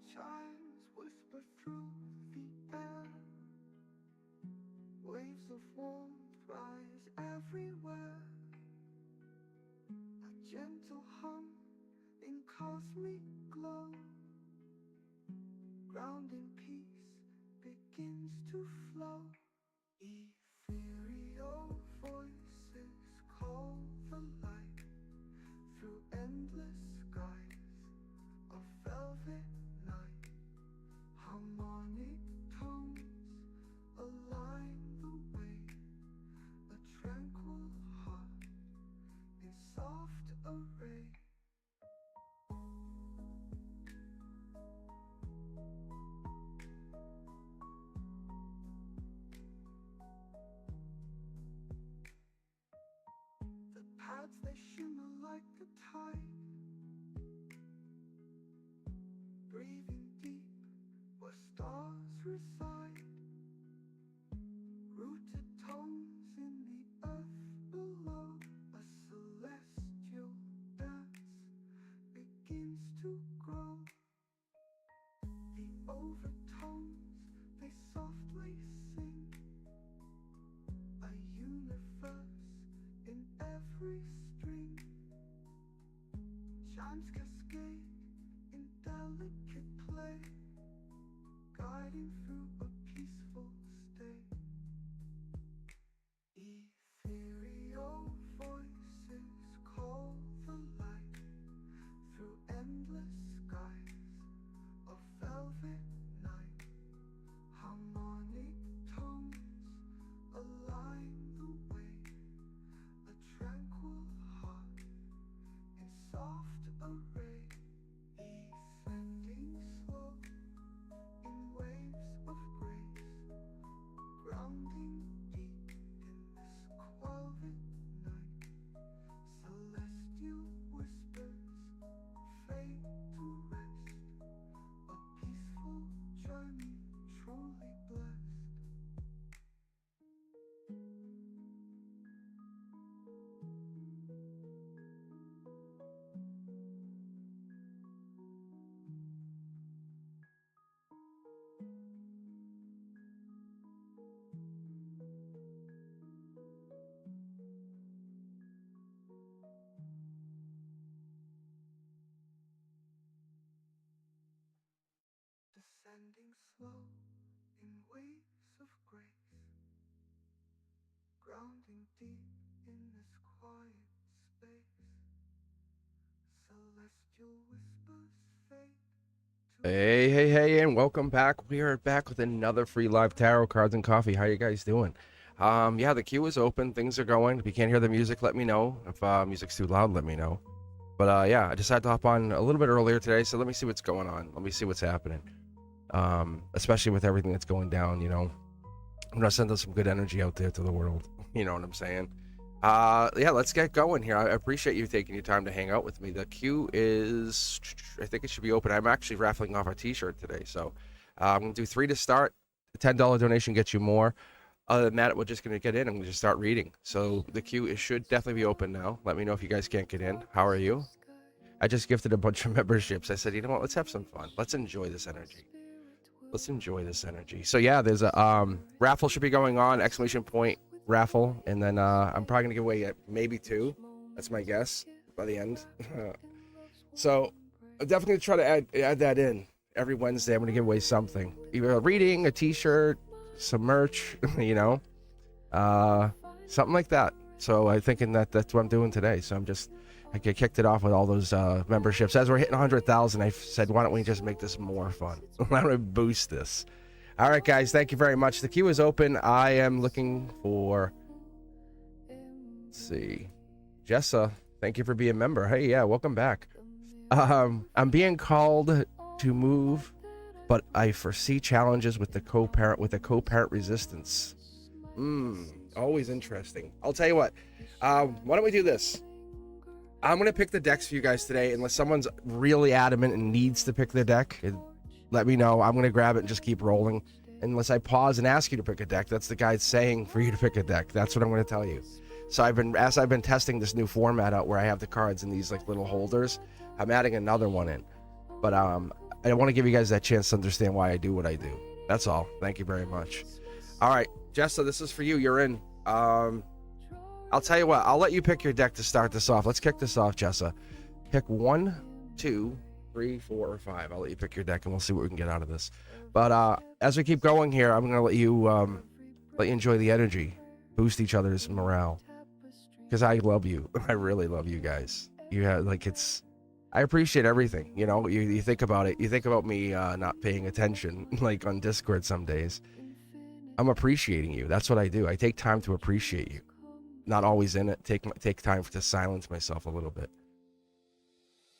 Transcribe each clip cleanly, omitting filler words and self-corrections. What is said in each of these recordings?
Chimes whisper through the air. Waves of warmth rise everywhere. A gentle hum in cosmic glow. Grounding peace begins to flow. Ethereal voices call the light through endless skies of velvet night. Harmonic tones align the way, a tranquil heart in soft array. The paths they shimmer like the tide, breathing deep where stars reside. Rooted tones in the earth below, a celestial dance begins to grow. The overtones they softly sing, a universe in every string. Chimes cascade in delicate play, guiding through a peaceful state. Ethereal voices call the light through endless skies of velvet night. Harmonic tones align the way, a tranquil heart in soft array. Descending slow in waves of grace, grounding deep in this quiet night. Celestial whispers fade to rest, a peaceful journey truly blessed. Descending slow in waves of grace, grounding deep in this quiet space. Celestial whispers fade to Hey, and welcome back. We are back with another free live tarot cards and coffee. How you guys doing? Yeah, the queue is open. Things are going. If you can't hear the music, let me know. If music's too loud, let me know. But yeah, I decided to hop on a little bit earlier today, so let me see what's going on. Let me see what's happening. Especially with everything that's going down, I'm gonna send some good energy out there to the world. You know what I'm saying? Yeah, let's get going here. I appreciate you taking your time to hang out with me. The queue is, I think it should be open. I'm actually raffling off a t-shirt today, so I'm gonna do 3 to start. The $10 donation gets you more. Other than that, we're just gonna get in and just start reading. So the queue should definitely be open now. Let me know if you guys can't get in. How are you? I just gifted a bunch of memberships. I said, you know what, let's have some fun. Let's enjoy this energy. So yeah, there's a raffle should be going on, exclamation point raffle, and then I'm probably gonna give away maybe 2. That's my guess by the end. So I'm definitely gonna try to add that in every Wednesday. I'm gonna give away something, either a reading, a t-shirt, some merch, something like that. So I'm thinking that's what I'm doing today. So I kicked it off with all those memberships. As we're hitting 100,000, I said, why don't we just make this more fun? Why don't we boost this? All right, guys, thank you very much. The queue is open. I am looking for, let's see, Jessa, thank you for being a member. Hey, yeah, welcome back. I'm being called to move, but I foresee challenges with the co-parent resistance. Always interesting. I'll tell you what, why don't we do this? I'm going to pick the decks for you guys today. Unless someone's really adamant and needs to pick the deck, let me know. I'm going to grab it and just keep rolling. Unless I pause and ask you to pick a deck, that's the guide saying for you to pick a deck. That's what I'm going to tell you. So as I've been testing this new format out where I have the cards in these like little holders, I'm adding another one in. But I want to give you guys that chance to understand why I do what I do. That's all. Thank you very much. All right, Jessa, this is for you. You're in. I'll tell you what. I'll let you pick your deck to start this off. Let's kick this off, Jessa. Pick 1, 2, 3, 4, or 5. I'll let you pick your deck, and we'll see what we can get out of this. But as we keep going here, I'm gonna let you enjoy the energy, boost each other's morale, because I love you. I really love you guys. You have I appreciate everything. You know, you think about it. You think about me not paying attention, like on Discord some days. I'm appreciating you. That's what I do. I take time to appreciate you. Not always in it. Take time to silence myself a little bit.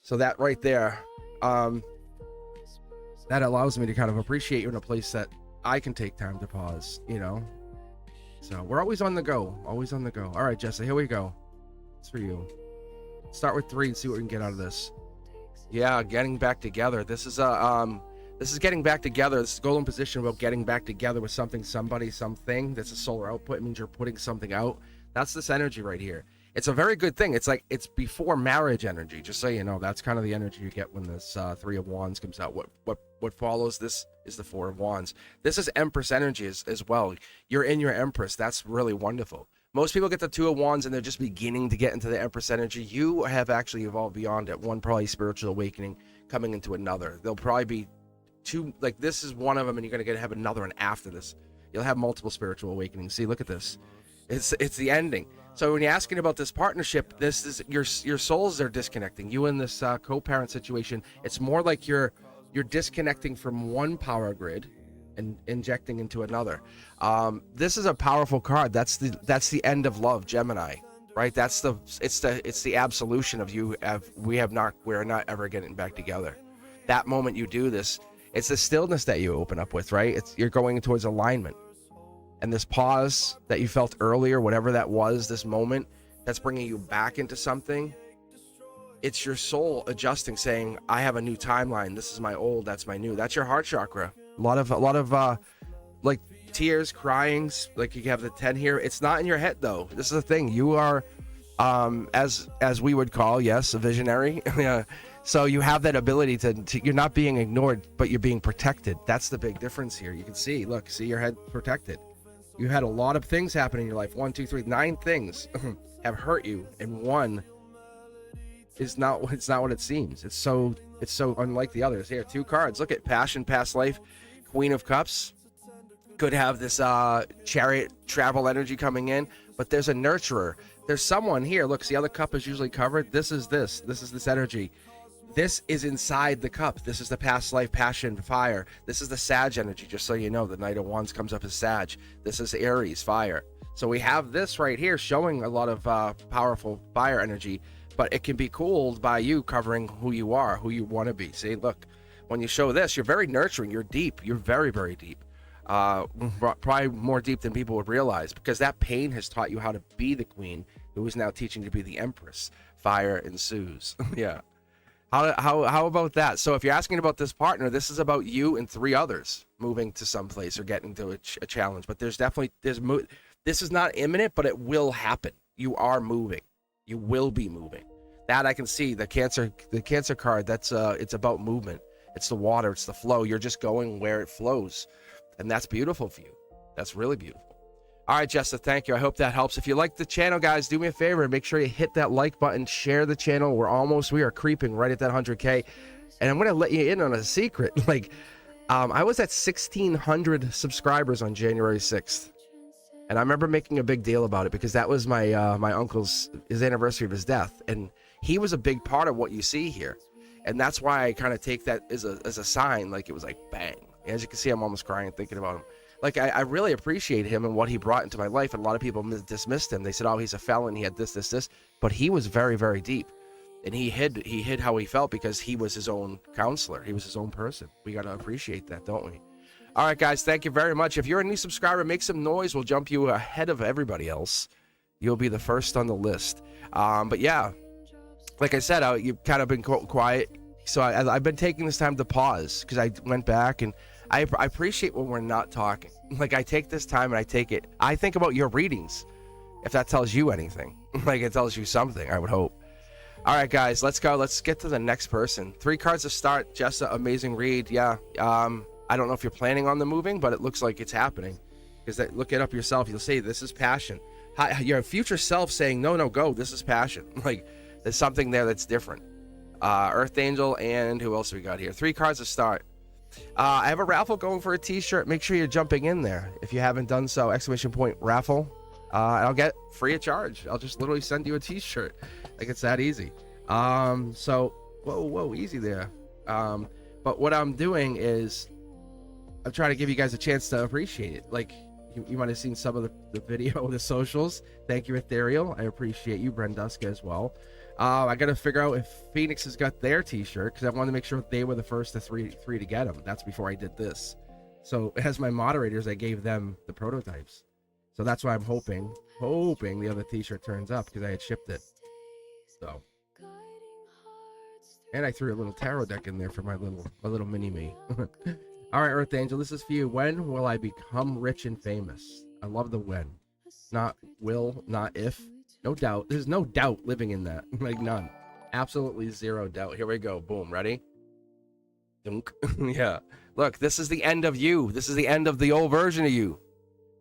So that right there, that allows me to kind of appreciate you in a place that I can take time to pause, you know? So we're always on the go. Always on the go. All right, Jessa, here we go. It's for you. Start with 3 and see what we can get out of this. Yeah, getting back together. This is getting back together. This is golden position about getting back together with something, somebody, something. That's a solar output. It means you're putting something out. That's this energy right here. It's a very good thing. It's like it's before marriage energy. Just so you know, that's kind of the energy you get when this 3 of Wands comes out. What follows this is the 4 of Wands. This is Empress energy as well. You're in your Empress. That's really wonderful. Most people get the 2 of Wands and they're just beginning to get into the Empress energy. You have actually evolved beyond it. One probably spiritual awakening coming into another. There'll probably be 2, like this is one of them, and you're gonna have another one after this. You'll have multiple spiritual awakenings. See, look at this. It's the ending. So when you're asking about this partnership, this is your souls are disconnecting. You and this co-parent situation, it's more like you're disconnecting from one power grid and injecting into another. This is a powerful card. That's the end of love, Gemini, right? It's the absolution of you. We're not ever getting back together. That moment you do this, it's the stillness that you open up with, right? You're going towards alignment. And this pause that you felt earlier, whatever that was, this moment that's bringing you back into something, it's your soul adjusting, saying, I have a new timeline. This is my old, that's my new. That's your heart chakra. A lot of like tears, cryings, like you have the 10 here. It's not in your head though. This is the thing. You are, as we would call, yes, a visionary. Yeah. So you have that ability to, you're not being ignored, but you're being protected. That's the big difference here. You can see your head protected. You had a lot of things happen in your life. 1, 2, 3, 9 things have hurt you, and one is not. It's not what it seems. It's so unlike the others. Here, 2 cards. Look at passion, past life, Queen of Cups. Could have this chariot travel energy coming in, but there's a nurturer. There's someone here. Look, see how the cup is usually covered. This is this energy. This is inside the cup. This is the past life, passion, fire. This is the Sag energy, just so you know. The Knight of Wands comes up as Sag. This is Aries, fire. So we have this right here showing a lot of powerful fire energy, but it can be cooled by you covering who you are, who you want to be. See, look, when you show this, you're very nurturing. You're deep. You're very, very deep. Probably more deep than people would realize, because that pain has taught you how to be the queen, who is now teaching you to be the empress. Fire ensues. Yeah. How about that? So if you're asking about this partner, this is about you and 3 others moving to some place or getting to a challenge. But this is not imminent, but it will happen. You are moving. You will be moving. That I can see. The cancer card. That's it's about movement. It's the water. It's the flow. You're just going where it flows, and that's beautiful for you. That's really beautiful. All right, Jessa, thank you. I hope that helps. If you like the channel, guys, do me a favor. Make sure you hit that like button, share the channel. We are creeping right at that 100K. And I'm going to let you in on a secret. I was at 1,600 subscribers on January 6th. And I remember making a big deal about it, because that was my uncle's anniversary of his death. And he was a big part of what you see here. And that's why I kind of take that as a sign. Like, it was like, bang. As you can see, I'm almost crying thinking about him. Like, I really appreciate him and what he brought into my life. And a lot of people dismissed him. They said, oh, he's a felon. He had this. But he was very, very deep. And he hid how he felt, because he was his own counselor. He was his own person. We got to appreciate that, don't we? All right, guys, thank you very much. If you're a new subscriber, make some noise. We'll jump you ahead of everybody else. You'll be the first on the list. But yeah, like I said, you've kind of been quiet. So I've been taking this time to pause, because I went back, and I appreciate when we're not talking. Like, I take this time and I think about your readings, if that tells you anything. Like, it tells you something, I would hope. All right, guys, let's go. Let's get to the next person. 3 cards to start. Jessa, amazing read. Yeah. I don't know if you're planning on the moving, but it looks like it's happening. Because look it up yourself. You'll see this is passion. Your future self saying, no, go. This is passion. Like, there's something there that's different. Earth Angel, and who else we got here? 3 cards to start. I have a raffle going for a t-shirt. Make sure you're jumping in there if you haven't done so. ! Raffle. I'll get free of charge. I'll just literally send you a t-shirt. Like, it's that easy. So whoa, easy there. But what I'm doing is I'm trying to give you guys a chance to appreciate it. Like, you might have seen some of the video, the socials. Thank you, Ethereal. I appreciate you, Brenduska, as well. I gotta figure out if Phoenix has got their t-shirt, because I wanted to make sure they were the first to three to get them. That's before I did this. So as my moderators, I gave them the prototypes. So that's why I'm hoping the other t-shirt turns up, because I had shipped it. So, and I threw a little tarot deck in there for my little mini me. All right, Earth Angel, this is for you. When will I become rich and famous? I love the when, not will, not if. No doubt. There's no doubt living in that. Like, none. Absolutely zero doubt. Here we go. Boom. Ready? Dunk. Yeah. Look, this is the end of you. This is the end of the old version of you.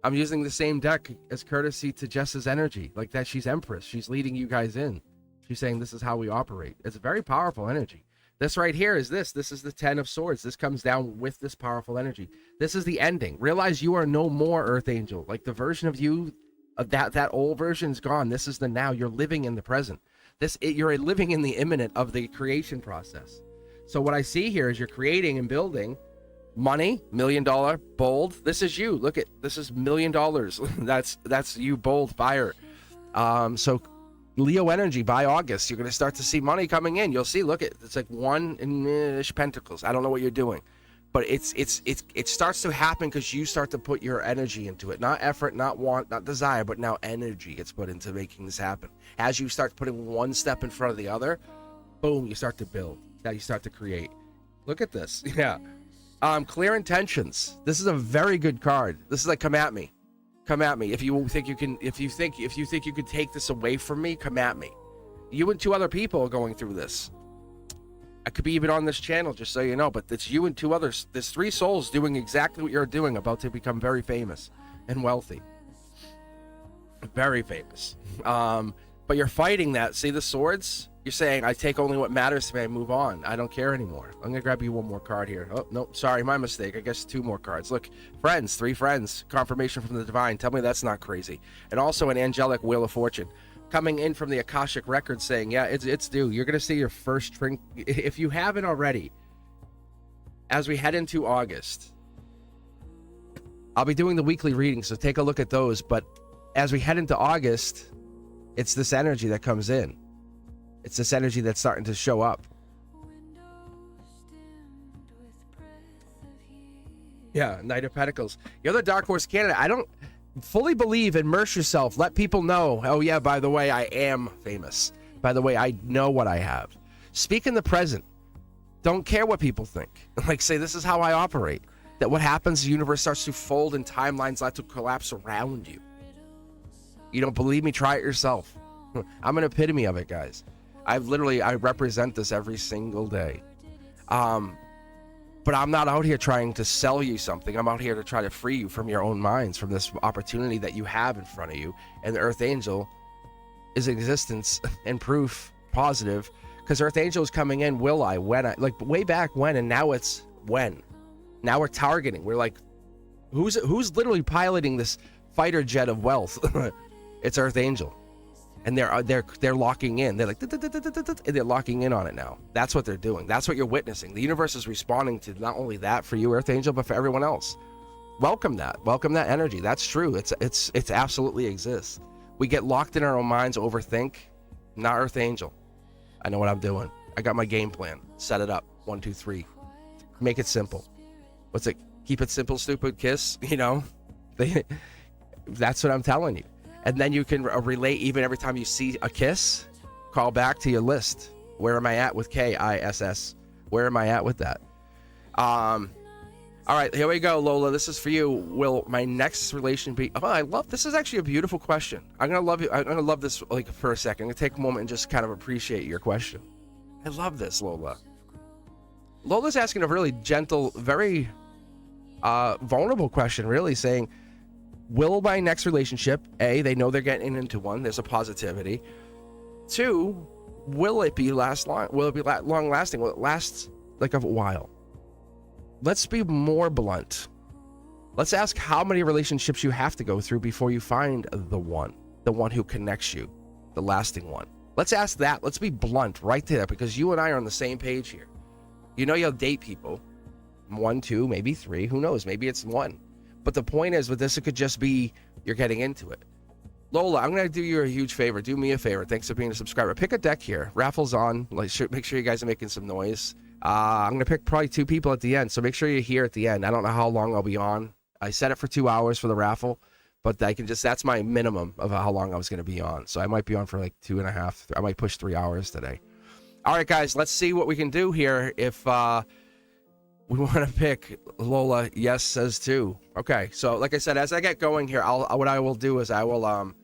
I'm using the same deck as courtesy to Jess's energy. Like that, she's Empress. She's leading you guys in. She's saying this is how we operate. It's a very powerful energy. This right here is this. This is the 10 of Swords. This comes down with this powerful energy. This is the ending. Realize you are no more Earth Angel. Like the version of you, that old version's gone. This is the now. You're living in the present. You're living in the imminent of the creation process. So what I see here is you're creating and building money, $1 million, bold. This is you. Look at this is $1 million. That's you, bold fire. So Leo energy by August, you're going to start to see money coming in. You'll see. Look at it's like 1-ish pentacles. I don't know what you're doing, but it starts to happen because you start to put your energy into it. Not effort, not want, not desire, but now energy gets put into making this happen. As you start putting one step in front of the other, boom, you start to build. Now you start to create. Look at this. Yeah. Clear intentions. This is a very good card. This is like, come at me. Come at me. If you think you can take this away from me, come at me. You and 2 other people are going through this. I could be even on this channel, just so you know, but it's you and 2 others. There's 3 souls doing exactly what you're doing, about to become very famous and wealthy. Very famous. But you're fighting that. See the swords? You're saying, I take only what matters to me, I move on. I don't care anymore. I'm gonna grab you 1 more card here. Oh, no, sorry, my mistake. I guess 2 more cards. Look, friends, 3 friends. Confirmation from the divine. Tell me that's not crazy. And also an angelic wheel of fortune. Coming in from the Akashic record saying, yeah, it's due. You're gonna see your first drink. If you haven't already, as we head into August, I'll be doing the weekly readings, so take a look at those. But as we head into August, it's this energy that comes in. It's this energy that's starting to show up. Yeah, Knight of Pentacles. You're the Dark Horse candidate. I don't fully believe. Immerse yourself. Let people know. Oh, yeah, by the way, I am famous. By the way, I know what I have. Speak in the present. Don't care what people think. Like, say, this is how I operate. That what happens, the universe starts to fold and timelines start to collapse around you. You don't believe me? Try it yourself. I'm an epitome of it, guys. I represent this every single day. But I'm not out here trying to sell you something. I'm out here to try to free you from your own minds, from this opportunity that you have in front of you. And the Earth Angel is existence and proof positive, because Earth Angel is coming in. Will I? When I? Like way back when, and now it's when. Now we're targeting. We're like, who's literally piloting this fighter jet of wealth? It's Earth Angel. And they're locking in. They're like, and they're locking in on it now. That's what they're doing. That's what you're witnessing. The universe is responding to not only that for you, Earth Angel, but for everyone else. Welcome that. Welcome that energy. That's true. It's absolutely exists. We get locked in our own minds, overthink. Not Earth Angel. I know what I'm doing. I got my game plan. Set it up. 1, 2, 3. Make it simple. What's it? Keep it simple, stupid, kiss. You know, that's what I'm telling you. And then you can relate. Even every time you see a kiss, call back to your list. Where am I at with KISS? Where am I at with that? All All right, here we go, Lola. This is for you. Will my next relation be? Oh, I love this. Is actually a beautiful question. I'm gonna love you. I'm gonna love this like for a second. I'm gonna take a moment and just kind of appreciate your question. I love this, Lola. Lola's asking a really gentle, very vulnerable question, really saying, will my next relationship, A, they know they're getting into one, there's a positivity. 2, will it be will it be long lasting? Will it last like a while? Let's be more blunt. Let's ask how many relationships you have to go through before you find the one who connects you, the lasting one. Let's ask that. Let's be blunt right there, because you and I are on the same page here. You know, you'll date people, 1, 2, maybe 3, who knows? Maybe it's 1. But the point is, with this, it could just be you're getting into it. Lola, I'm going to do you a huge favor. Do me a favor. Thanks for being a subscriber. Pick a deck here. Raffle's on. Like, make sure you guys are making some noise. I'm going to pick probably 2 people at the end, so make sure you're here at the end. I don't know how long I'll be on. I set it for 2 hours for the raffle, but I can just, that's my minimum of how long I was going to be on. So I might be on for like 2.5. I might push 3 hours today. All right, guys, let's see what we can do here. If we want to pick Lola, yes says 2. Okay, so like I said, as I get going here, what I will do is I will I'm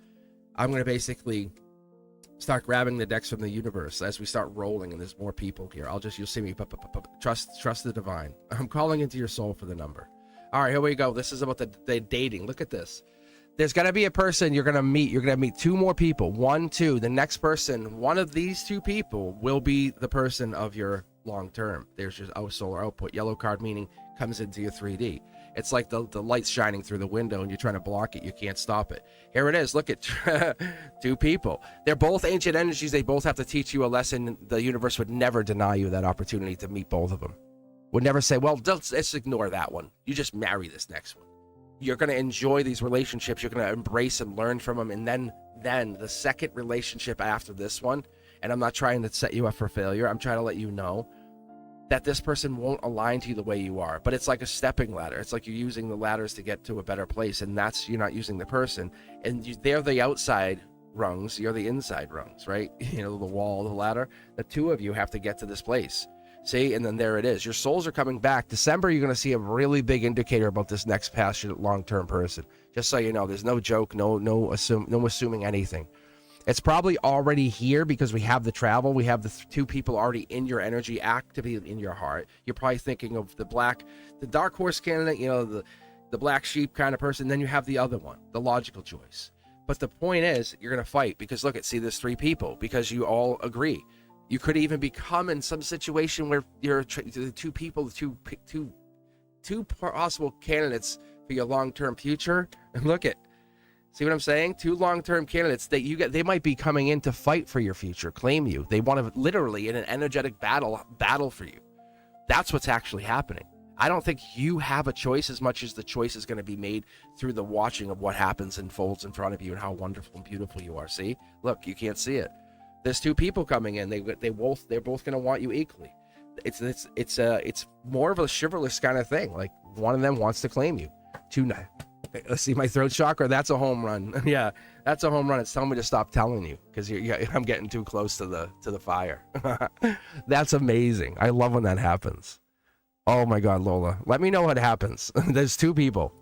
going to basically start grabbing the decks from the universe as we start rolling, and there's more people here. You'll see me trust the divine. I'm calling into your soul for the number. All right, here we go. This is about the dating. Look at this. There's going to be a person you're going to meet. You're going to meet 2 more people. 1, 2. The next person, one of these 2 people will be the person of your long term. There's your solar output. Yellow card meaning comes into your 3D. It's like the light's shining through the window and you're trying to block it. You can't stop it. Here it is. Look at 2 people. They're both ancient energies. They both have to teach you a lesson. The universe would never deny you that opportunity to meet both of them. Would never say, well, let's ignore that one. You just marry this next one. You're going to enjoy these relationships. You're going to embrace them, learn from them. And then the second relationship after this one, and I'm not trying to set you up for failure. I'm trying to let you know that this person won't align to you the way you are, but it's like a stepping ladder. It's like you're using the ladders to get to a better place, and you're not using the person, and they're the outside rungs, you're the inside rungs, right? You know, the wall, the ladder. The 2 of you have to get to this place. See, and then there it is. Your souls are coming back. December, you're going to see a really big indicator about this next passionate long-term person. Just so you know, there's no joke, no assuming anything. It's probably already here because we have the travel. We have the 2 people already in your energy, actively in your heart. You're probably thinking of the dark horse candidate, you know, the black sheep kind of person. Then you have the other one, the logical choice. But the point is, you're going to fight because look, there's 3 people because you all agree. You could even become in some situation where you're the 2 people, two possible candidates for your long-term future. And look at. See what I'm saying? 2 long-term candidates that they might be coming in to fight for your future, claim you. They want to literally in an energetic battle for you. That's what's actually happening. I don't think you have a choice as much as the choice is going to be made through the watching of what happens and folds in front of you and how wonderful and beautiful you are. See? Look, you can't see it. There's 2 people coming in. They're both going to want you equally. It's more of a chivalrous kind of thing. Like one of them wants to claim you. 2. Let's see, my throat chakra, that's a home run. Yeah, that's a home run. It's telling me to stop telling you because I'm getting too close to the fire. That's amazing. I love when that happens. Oh my God, Lola, let me know what happens. There's 2 people.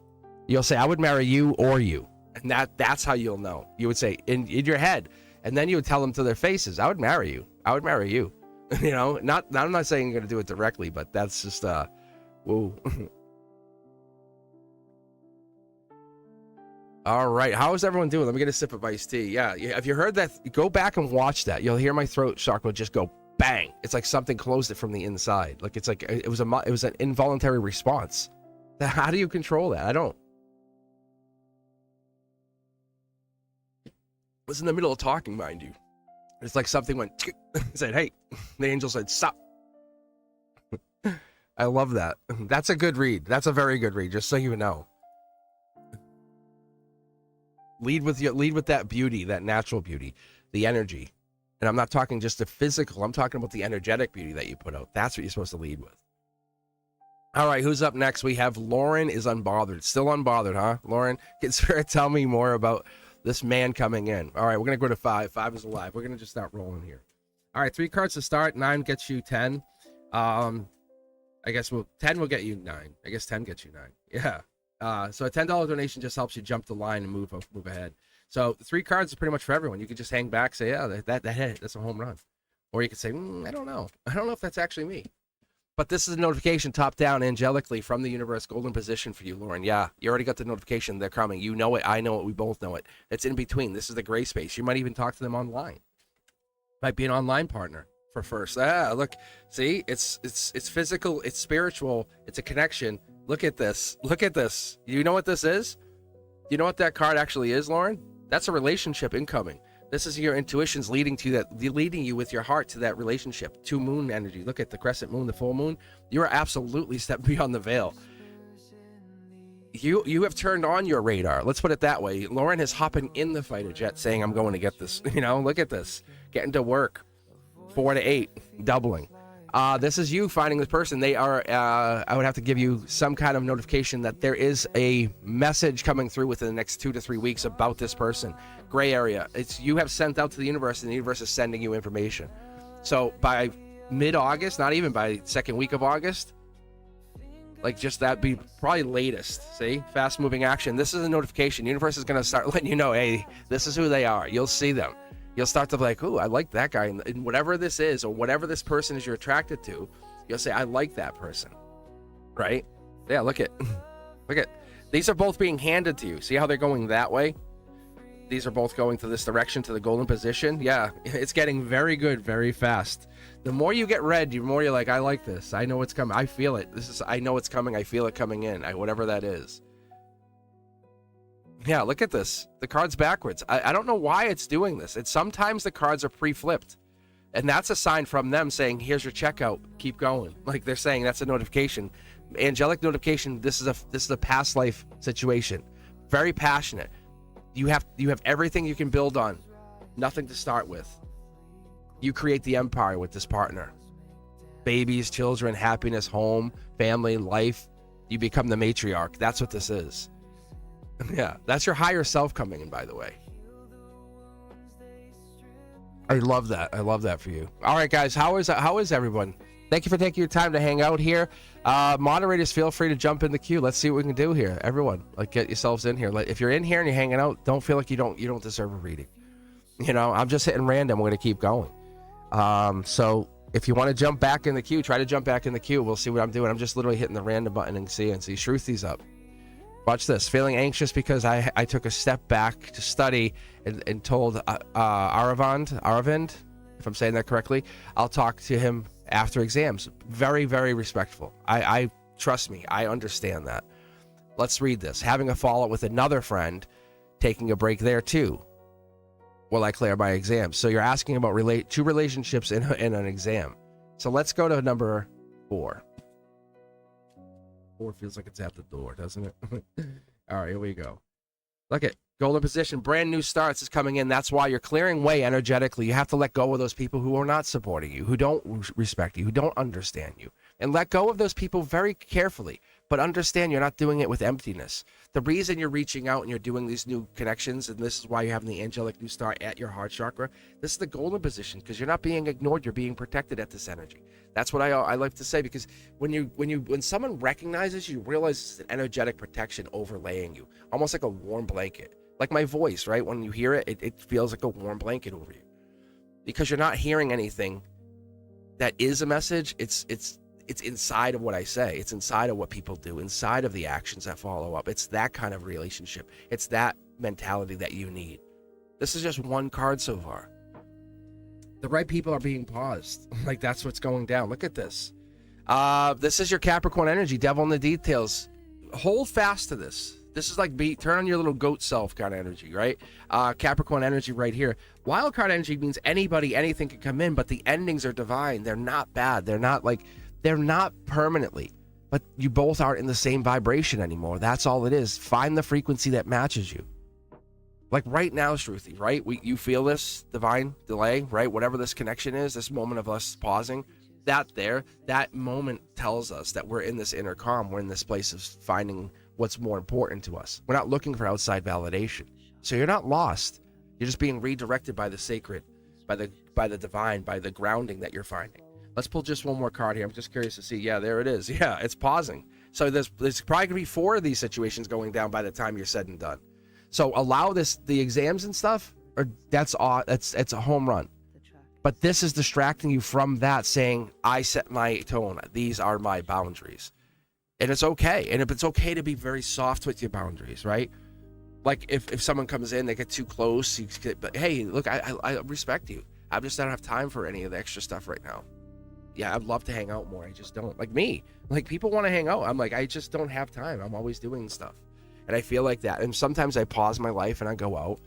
You'll say, I would marry you or you. And that's how you'll know. You would say in your head, and then you would tell them to their faces, I would marry you. I would marry you. You know, I'm not saying you're going to do it directly, but that's just, whoa. All right, how is everyone doing? Let me get a sip of iced tea. Yeah, if you heard that, go back and watch that. You'll hear my throat chakra just go bang. It's like something closed it from the inside. Like it's like it was an involuntary response. How do you control that? I don't. I was in the middle of talking, mind you. It's like something went said, "Hey," the angel said, "Stop." I love that. That's a good read. That's a very good read. Just so you know. Lead with that beauty, that natural beauty, the energy. And I'm not talking just the physical. I'm talking about the energetic beauty that you put out. That's what you're supposed to lead with. All right, who's up next? We have Lauren is unbothered. Still unbothered, huh? Lauren, can Spirit tell me more about this man coming in? All right, we're going to go to 5. 5 is alive. We're going to just start rolling here. All right, 3 cards to start. 9 gets you 10. I guess 10 will get you 9. I guess 10 gets you 9. Yeah. So a $10 donation just helps you jump the line and move ahead. So the 3 cards is pretty much for everyone. You can just hang back, say, yeah, that hit, that's a home run. Or you could say, I don't know. I don't know if that's actually me. But this is a notification top down angelically from the universe, golden position for you, Lauren. Yeah, you already got the notification. They're coming. You know it. I know it. We both know it. It's in between. This is the gray space. You might even talk to them online. Might be an online partner for first. Look, see, it's physical. It's spiritual. It's a connection. Look at this. Look at this. You know what this is? You know what that card actually is, Lauren? That's a relationship incoming. This is your intuitions leading you with your heart to that relationship. 2 moon energy. Look at the crescent moon, the full moon. You are absolutely stepping beyond the veil. You have turned on your radar. Let's put it that way. Lauren is hopping in the fighter jet saying, I'm going to get this. Look at this. Getting to work. 4 to 8. Doubling. This is you finding this person. They are, I would have to give you some kind of notification that there is a message coming through within the next 2 to 3 weeks about this person. Gray area. It's you have sent out to the universe, and the universe is sending you information. So by mid-August, not even by second week of August, like just that be probably latest. See, fast moving action. This is a notification. The universe is going to start letting you know, hey, this is who they are. You'll see them. You'll start to be like, ooh, I like that guy. And whatever this is, or whatever this person is you're attracted to, you'll say, I like that person. Right? Yeah, look at. These are both being handed to you. See how they're going that way? These are both going to this direction, to the golden position. Yeah, it's getting very good, very fast. The more you get read, the more you're like, I like this. I know it's coming. I feel it. I know it's coming. I feel it coming in. Whatever that is. Yeah, look at this. The card's backwards. I don't know why it's doing this. Sometimes the cards are pre-flipped. And that's a sign from them saying, here's your checkout. Keep going. Like they're saying that's a notification. Angelic notification, this is a past life situation. Very passionate. You have everything you can build on. Nothing to start with. You create the empire with this partner. Babies, children, happiness, home, family, life. You become the matriarch. That's what this is. Yeah, that's your higher self coming in, by the way. I love that. I love that for you. All right, guys, how is everyone? Thank you for taking your time to hang out here. Moderators, feel free to jump in the queue. Let's see what we can do here. Everyone, get yourselves in here. If you're in here and you're hanging out, don't feel like you don't deserve a reading. I'm just hitting random. We're gonna keep going. So if you want to jump back in the queue, try to jump back in the queue. We'll see what I'm doing. I'm just literally hitting the random button and see Shruthi's up. Watch this. Feeling anxious because I took a step back to study and told Aravind, if I'm saying that correctly, I'll talk to him after exams. Very, very respectful. I trust me. I understand that. Let's read this. Having a fallout with another friend, taking a break there too. Will I clear my exams? So you're asking about two relationships in an exam. So let's go to number 4. 4 feels like it's at the door, doesn't it? All right, here we go. Look at golden position. Brand new starts is coming in. That's why you're clearing way energetically. You have to let go of those people who are not supporting you, who don't respect you, who don't understand you. And let go of those people very carefully. But understand you're not doing it with emptiness. The reason you're reaching out and you're doing these new connections, and this is why you're having the angelic new start at your heart chakra, this is the golden position, because you're not being ignored. You're being protected at this energy. That's what I like to say, because when someone recognizes you, realize it's an energetic protection overlaying you, almost like a warm blanket. Like my voice, right? When you hear it, it feels like a warm blanket over you, because you're not hearing anything that is a message. It's inside of what I say. It's inside of what people do, inside of the actions that follow up. It's that kind of relationship. It's that mentality that you need. This is just one card so far. The right people are being paused. Like that's what's going down. Look at this. This is your Capricorn energy, devil in the details. Hold fast to this. This is like turn on your little goat self kind of energy, right? Capricorn energy right here. Wild card energy means anybody, anything can come in, but the endings are divine. They're not bad. They're not permanently, but you both aren't in the same vibration anymore. That's all it is. Find the frequency that matches you. Like right now, Shruti, right? You feel this divine delay, right? Whatever this connection is, this moment of us pausing, that moment tells us that we're in this inner calm. We're in this place of finding what's more important to us. We're not looking for outside validation. So you're not lost. You're just being redirected by the sacred, by the divine, by the grounding that you're finding. Let's pull just one more card here. I'm just curious to see. Yeah, there it is. Yeah, it's pausing. So there's probably gonna be 4 of these situations going down by the time you're said and done. So allow the exams and stuff, or it's a home run. But this is distracting you from that, saying, I set my tone. These are my boundaries. And it's okay. And if it's okay to be very soft with your boundaries, right? Like if someone comes in, they get too close, but hey, look, I respect you. I just don't have time for any of the extra stuff right now. Yeah, I'd love to hang out more. I just don't. Like me. Like people want to hang out. I'm like, I just don't have time. I'm always doing stuff. And I feel like that. And sometimes I pause my life and I go out.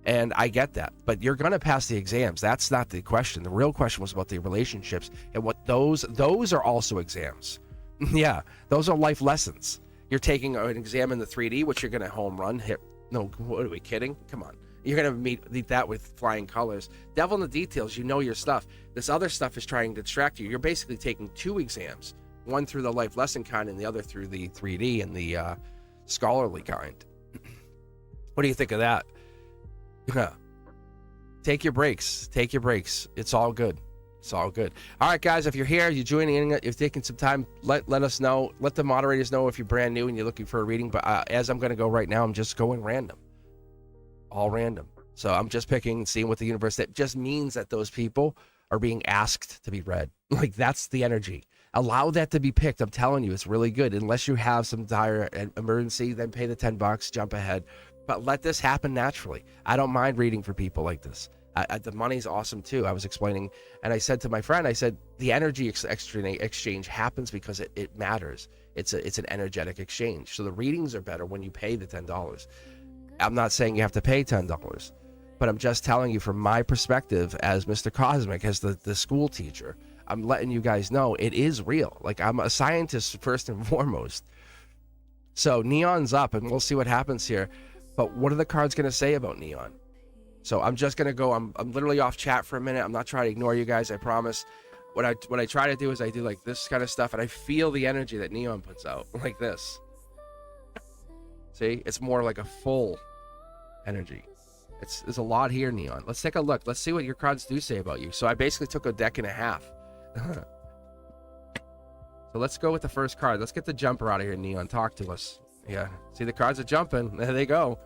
And I get that. But you're going to pass the exams. That's not the question. The real question was about the relationships. And what those are also exams. Yeah, those are life lessons. You're taking an exam in the 3D, which you're going to home run. Hit. No, what are we kidding? Come on. You're going to meet that with flying colors. Devil in the details, you know your stuff. This other stuff is trying to distract you. You're basically taking 2 exams, one through the life lesson kind and the other through the 3D and the scholarly kind. What do you think of that? Yeah. Take your breaks. Take your breaks. It's all good. It's all good. All right, guys, if you're here, you're joining in, if you're taking some time, let us know. Let the moderators know if you're brand new and you're looking for a reading. But as I'm going to go right now, I'm just going random. All random. So I'm just picking, seeing what the universe, that just means that those people are being asked to be read. Like that's the energy. Allow that to be picked. I'm telling you, it's really good. Unless you have some dire emergency, then pay the $10, jump ahead. But let this happen naturally. I don't mind reading for people like this. The money's awesome too. I was explaining, and I said to my friend, I said, the energy exchange happens because it matters. It's an energetic exchange. So the readings are better when you pay the $10. I'm not saying you have to pay $10, but I'm just telling you from my perspective as Mr. Cosmic, as the school teacher, I'm letting you guys know it is real. Like I'm a scientist first and foremost. So Neon's up, and we'll see what happens here. But what are the cards going to say about Neon? So I'm just going to go, I'm literally off chat for a minute. I'm not trying to ignore you guys, I promise. What I try to do is I do like this kind of stuff, and I feel the energy that Neon puts out, like this. See, it's more like a full energy. There's a lot here, Neon. Let's take a look. Let's see what your cards do say about you. So I basically took a deck and a half. So let's go with the first card. Let's get the jumper out of here, Neon. Talk to us. Yeah, see the cards are jumping. There they go.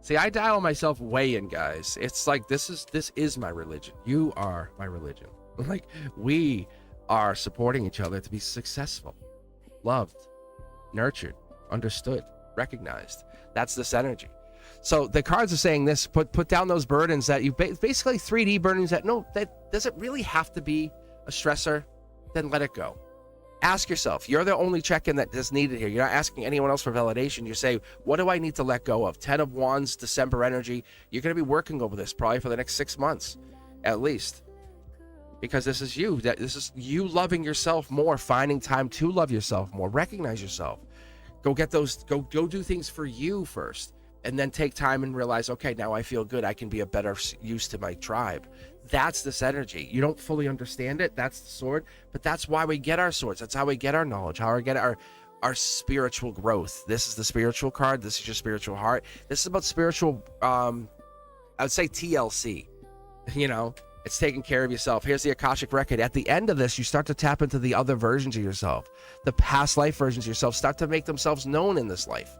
See, I dial myself way in, guys. It's like this is my religion. You are my religion. Like we are supporting each other to be successful, loved, nurtured, understood, recognized. That's this energy. So the cards are saying this: put down those burdens that you basically 3D burdens that does it really have to be a stressor? Then let it go. Ask yourself. You're the only check-in that is needed here. You're not asking anyone else for validation. You say, what do I need to let go of? 10 of Wands, December energy. You're going to be working over this probably for the next 6 months, at least. Because this is you. This is you loving yourself more, finding time to love yourself more, recognize yourself. Go get those, go do things for you first. And then take time and realize, okay, now I feel good. I can be a better use to my tribe. That's this energy. You don't fully understand it. That's the sword. But that's why we get our swords. That's how we get our knowledge, how we get our spiritual growth. This is the spiritual card. This is your spiritual heart. This is about spiritual, I would say TLC. You know, it's taking care of yourself. Here's the Akashic record. At the end of this, you start to tap into the other versions of yourself. The past life versions of yourself start to make themselves known in this life.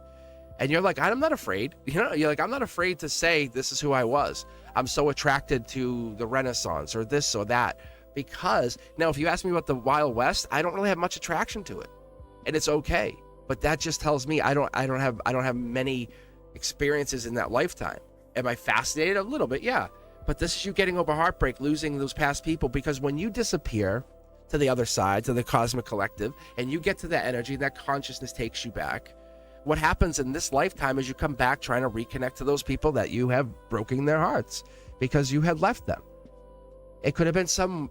And you're like, I'm not afraid. You know, you're like, I'm not afraid to say this is who I was. I'm so attracted to the Renaissance or this or that. Because now, if you ask me about the Wild West, I don't really have much attraction to it, and it's okay. But that just tells me I don't have many experiences in that lifetime. Am I fascinated? A little bit, yeah. But this is you getting over heartbreak, losing those past people. Because when you disappear to the other side, to the cosmic collective, and you get to that energy, that consciousness takes you back. What happens in this lifetime is you come back trying to reconnect to those people that you have broken their hearts because you had left them. It could have been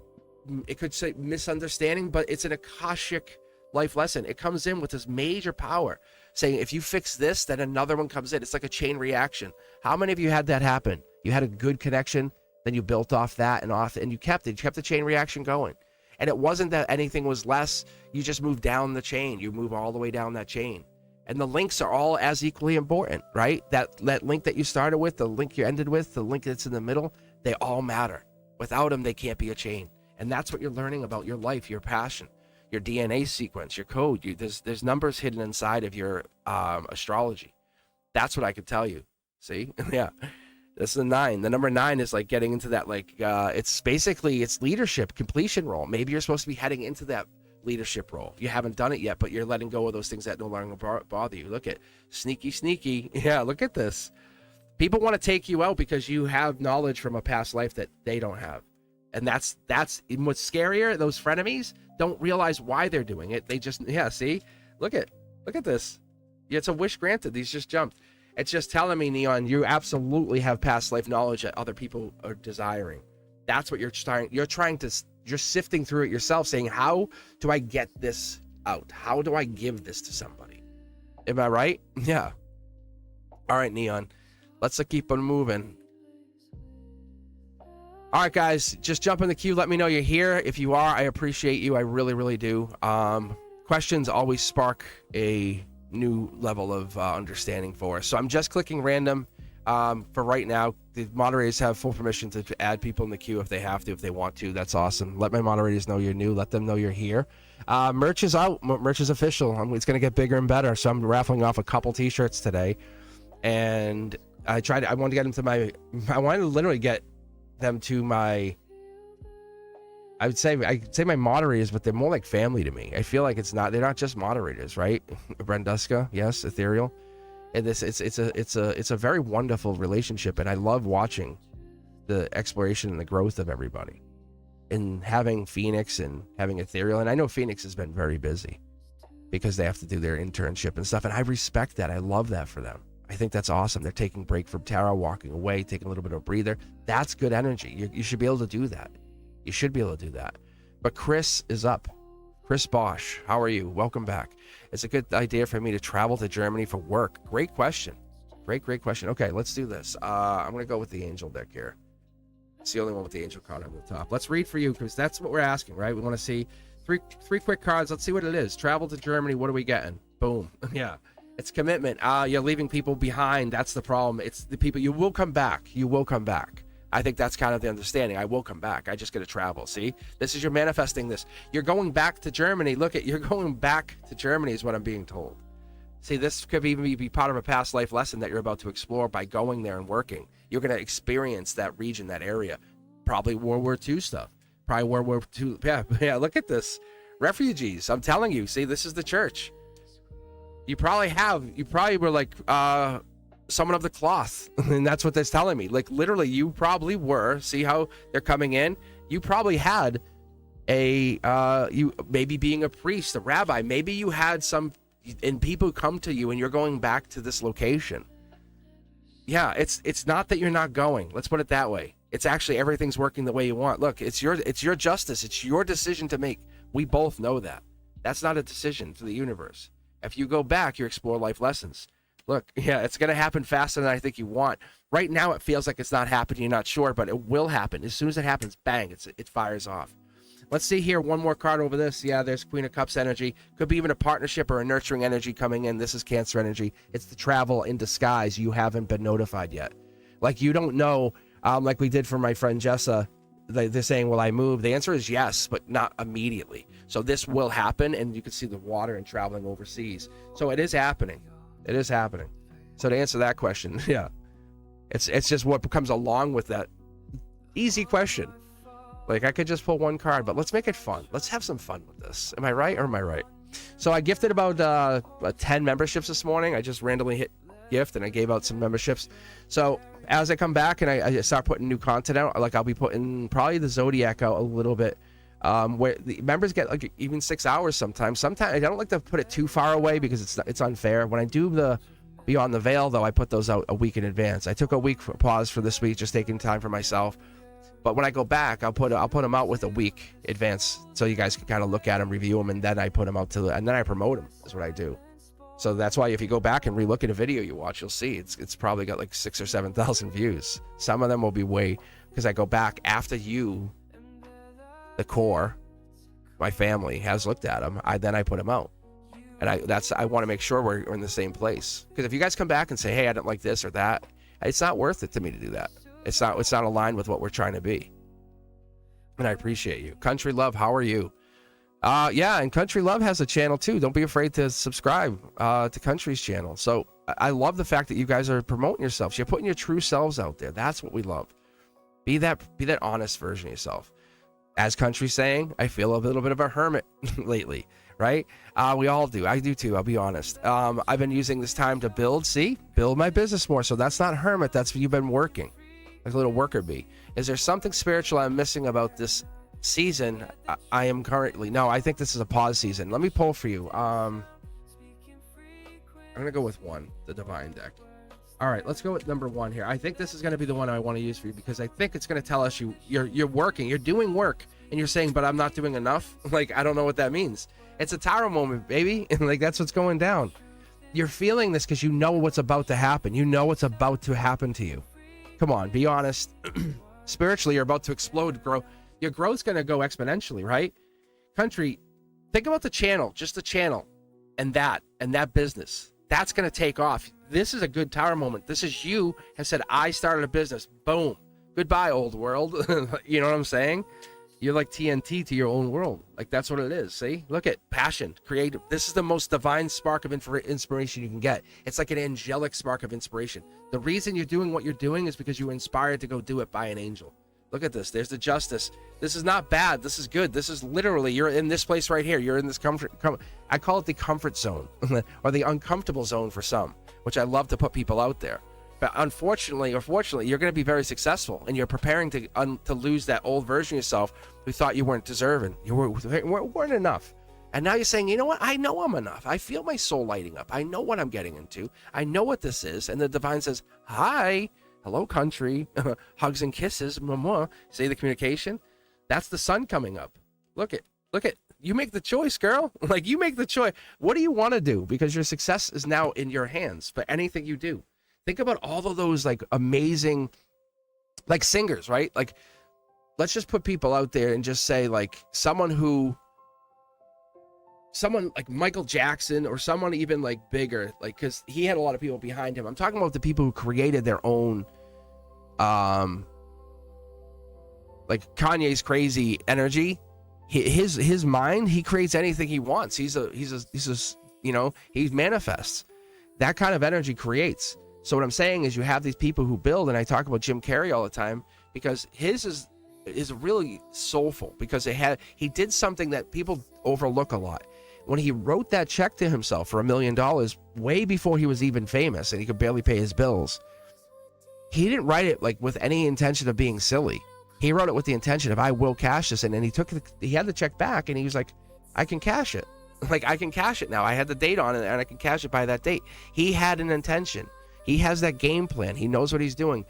it could say misunderstanding, but it's an Akashic life lesson. It comes in with this major power saying, if you fix this, then another one comes in. It's like a chain reaction. How many of you had that happen? You had a good connection, then you built off that and you kept it. You kept the chain reaction going. And it wasn't that anything was less. You just moved down the chain. You move all the way down that chain. And the links are all as equally important, right? That link that you started with, the link you ended with, the link that's in the middle, they all matter. Without them, they can't be a chain. And that's what you're learning about your life, your passion, your DNA sequence, your code. There's numbers hidden inside of your astrology. That's what I could tell you. See? Yeah. This is a 9. The number 9 is like getting into that, like, it's basically, it's leadership, completion role. Maybe you're supposed to be heading into that leadership role. You haven't done it yet, but you're letting go of those things that no longer bother you. Look at sneaky. Yeah, look at this. People want to take you out because you have knowledge from a past life that they don't have. And that's what's scarier. Those frenemies don't realize why they're doing it. They just, yeah, see? Look at this. Yeah, it's a wish granted. These just jumped. It's just telling me, Neon, you absolutely have past life knowledge that other people are desiring. That's what you're sifting through it yourself, saying, how do I get this out? How do I give this to somebody? Am I right? Yeah. All right, Neon. Let's keep on moving. All right, guys, just jump in the queue. Let me know you're here. If you are, I appreciate you. I really, really do. Questions always spark a new level of understanding for us. So I'm just clicking random for right now. The moderators have full permission to add people in the queue if they have to, if they want to. That's awesome. Let my moderators know you're new. Let them know you're here. Merch is out. Merch is official. It's going to get bigger and better. So I'm raffling off a couple t-shirts today. And I wanted to get them to I wanted to literally get them to my, I'd say my moderators, but they're more like family to me. I feel like they're not just moderators, right? Brenduska, yes, Ethereal. And it's a very wonderful relationship, and I love watching the exploration and the growth of everybody. And having Phoenix and having Ethereal, and I know Phoenix has been very busy because they have to do their internship and stuff, and I respect that. I love that for them. I think that's awesome. They're taking a break from tarot, walking away, taking a little bit of a breather. That's good energy. You should be able to do that. You should be able to do that. But Chris is up. Chris Bosch, how are you? Welcome back. It's a good idea for me to travel to Germany for work. Great question. Great question. Okay, let's do this. I'm going to go with the angel deck here. It's the only one with the angel card on the top. Let's read for you because that's what we're asking, right? We want to see three quick cards. Let's see what it is. Travel to Germany. What are we getting? Boom. Yeah. It's commitment. You're leaving people behind. That's the problem. It's the people. You will come back. You will come back. I think that's kind of the understanding. I will come back. I just got to travel. See, this is you're manifesting this. You're going back to Germany. Look at, you're going back to Germany is what I'm being told. See, this could even be part of a past life lesson that you're about to explore by going there and working. You're going to experience that region, that area. Probably World War II stuff. Probably World War II. Yeah. Look at this. Refugees. I'm telling you. See, this is the church. You probably were like, someone of the cloth, and that's what that's telling me. Like literally, you probably were. See how they're coming in? You probably had you maybe being a priest, a rabbi. Maybe you had some, and people come to you, and you're going back to this location. Yeah, it's not that you're not going. Let's put it that way. It's actually everything's working the way you want. Look, it's your justice. It's your decision to make. We both know that. That's not a decision for the universe. If you go back, you explore life lessons. Look, yeah, it's going to happen faster than I think you want. Right now, it feels like it's not happening. You're not sure, but it will happen. As soon as it happens, bang, it fires off. Let's see here. One more card over this. Yeah, there's Queen of Cups energy. Could be even a partnership or a nurturing energy coming in. This is Cancer energy. It's the travel in disguise. You haven't been notified yet. Like, you don't know, like we did for my friend Jessa. They're saying, will I move? The answer is yes, but not immediately. So this will happen, and you can see the water and traveling overseas. So it is happening. It is happening. So to answer that question, yeah, it's just what comes along with that easy question. Like, I could just pull one card, but let's make it fun. Let's have some fun with this. Am I right or am I right? So I gifted about 10 memberships this morning. I just randomly hit gift and I gave out some memberships. So as I come back and I start putting new content out, like I'll be putting probably the Zodiac out a little bit. Where the members get like even 6 hours sometimes. I don't like to put it too far away because it's unfair. When I do the Beyond the Veil, though, I put those out a week in advance. I took a week for pause for this week, just taking time for myself. But when I go back, I'll put them out with a week advance, so you guys can kind of look at them, review them, and then I put them out and then I promote them. Is what I do. So that's why if you go back and relook at a video you watch, you'll see it's probably got like 6,000 or 7,000 views. Some of them will be way because I go back after you. The core, my family has looked at them. Then I put them out, and I want to make sure we're in the same place. Because if you guys come back and say, "Hey, I don't like this or that," it's not worth it to me to do that. It's not aligned with what we're trying to be. and I appreciate you. Country Love, how are you? Yeah, and Country Love has a channel too. Don't be afraid to subscribe to Country's channel. So I love the fact that you guys are promoting yourselves. You're putting your true selves out there. That's what we love. Be that honest version of yourself. As Country's saying, I feel a little bit of a hermit lately, right? We all do. I do too. I'll be honest. I've been using this time to build my business more. So that's not hermit. That's you've been working, like a little worker bee. Is there something spiritual I'm missing about this season I am currently? No, I think this is a pause season. Let me pull for you. I'm gonna go with the divine deck. All right, let's go with number 1 here. I think this is going to be the one I want to use for you because I think it's going to tell us you're working, you're doing work, and you're saying, but I'm not doing enough. Like, I don't know what that means. It's a tarot moment, baby. And like, that's what's going down. You're feeling this because you know what's about to happen. You know what's about to happen to you. Come on, be honest. Spiritually, you're about to explode, grow. Your growth's going to go exponentially, right? Country, think about the channel, just the channel, and that business. That's going to take off. This is a good tower moment. This is you have said, I started a business. Boom. Goodbye, old world. You know what I'm saying? You're like TNT to your own world. Like, that's what it is. See? Look at passion, creative. This is the most divine spark of inspiration you can get. It's like an angelic spark of inspiration. The reason you're doing what you're doing is because you were inspired to go do it by an angel. Look at this. There's the justice. This is not bad. This is good. This is literally, you're in this place right here. You're in this comfort. I call it the comfort zone or the uncomfortable zone for some, which I love to put people out there. But unfortunately or fortunately, you're going to be very successful, and you're preparing to lose that old version of yourself who thought you weren't deserving. You weren't enough. And now you're saying, you know what? I know I'm enough. I feel my soul lighting up. I know what I'm getting into. I know what this is. And the divine says, hi. Hello, country. Hugs and kisses. Mama. See the communication? That's the sun coming up. Look at. You make the choice, girl. Like, you make the choice. What do you want to do? Because your success is now in your hands for anything you do. Think about all of those like amazing, like singers, right? Like, let's just put people out there and just say like someone like Michael Jackson or someone even like bigger, like, because he had a lot of people behind him. I'm talking about the people who created their own, like Kanye's crazy energy. His mind, he creates anything he wants. He's a he manifests. That kind of energy creates. So what I'm saying is you have these people who build, and I talk about Jim Carrey all the time because his is really soulful because he did something that people overlook a lot. When he wrote that check to himself for $1 million way before he was even famous and he could barely pay his bills, he didn't write it like with any intention of being silly. He wrote it with the intention of, I will cash this. And then he had the check back and he was like, I can cash it. Like, I can cash it now. I had the date on it and I can cash it by that date. He had an intention. He has that game plan. He knows what he's doing.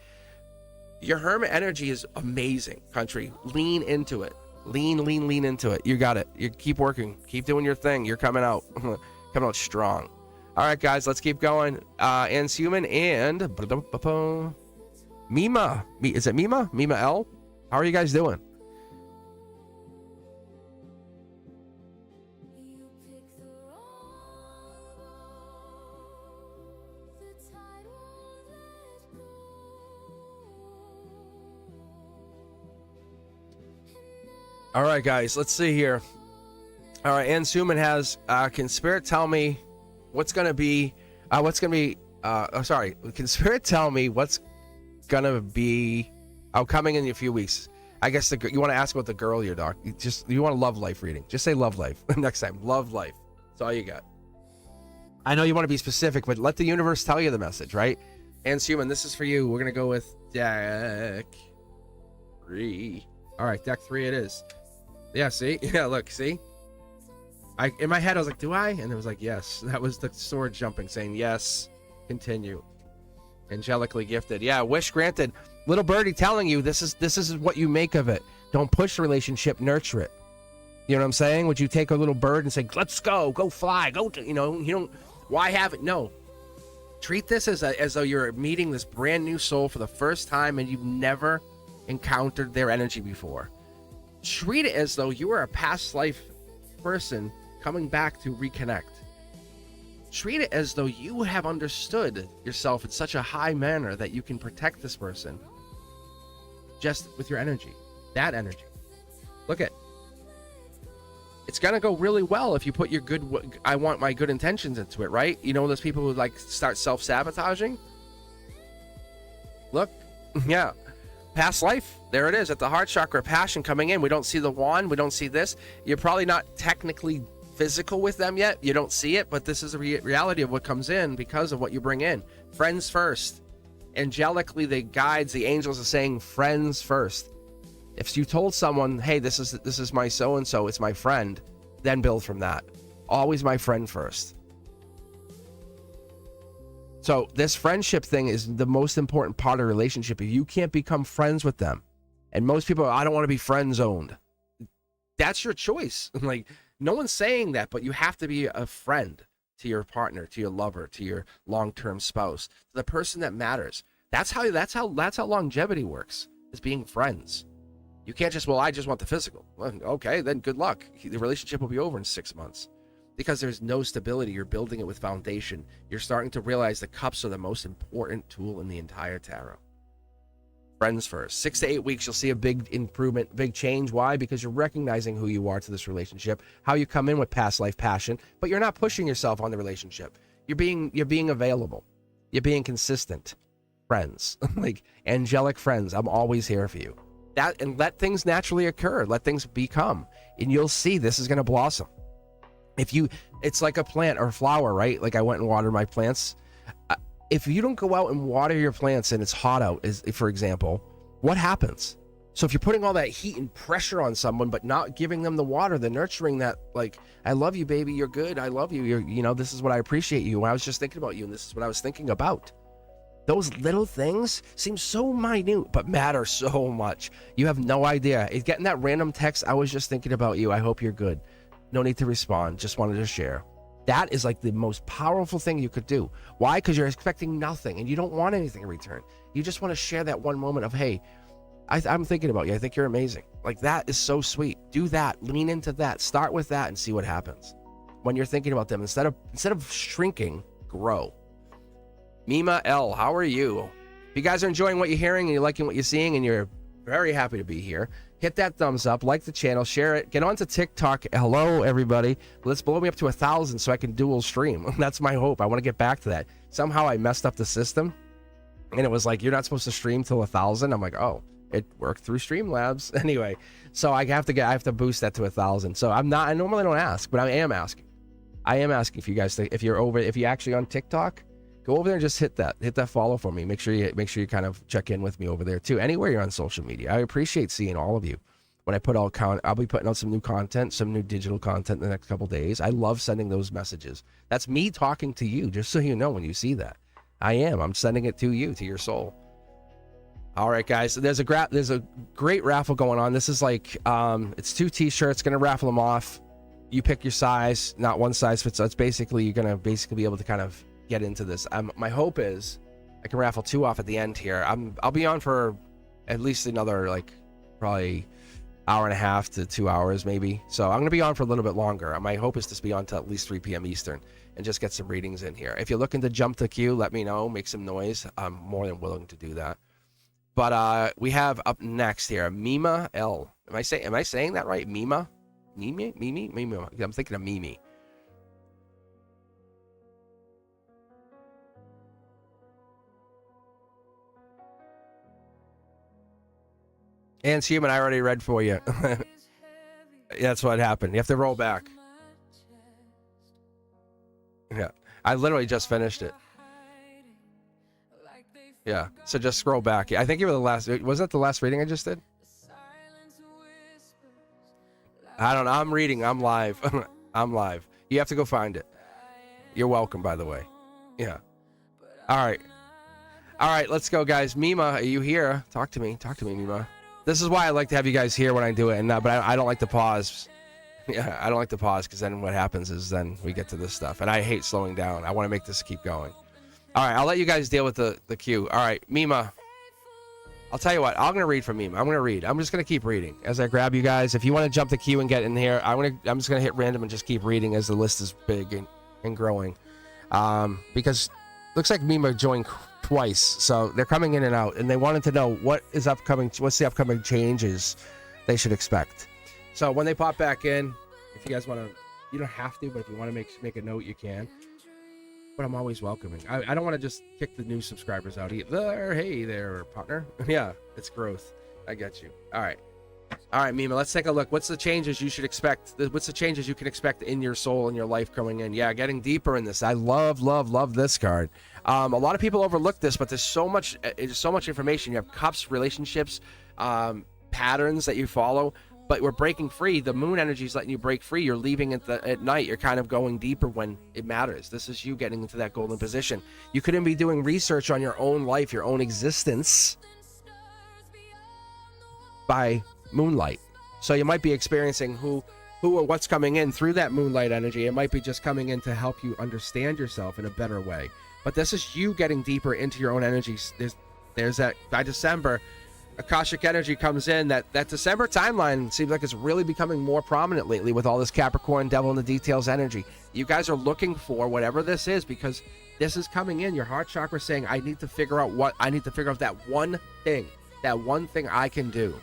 Your hermit energy is amazing, country. Lean into it. Lean into it. You got it. You keep working. Keep doing your thing. You're coming out. Coming out strong. All right, guys, let's keep going. And Human and Mima. Is it Mima? Mima L? How are you guys doing? All right, guys, let's see here. All right, Ann Suman has, can Spirit tell me what's going to be, can Spirit tell me what's going to be coming in a few weeks? I guess you want to ask about the girl, your doc. You want a love life reading. Just say love life next time. Love life. That's all you got. I know you want to be specific, but let the universe tell you the message, right? Ann Suman, this is for you. We're going to go with deck 3. All right, deck 3 it is. Yeah, see? Yeah, look, see? In my head, I was like, do I? And it was like, yes. That was the sword jumping, saying, yes, continue. Angelically gifted. Yeah, wish granted. Little birdie telling you this is what you make of it. Don't push the relationship, nurture it. You know what I'm saying? Would you take a little bird and say, let's go fly, you don't, why have it? No. Treat this as though you're meeting this brand new soul for the first time and you've never encountered their energy before. Treat it as though you are a past life person coming back to reconnect. Treat it as though you have understood yourself in such a high manner that you can protect this person just with your energy, that energy. Look at, it's gonna go really well if you put your I want my good intentions into it, right? You know those people who like start self-sabotaging? Look, yeah. Past life, there it is at the heart chakra, passion coming in. We don't see the wand, we don't see this. You're probably not technically physical with them yet. You don't see it, but this is a reality of what comes in because of what you bring in. Friends first. Angelically, the guides, the angels are saying friends first. If you told someone, hey, this is my so-and-so, it's my friend, then build from that. Always my friend first. So this friendship thing is the most important part of a relationship. If you can't become friends with them, and most people, I don't want to be friend zoned. That's your choice. Like, no one's saying that, but you have to be a friend to your partner, to your lover, to your long-term spouse, to the person that matters. That's how longevity works, is being friends. You can't just, well, I just want the physical. Well, okay, then good luck. The relationship will be over in 6 months. Because there's no stability, you're building it with foundation. You're starting to realize the cups are the most important tool in the entire tarot. Friends first. 6 to 8 weeks, you'll see a big improvement, big change. Why? Because you're recognizing who you are to this relationship, how you come in with past life passion, but you're not pushing yourself on the relationship. You're being available. You're being consistent. Friends. Like angelic friends. I'm always here for you. That, and let things naturally occur. Let things become. And you'll see this is going to blossom. It's like a plant or a flower, right? Like I went and watered my plants. If you don't go out and water your plants and it's hot out, for example, what happens? So if you're putting all that heat and pressure on someone, but not giving them the water, the nurturing that, like, I love you, baby, you're good, I love you, this is what I appreciate you, I was just thinking about you, and this is what I was thinking about. Those little things seem so minute, but matter so much. You have no idea. It's getting that random text, I was just thinking about you, I hope you're good. No need to respond, just wanted to share. That is like the most powerful thing you could do. Why? Because you're expecting nothing and you don't want anything in return. You just want to share that one moment of, hey, I'm thinking about you. I think you're amazing. Like, that is so sweet. Do that. Lean into that. Start with that and see what happens. When you're thinking about them, instead of shrinking, grow. Mima L, how are you? If you guys are enjoying what you're hearing and you're liking what you're seeing and you're very happy to be here, hit that thumbs up, like the channel, share it, get onto TikTok. Hello, everybody. Let's blow me up to 1,000 so I can dual stream. That's my hope. I want to get back to that. Somehow I messed up the system, and it was like, you're not supposed to stream till 1,000. I'm like, oh, it worked through Streamlabs. Anyway, so I have to boost that to 1,000. So I normally don't ask, but I am asking. I am asking for you guys to, if you're actually on TikTok, go over there and just hit that follow for me. Make sure you kind of check in with me over there too. Anywhere you're on social media, I appreciate seeing all of you. When I put I'll be putting out some new content, some new digital content in the next couple days. I love sending those messages. That's me talking to you, just so you know when you see that. I'm sending it to you, to your soul. All right, guys. So there's a great raffle going on. This is like it's 2 t-shirts. Gonna raffle them off. You pick your size. Not one size fits all. It's basically you're gonna be able to kind of get into this. My hope is I can raffle 2 off at the end here. I'll be on for at least another probably hour and a half to 2 hours maybe. So I'm gonna be on for a little bit longer. My hope is to be on till at least 3 p.m. Eastern and just get some readings in here. If you're looking to jump the queue, let me know. Make some noise. I'm more than willing to do that. But we have up next here Mima L. Am I saying that right? Mima? Mimi? I'm thinking of Mimi. And Human, I already read for you. That's what happened. You have to roll back. Yeah. I literally just finished it. Yeah. So just scroll back. I think you were the last. Was that the last reading I just did? I don't know. I'm reading. I'm live. I'm live. You have to go find it. You're welcome, by the way. Yeah. All right. Let's go, guys. Mima, are you here? Talk to me, Mima. This is why I like to have you guys here when I do it, but I don't like to pause. Yeah, I don't like to pause because then what happens is then we get to this stuff, and I hate slowing down. I want to make this keep going. All right, I'll let you guys deal with the queue. All right, Mima. I'll tell you what. I'm gonna read from Mima. I'm gonna read. I'm just gonna keep reading as I grab you guys. If you want to jump the queue and get in here, I'm just gonna hit random and just keep reading as the list is big and growing. Because looks like Mima joined twice, so they're coming in and out, and they wanted to know what's the upcoming changes they should expect. So when they pop back in, if you guys want to, you don't have to, but if you want to make a note, you can. But I'm always welcoming. I don't want to just kick the new subscribers out either. Hey there, partner. Yeah, it's growth. I get you. All right, Mima, let's take a look. What's the changes you should expect? What's the changes you can expect in your soul and your life coming in? Yeah, getting deeper in this. I love this card. A lot of people overlook this, but there's so much information. You have cups, relationships, patterns that you follow. But we're breaking free. The moon energy is letting you break free. You're leaving at night. You're kind of going deeper when it matters. This is you getting into that golden position. You couldn't be doing research on your own life, your own existence by moonlight. So you might be experiencing who or what's coming in through that moonlight energy. It might be just coming in to help you understand yourself in a better way. But this is you getting deeper into your own energies. There's that by December. Akashic energy comes in. That December timeline seems like it's really becoming more prominent lately with all this Capricorn devil in the details energy. You guys are looking for whatever this is because this is coming in. Your heart chakra saying, I need to figure out that one thing I can do.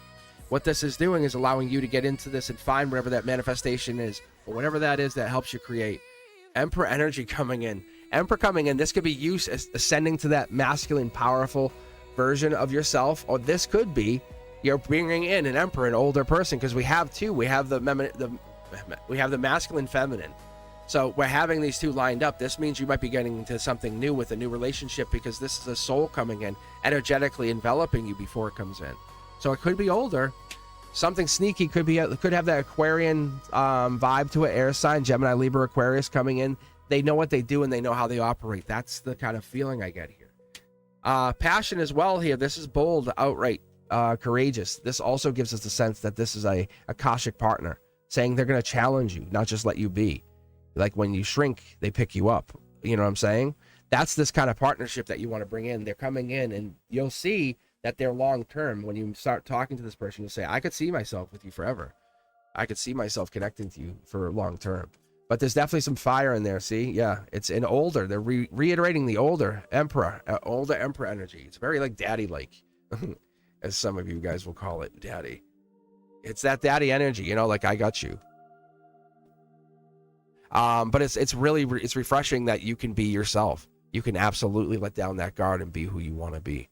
What this is doing is allowing you to get into this and find whatever that manifestation is or whatever that is that helps you create. Emperor energy coming in. Emperor coming in. This could be you ascending to that masculine, powerful version of yourself, or this could be you're bringing in an emperor, an older person, because we have two. We have the masculine, feminine. So we're having these two lined up. This means you might be getting into something new with a new relationship because this is a soul coming in, energetically enveloping you before it comes in. So it could be older. Something sneaky could have that Aquarian vibe to it. Air sign, Gemini, Libra, Aquarius coming in. They know what they do and they know how they operate. That's the kind of feeling I get here. Passion as well here. This is bold, outright, courageous. This also gives us the sense that this is a Akashic partner saying they're going to challenge you, not just let you be. Like when you shrink, they pick you up. You know what I'm saying? That's this kind of partnership that you want to bring in. They're coming in and you'll see that they're long term. When you start talking to this person, you'll say, I could see myself with you forever. I could see myself connecting to you for long term. But there's definitely some fire in there. See, yeah, it's an older. They're reiterating the older emperor energy. It's very like daddy-like, as some of you guys will call it, daddy. It's that daddy energy, you know, like I got you. But it's refreshing that you can be yourself. You can absolutely let down that guard and be who you want to be.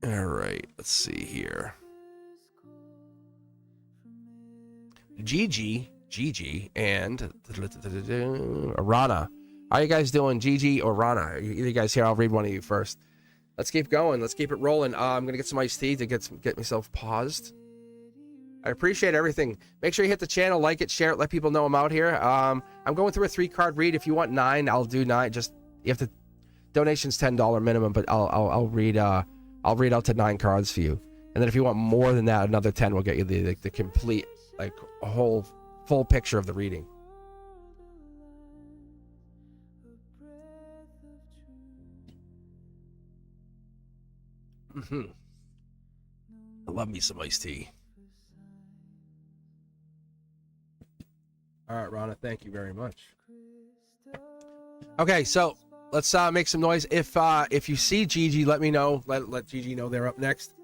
All right, let's see here. Gigi, and Arana. How are you guys doing? Gigi or Rana? You guys here? I'll read one of you first. Let's keep going. Let's keep it rolling. I'm going to get some iced tea to get myself paused. I appreciate everything. Make sure you hit the channel, like it, share it, let people know I'm out here. I'm going through a 3-card read. If you want 9, I'll do 9. Just you have to. Donation's $10 minimum, but I'll read out to 9 cards for you. And then if you want more than that, another 10 will get you the complete, like a whole full picture of the reading. I love me some iced tea. All right, Rana, thank you very much. Okay, so let's make some noise. If you see Gigi, let me know. Let Gigi know they're up next.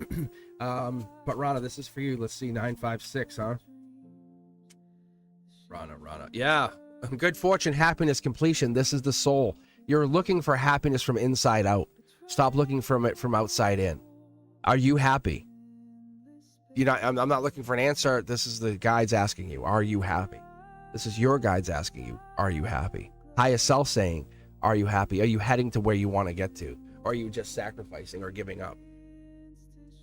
But Rana, this is for you. Let's see, 956, huh? Rana. Yeah. Good fortune, happiness, completion. This is the soul. You're looking for happiness from inside out. Stop looking from it from outside in. Are you happy? I'm not looking for an answer. This is the guides asking you, are you happy? This is your guides asking you, are you happy? Highest self saying, are you happy? Are you heading to where you want to get to? Or are you just sacrificing or giving up?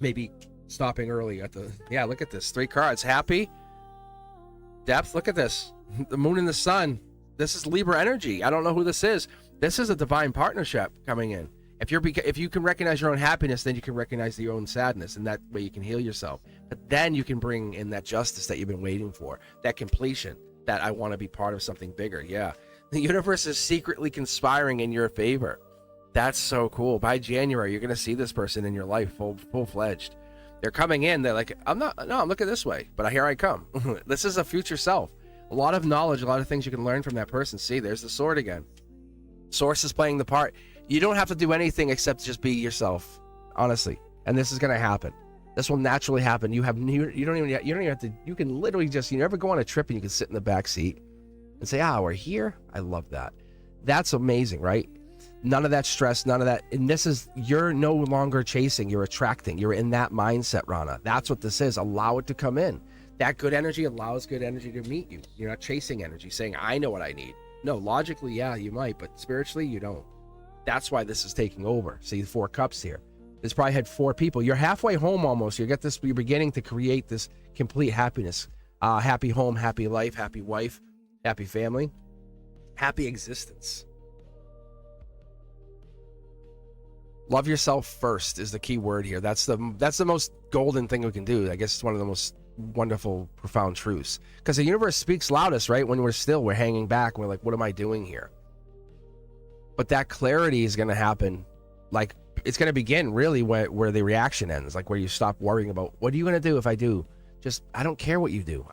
Maybe stopping early at the... Yeah, look at this. 3 cards. Happy. Depth. Look at this. The moon and the sun. This is Libra energy. I don't know who this is. This is a divine partnership coming in. If you can recognize your own happiness, then you can recognize your own sadness, and that way you can heal yourself. But then you can bring in that justice that you've been waiting for, that completion, that I want to be part of something bigger. Yeah. The universe is secretly conspiring in your favor. That's so cool. By January, you're going to see this person in your life full-fledged. They're coming in. They're like, I'm looking this way, but here I come. This is a future self. A lot of knowledge, a lot of things you can learn from that person. See, there's the sword again. Source is playing the part. You don't have to do anything except just be yourself. honestly. And this is going to happen. This will naturally happen. You don't even have to, you can literally just, you ever go on a trip and you can sit in the back seat and say, we're here. I love that. That's amazing, right? None of that stress, none of that. And this is, you're no longer chasing, you're attracting. You're in that mindset, Rana. That's what this is. Allow it to come in. That good energy allows good energy to meet you. You're not chasing energy, saying, I know what I need. No, logically, yeah, you might, but spiritually, you don't. That's why this is taking over. See the 4 cups here. This probably had 4 people. You're halfway home almost. You're beginning to create this complete happiness. Happy home, happy life, happy wife, happy family, happy existence. Love yourself first is the key word here. That's the most golden thing we can do. I guess it's one of the most wonderful, profound truths. Because the universe speaks loudest, right? When we're still, we're hanging back. We're like, what am I doing here? But that clarity is going to happen. Like, it's going to begin really where the reaction ends. Like where you stop worrying about, what are you going to do if I do? Just, I don't care what you do.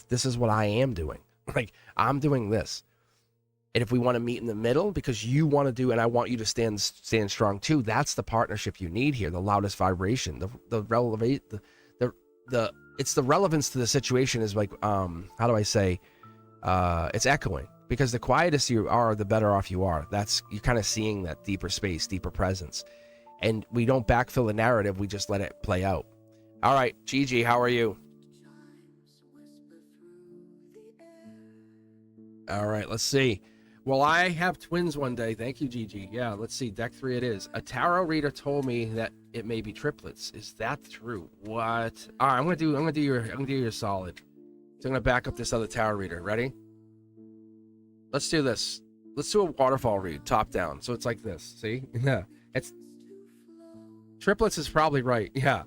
This is what I am doing. Like, I'm doing this. And if we want to meet in the middle because you want to do, and I want you to stand strong too, that's the partnership you need here. The loudest vibration, it's the relevance to the situation is like, how do I say, it's echoing, because the quietest you are, the better off you are. You're kind of seeing that deeper space, deeper presence. And we don't backfill the narrative. We just let it play out. All right, Gigi, how are you? All right, let's see. Well, I have twins one day. Thank you, Gigi. Yeah, let's see. Deck 3 it is. A tarot reader told me that it may be triplets. Is that true? What? All right, I'm gonna do your solid. So I'm gonna back up this other tarot reader. Ready? Let's do this. Let's do a waterfall read, top down. So it's like this. See? Yeah. It's triplets is probably right. Yeah.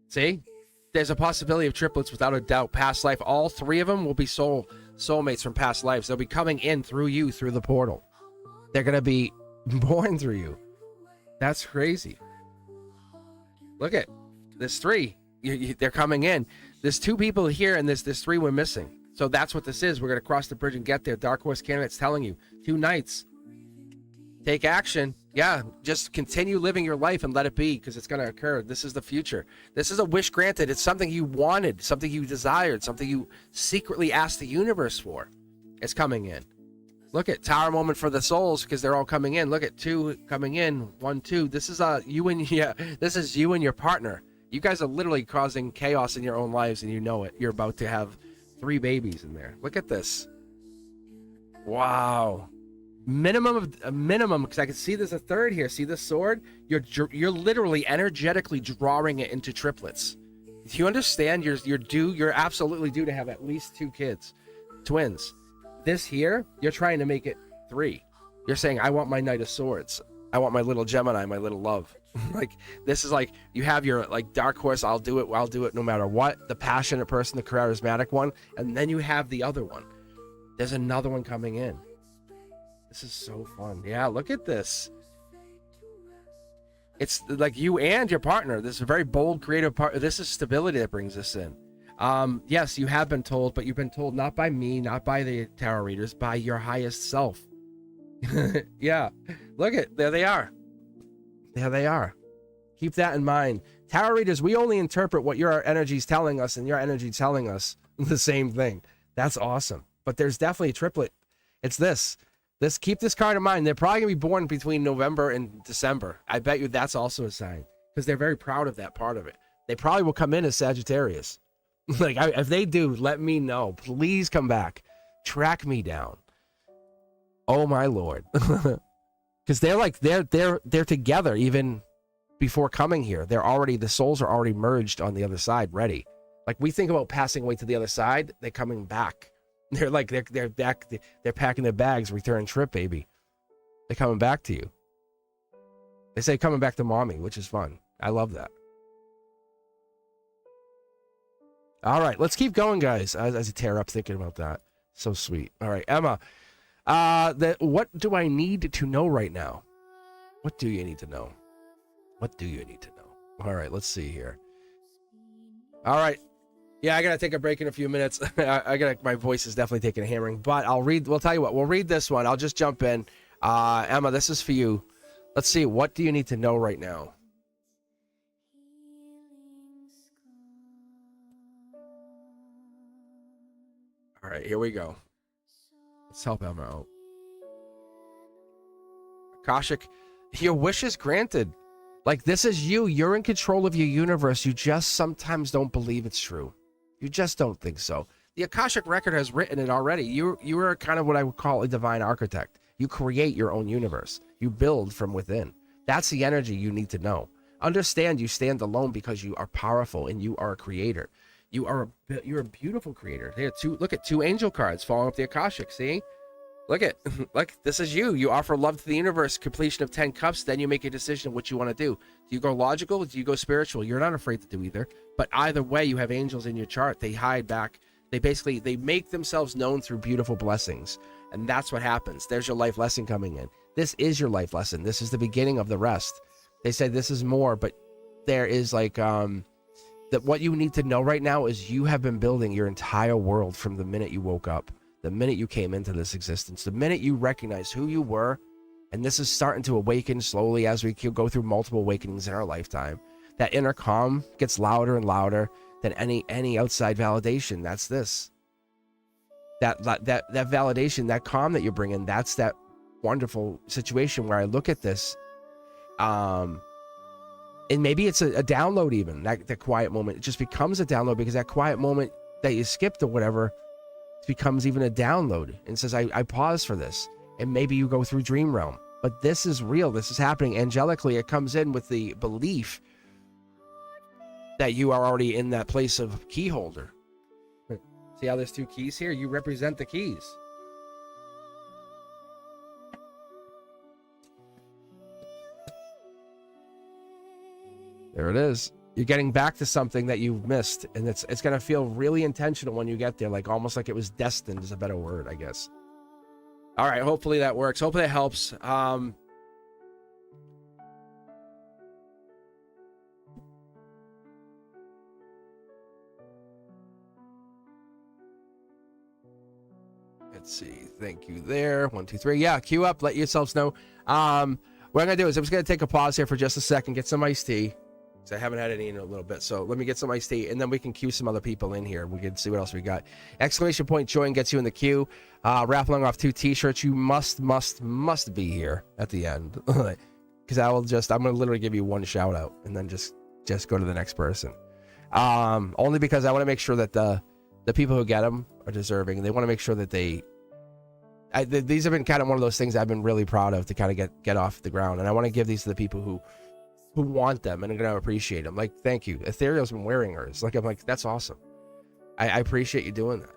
See? There's a possibility of triplets without a doubt. Past life. All 3 of them will be soulmates from past lives. They'll be coming in through you, through the portal. They're going to be born through you. That's crazy. Look at, there's 3. They're coming in. There's 2 people here, and there's 3 we're missing. So that's what this is. We're going to cross the bridge and get there. Dark Horse Candidate's telling you. 2 nights. Take action. Yeah, just continue living your life and let it be, because it's going to occur. This is the future. This is a wish granted. It's something you wanted, something you desired, something you secretly asked the universe for. It's coming in. Look at tower moment for the souls, because they're all coming in. Look at 2 coming in. 1, 2. This is you and your partner. You guys are literally causing chaos in your own lives, and you know it. You're about to have 3 babies in there. Look at this. Wow. Minimum, because I can see there's a 3rd here. See this sword? You're literally energetically drawing it into triplets. Do you understand? You're absolutely due to have at least 2 kids, twins. This here, you're trying to make it 3. You're saying, I want my Knight of Swords. I want my little Gemini, my little love. Like, this is like, you have your like dark horse. I'll do it no matter what. The passionate person, the charismatic one, and then you have the other one. There's another one coming in. This is so fun. Yeah, look at this. It's like you and your partner. This is a very bold, creative part. This is stability that brings this in. Yes, you have been told, but you've been told not by me, not by the tarot readers, by your highest self. Yeah, look at, there they are. There they are. Keep that in mind. Tarot readers, we only interpret what your energy is telling us, and your energy telling us the same thing. That's awesome. But there's definitely a triplet. It's this. Keep this card in mind. They're probably gonna be born between November and December. I bet you that's also a sign, because they're very proud of that part of it. They probably will come in as Sagittarius. Like, if they do, let me know. Please come back. Track me down. Oh my Lord. Because they're together even before coming here. The souls are already merged on the other side, ready. Like, we think about passing away to the other side, they're coming back. They're back. They're packing their bags, return trip, baby. They're coming back to you. They say coming back to mommy, which is fun. I love that. All right, let's keep going, guys. As I tear up thinking about that. So sweet. All right, Emma. What do I need to know right now? What do you need to know? What do you need to know? All right, let's see here. All right. Yeah, I gotta take a break in a few minutes. My voice is definitely taking a hammering, but we'll tell you what, we'll read this one. I'll just jump in. Emma, this is for you. Let's see, what do you need to know right now? right, here we go. Let's help Emma out. Akashic, your wish is granted. Like, this is you. You're in control of your universe. You just sometimes don't believe it's true. You just don't think so. The Akashic record has written it already. You are kind of what I would call a divine architect. You create your own universe. You build from within. That's the energy you need to know. Understand you stand alone because you are powerful and you are a creator. You're a beautiful creator. There, look at 2 angel cards falling up the Akashic. See? Look, this is you. You offer love to the universe, completion of 10 cups, then you make a decision of what you want to do. Do you go logical? Do you go spiritual? You're not afraid to do either. But either way, you have angels in your chart. They hide back. They make themselves known through beautiful blessings. And that's what happens. There's your life lesson coming in. This is your life lesson. This is the beginning of the rest. They say this is more, but there is like, that what you need to know right now is you have been building your entire world from the minute you woke up. The minute you came into this existence, the minute you recognize who you were, and this is starting to awaken slowly as we go through multiple awakenings in our lifetime. That inner calm gets louder and louder than any outside validation. That's this. That validation, that calm that you're bringing, that's that wonderful situation where I look at this, and maybe it's a download even, that quiet moment. It just becomes a download because that quiet moment that you skipped or whatever becomes even a download and says, I pause for this. And maybe you go through dream realm, but this is real. This is happening angelically. It comes in with the belief that you are already in that place of key holder. See how there's 2 keys here? You represent the keys. There it is. You're getting back to something that you've missed, and it's going to feel really intentional when you get there, like almost like it was destined is a better word, I guess. All right, hopefully that works. Hopefully that helps. Let's see. Thank you there. 1, 2, 3. Yeah, queue up. Let yourselves know. What I'm going to do is I'm just going to take a pause here for just a second, get some iced tea. I haven't had any in a little bit, so let me get some iced tea, and then we can queue some other people in here. We can see what else we got. Exclamation point join gets you in the queue. Raffling off 2 t-shirts. You must be here at the end, because I'm going to literally give you 1 shout out, and then just go to the next person. Only because I want to make sure that the people who get them are deserving, and they want to make sure that these have been kind of one of those things I've been really proud of to kind of get off the ground, and I want to give these to the people who want them and are going to appreciate them. Like, thank you. Ethereal's been wearing hers. Like, I'm like, that's awesome. I appreciate you doing that.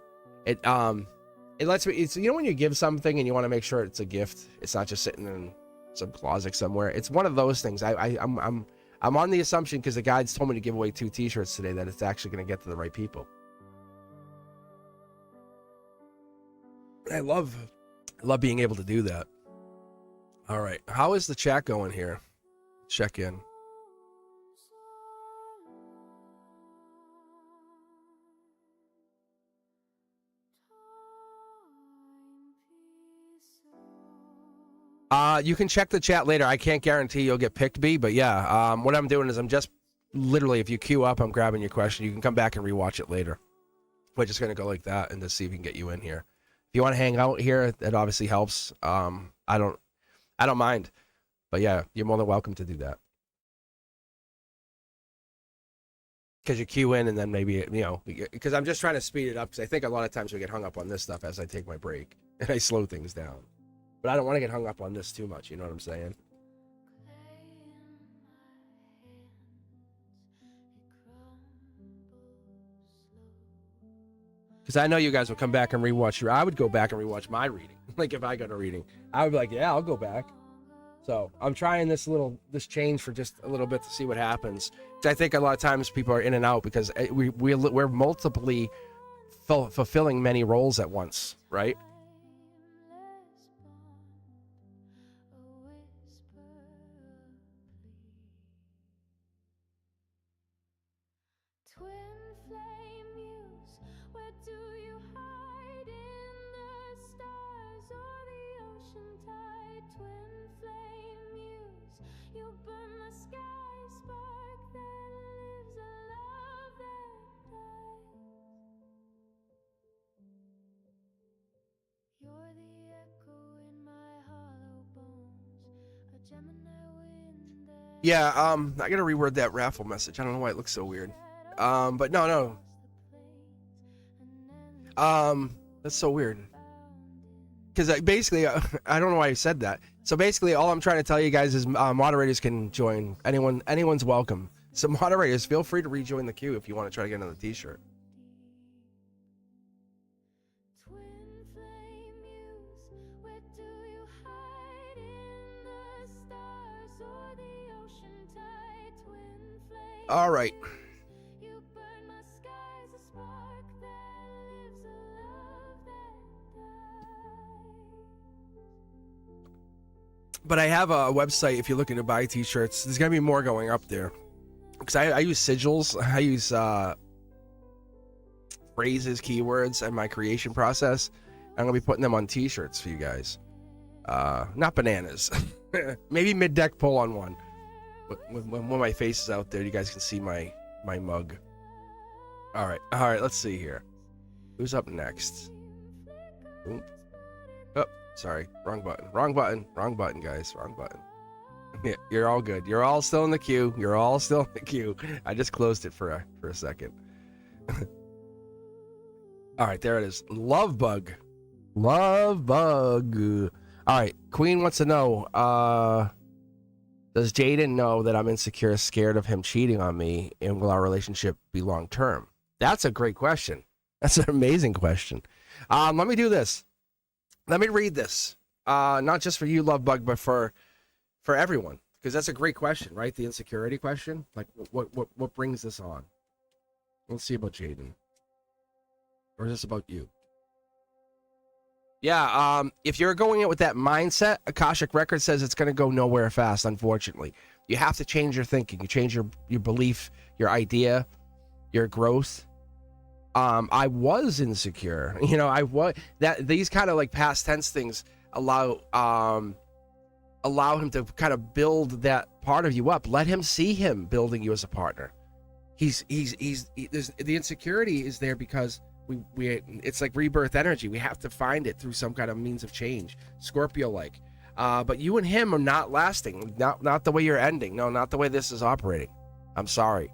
It lets me, it's, when you give something and you want to make sure it's a gift, it's not just sitting in some closet somewhere. It's one of those things. I'm on the assumption, because the guides told me to give away 2 t-shirts today, that it's actually going to get to the right people. I love being able to do that. All right. How is the chat going here? Check in. You can check the chat later. I can't guarantee you'll get picked, B, but yeah. What I'm doing is I'm just literally, if you queue up, I'm grabbing your question. You can come back and rewatch it later. We're just gonna go like that and just see if we can get you in here. If you want to hang out here, that obviously helps. I don't mind, but yeah, you're more than welcome to do that. Because you queue in and then maybe, because I'm just trying to speed it up, because I think a lot of times we get hung up on this stuff as I take my break and I slow things down. But I don't want to get hung up on this too much, you know what I'm saying? Because I know you guys will come back and rewatch I would go back and rewatch my reading. Like, if I got a reading, I would be like, yeah, I'll go back. So I'm trying this change for just a little bit to see what happens. I think a lot of times people are in and out because we're multiply fulfilling many roles at once, right? Yeah, I gotta reword that raffle message. I don't know why it looks so weird. But no. That's so weird. Because basically, I don't know why I said that. So basically, all I'm trying to tell you guys is moderators can join. Anyone's welcome. So moderators, feel free to rejoin the queue if you want to try to get another T-shirt. All right. But I have a website if you're looking to buy T-shirts. There's gonna be more going up there because I use sigils. I use phrases, keywords, and my creation process. I'm gonna be putting them on T-shirts for you guys. Not bananas. Maybe mid-deck pull on one. When my face is out there, you guys can see my mug. All right. Let's see here. Who's up next? Ooh. Oh, sorry. Wrong button, guys. Wrong button. Yeah, you're all good. You're all still in the queue. I just closed it for a second. All right, there it is. Love bug. All right, Queen wants to know, does Jaden know that I'm insecure, scared of him cheating on me, and will our relationship be long term? That's a great question. That's an amazing question. Let me do this. Let me read this. Not just for you, Love Bug, but for everyone, because that's a great question, right? The insecurity question. Like, what brings this on? Let's see about Jaden. Or is this about you? Yeah, if you're going in with that mindset, Akashic Record says it's going to go nowhere fast, unfortunately. You have to change your thinking. You change your belief, your idea, your growth. I was insecure. You know, I was that these kind of like past tense things allow him to kind of build that part of you up. Let him see him building you as a partner. The insecurity is there because we it's like rebirth energy. We have to find it through some kind of means of change, Scorpio like. But you and him are not lasting. Not the way you're ending. No, not the way this is operating. I'm sorry.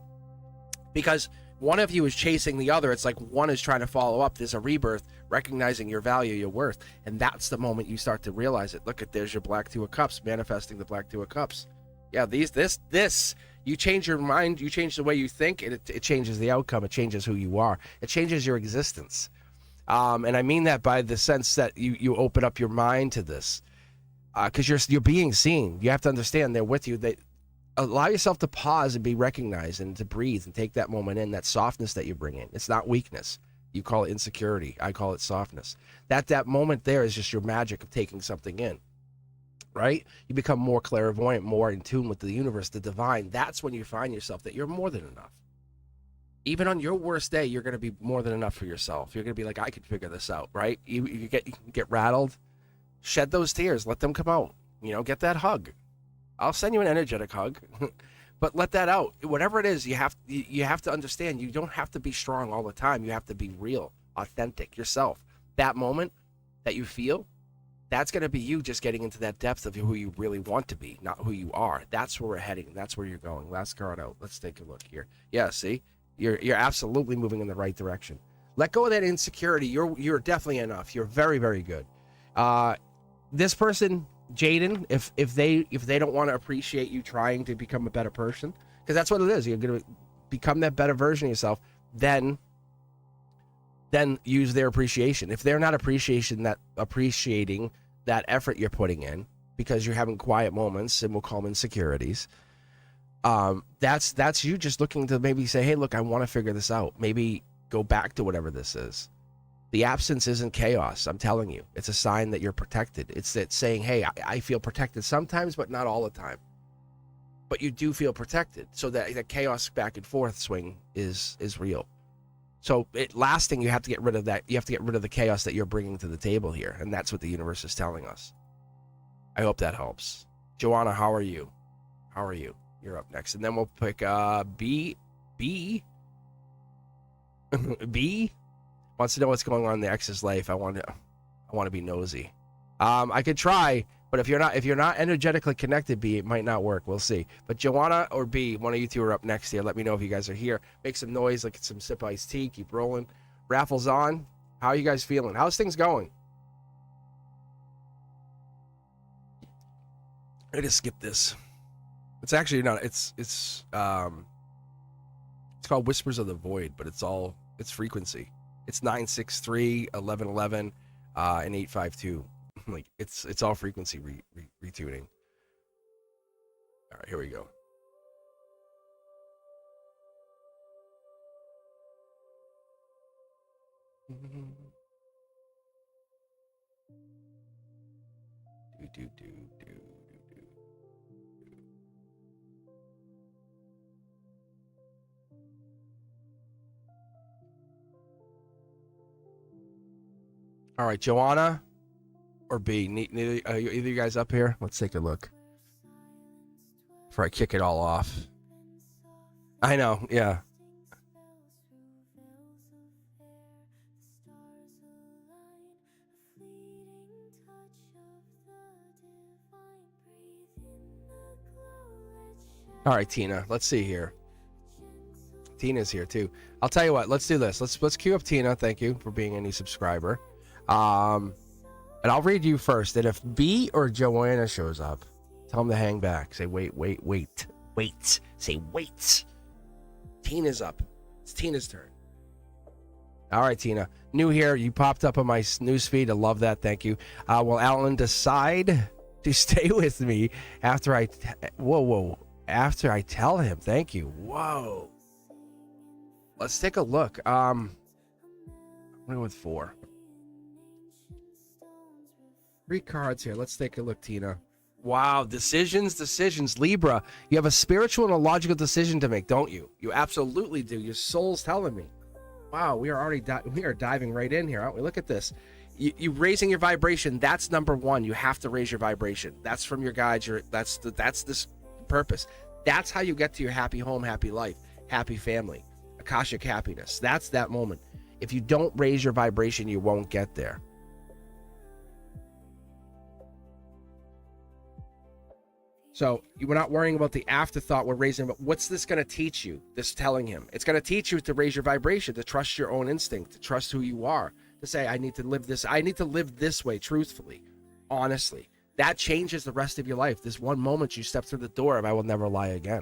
Because one of you is chasing the other. It's like one is trying to follow up. There's a rebirth, recognizing your value, your worth. And that's the moment you start to realize it. Look at, there's your Black Two of Cups, manifesting the Black Two of Cups. Yeah, this, you change your mind, you change the way you think, and it changes the outcome. It changes who you are. It changes your existence. And I mean that by the sense that you open up your mind to this. Because you're being seen. You have to understand they're with you. They allow yourself to pause and be recognized and to breathe and take that moment in, that softness that you bring in. It's not weakness. You call it insecurity. I call it softness. That moment there is just your magic of taking something in, right? You become more clairvoyant, more in tune with the universe, the divine. That's when you find yourself that you're more than enough. Even on your worst day, you're going to be more than enough for yourself. You're going to be like, I can figure this out, right? You get rattled. Shed those tears. Let them come out. You know, get that hug. I'll send you an energetic hug, but let that out. Whatever it is, you have to understand. You don't have to be strong all the time. You have to be real, authentic, yourself. That moment that you feel, that's going to be you just getting into that depth of who you really want to be, not who you are. That's where we're heading. That's where you're going. Last card out. Let's take a look here. Yeah, see? You're absolutely moving in the right direction. Let go of that insecurity. You're definitely enough. You're very, very good. This person, Jaden, if they don't want to appreciate you trying to become a better person, because that's what it is, you're going to become that better version of yourself, then use their appreciation. If they're not appreciating that effort you're putting in, because you're having quiet moments, and we'll call them insecurities, that's you just looking to maybe say, hey, look, I want to figure this out. Maybe go back to whatever this is. The absence isn't chaos. I'm telling you, it's a sign that you're protected. It's that saying, hey, I feel protected sometimes, but not all the time. But you do feel protected. So that chaos back and forth swing is real. So lasting, you have to get rid of that. You have to get rid of the chaos that you're bringing to the table here. And that's what the universe is telling us. I hope that helps. Joanna, how are you? You're up next. And then we'll pick B. B wants to know what's going on in the ex's life. I want to be nosy. I could try. But if you're not energetically connected, B, it might not work. We'll see. But Joanna or B, one of you two are up next here. Let me know if you guys are here. Make some noise, like some sip iced tea. Keep rolling. Raffles on. How are you guys feeling? How's things going? I just skipped this. It's actually not. It's called Whispers of the Void, but it's frequency. It's 963, 1111, and 852. Like it's all frequency retuning. All right, here we go. All right, Joanna or B, either you guys up here? Let's take a look before I kick it all off. I know, yeah. All right, Tina, let's see here. Tina's here too. I'll tell you what, let's do this. Let's queue up Tina. Thank you for being a new subscriber. And I'll read you first. And if B or Joanna shows up, tell them to hang back. Say, wait. Say, wait. Tina's up. It's Tina's turn. All right, Tina. New here. You popped up on my news feed. I love that. Thank you. Will Alan decide to stay with me after I... After I tell him. Thank you. Whoa. Let's take a look. I'm going to go with 4. 3 cards here. Let's take a look, Tina. Wow, decisions. Libra, you have a spiritual and a logical decision to make, don't you? You absolutely do. Your soul's telling me. Wow, we are already diving right in here, aren't we? Look at this. You raising your vibration. That's number 1. You have to raise your vibration. That's from your guides. That's this purpose. That's how you get to your happy home, happy life, happy family, Akashic happiness. That's that moment. If you don't raise your vibration, you won't get there. So we're not worrying about the afterthought. We're raising, but what's this going to teach you? This telling him. It's going to teach you to raise your vibration, to trust your own instinct, to trust who you are, to say, I need to live this way, truthfully, honestly. That changes the rest of your life. This one moment you step through the door of I will never lie again.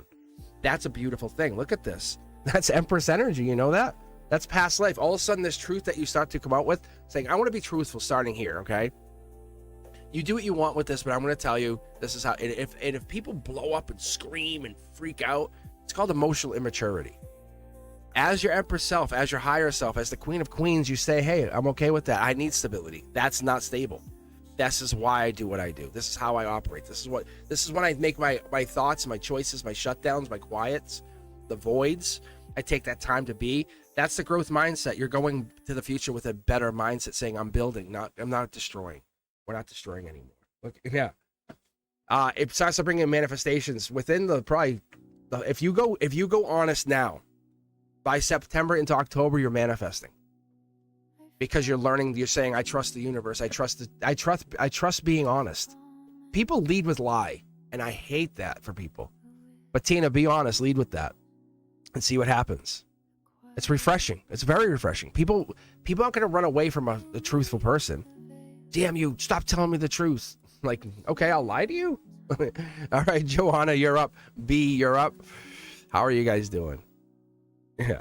That's a beautiful thing. Look at this. That's Empress energy. You know that? That's past life. All of a sudden, this truth that you start to come out with, saying, I want to be truthful starting here, okay? You do what you want with this, but I'm going to tell you, this is how, if people blow up and scream and freak out, it's called emotional immaturity. As your Empress self, as your higher self, as the Queen of Queens, you say, hey, I'm okay with that. I need stability. That's not stable. This is why I do what I do. This is how I operate. This is when I make my thoughts, my choices, my shutdowns, my quiets, the voids. I take that time to be. That's the growth mindset. You're going to the future with a better mindset, saying I'm building, I'm not destroying. We're not destroying anymore. Look, yeah. It starts to bring in manifestations within if you go honest now, by September into October, you're manifesting. Because you're learning, you're saying, I trust the universe. I trust being honest. People lead with lie, and I hate that for people. But Tina, be honest, lead with that, and see what happens. It's refreshing. It's very refreshing. People aren't going to run away from a truthful person. Damn you, stop telling me the truth. Like, okay, I'll lie to you. All right, Joanna, you're up. B, you're up. How are you guys doing? Yeah.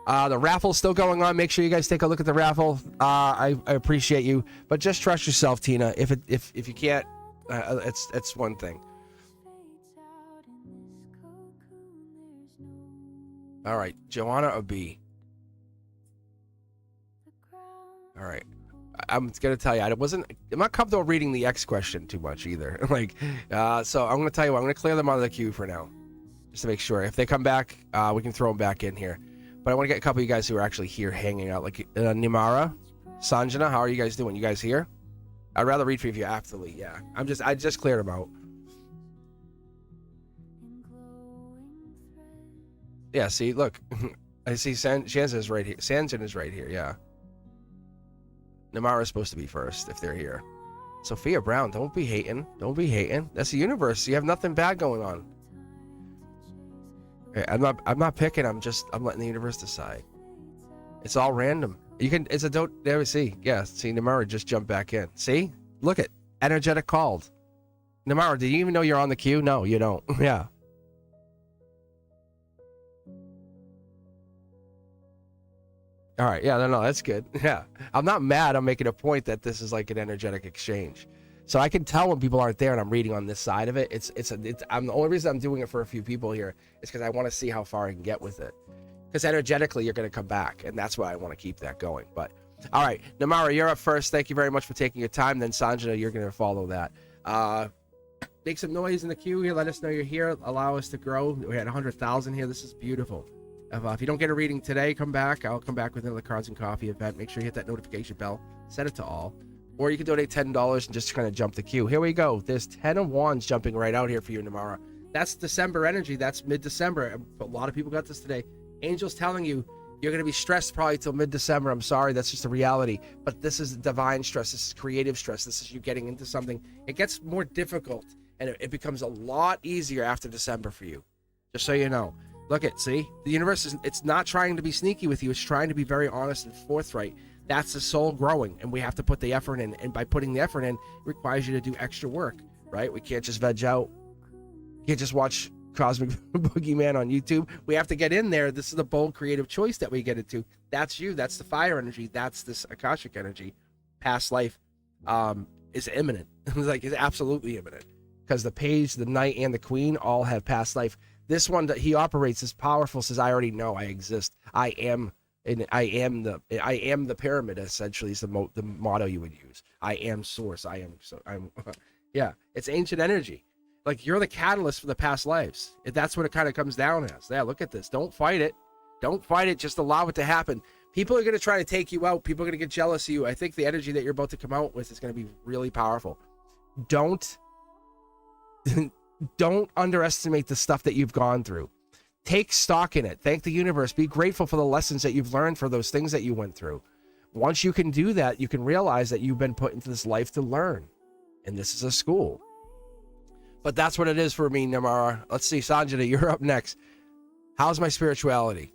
The raffle's still going on. Make sure you guys take a look at the raffle. I appreciate you, but just trust yourself, Tina. If you can't, it's one thing. All right, Joanna or B? All right. I'm gonna tell you, I'm not comfortable reading the X question too much either. So I'm gonna tell you what, I'm gonna clear them out of the queue for now, just to make sure. If they come back, we can throw them back in here. But I want to get a couple of you guys who are actually here hanging out, like Nimara, Sanjana. How are you guys doing? You guys here? I'd rather read for you if you have to leave. Yeah, I just cleared them out. Yeah, see, look. I see Shanzin is right here. Sanjin is right here, yeah. Namara's supposed to be first if they're here. Sophia Brown, don't be hating. Don't be hating. That's the universe. You have nothing bad going on. Okay, I'm not picking. I'm letting the universe decide. It's all random. You can, it's a don't, there we see. Yeah, see, Namara just jumped back in. See? Look it. Energetic called. Namara, do you even know you're on the queue? No, you don't. Yeah. All right, yeah, no, that's good. Yeah, I'm not mad. I'm making a point that this is like an energetic exchange, so I can tell when people aren't there and I'm reading on this side of it. I'm the only reason I'm doing it for a few people here is because I want to see how far I can get with it. Because energetically, you're going to come back, and that's why I want to keep that going. But all right, Namara, you're up first. Thank you very much for taking your time. Then Sanjana, you're going to follow that. Make some noise in the queue here. Let us know you're here. Allow us to grow. We're at 100,000 here. This is beautiful. If you don't get a reading today, come back. I'll come back with another Cards and Coffee event. Make sure you hit that notification bell. Set it to all. Or you can donate $10 and just kind of jump the queue. Here we go. There's 10 of Wands jumping right out here for you, Namara. That's December energy. That's mid-December. A lot of people got this today. Angels telling you you're going to be stressed probably till mid-December. I'm sorry. That's just a reality. But this is divine stress. This is creative stress. This is you getting into something. It gets more difficult, and it becomes a lot easier after December for you. Just so you know. Look at, see, the universe it's not trying to be sneaky with you. It's trying to be very honest and forthright. That's the soul growing, and we have to put the effort in. And by putting the effort in, it requires you to do extra work, right? We can't just veg out. You can't just watch Cosmic Boogeyman on YouTube. We have to get in there. This is the bold, creative choice that we get into. That's you. That's the fire energy. That's this Akashic energy. Past life is imminent. It's absolutely imminent. Because the page, the knight, and the queen all have past life. This one that he operates is powerful. Says, "I already know. I exist. I am the pyramid." Essentially, is the motto you would use. I am source. I'm. Yeah, it's ancient energy. Like you're the catalyst for the past lives. That's what it kind of comes down as. Yeah, look at this. Don't fight it. Don't fight it. Just allow it to happen. People are going to try to take you out. People are going to get jealous of you. I think the energy that you're about to come out with is going to be really powerful. Don't underestimate the stuff that you've gone through. Take stock in it. Thank the universe. Be grateful for the lessons that you've learned for those things that you went through. Once you can do that, you can realize that you've been put into this life to learn. And this is a school. But that's what it is for me, Namara. Let's see, Sanjana, you're up next. How's my spirituality?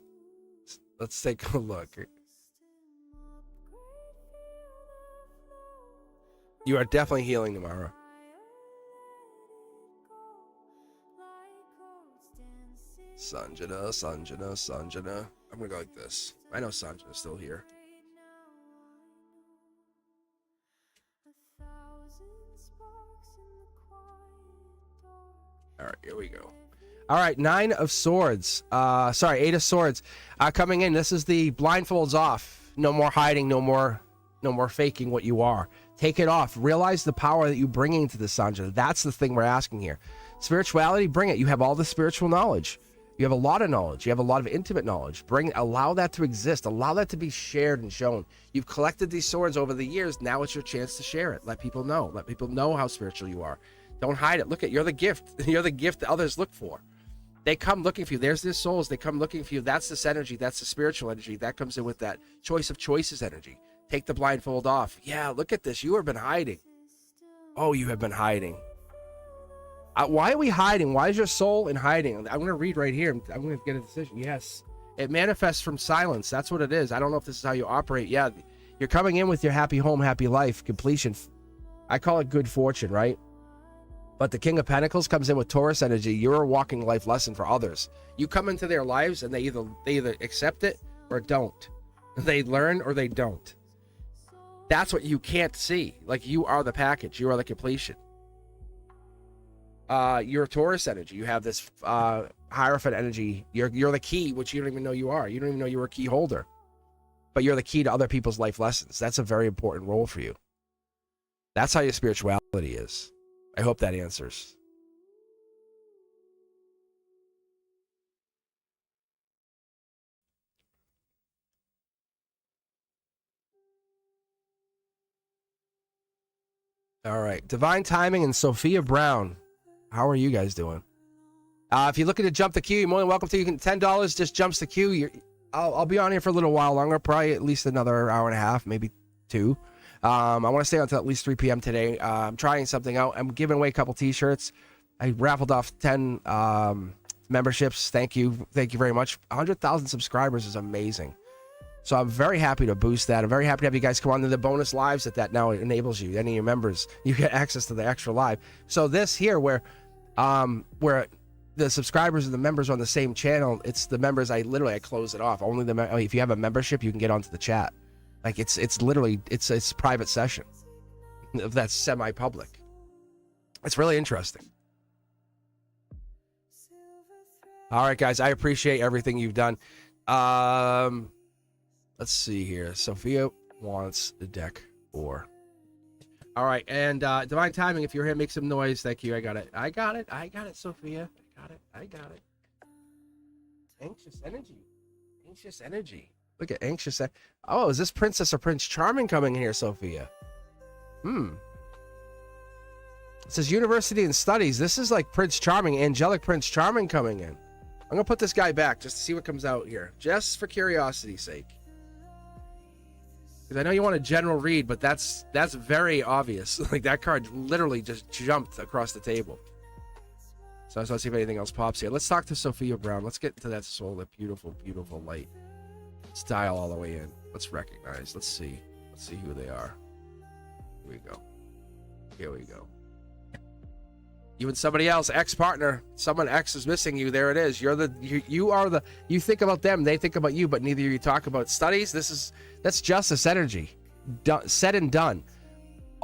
Let's take a look. You are definitely healing, Namara. Sanjana. I'm gonna go like this. I know Sanjana's still here. All right, here we go. All right, 9 of Swords. 8 of Swords. Coming in. This is the blindfolds off. No more hiding. No more faking what you are. Take it off. Realize the power that you bring into this, Sanjana. That's the thing we're asking here. Spirituality, bring it. You have all the spiritual knowledge. You have a lot of knowledge. You have a lot of intimate knowledge. Allow that to exist. Allow that to be shared and shown. You've collected these swords over the years. Now it's your chance to share it. Let people know. Let people know how spiritual you are. Don't hide it. Look at, you're the gift. You're the gift that others look for. They come looking for you. There's their souls. They come looking for you. That's this energy. That's the spiritual energy. That comes in with that choice of choices energy. Take the blindfold off. Yeah, look at this. You have been hiding. Oh, you have been hiding. Why are we hiding? Why is your soul in hiding? I'm going to read right here. I'm going to get a decision. Yes. It manifests from silence. That's what it is. I don't know if this is how you operate. Yeah. You're coming in with your happy home, happy life, completion. I call it good fortune, right? But the King of Pentacles comes in with Taurus energy. You're a walking life lesson for others. You come into their lives and they either accept it or don't. They learn or they don't. That's what you can't see. Like you are the package. You are the completion. You're Taurus energy. You have this Hierophant energy. You're the key, which you don't even know you are. You don't even know you're a key holder. But you're the key to other people's life lessons. That's a very important role for you. That's how your spirituality is. I hope that answers. All right. Divine Timing and Sophia Brown. How are you guys doing? If you're looking to jump the queue, you're more than welcome to. You can $10 just jumps the queue. I'll be on here for a little while longer, probably at least another hour and a half, maybe 2. I want to stay until at least 3 p.m. today. I'm trying something out. I'm giving away a couple t-shirts. I raffled off 10 memberships. Thank you very much. 100,000 subscribers is amazing. So I'm very happy to boost that. I'm very happy to have you guys come on to the bonus lives that now enables you. Any of your members, you get access to the extra live. So this here, where the subscribers and the members are on the same channel, it's the members. I close it off. Only if you have a membership, you can get onto the chat. Like it's literally it's private session. That's semi-public. It's really interesting. All right, guys, I appreciate everything you've done. Let's see here. Sophia wants the deck 4. All right, and Divine Timing, if you're here, make some noise. Thank you. I got it, Sophia. I got it. Anxious energy. Look at anxious. Oh, is this Princess or Prince Charming coming in here, Sophia? It says University and Studies. This is like Prince Charming, angelic Prince Charming coming in. I'm gonna put this guy back just to see what comes out here, just for curiosity's sake. Because I know you want a general read, but that's very obvious. Like that card literally just jumped across the table. So let's see if anything else pops here. Let's talk to Sophia Brown. Let's get into that soul, that beautiful, beautiful light. Let's dial all the way in. Let's recognize. Let's see who they are. Here we go. You and somebody else, ex-partner. Someone X is missing you. There it is. You think about them, they think about you, but neither of you talk about studies. That's justice energy. Said and done.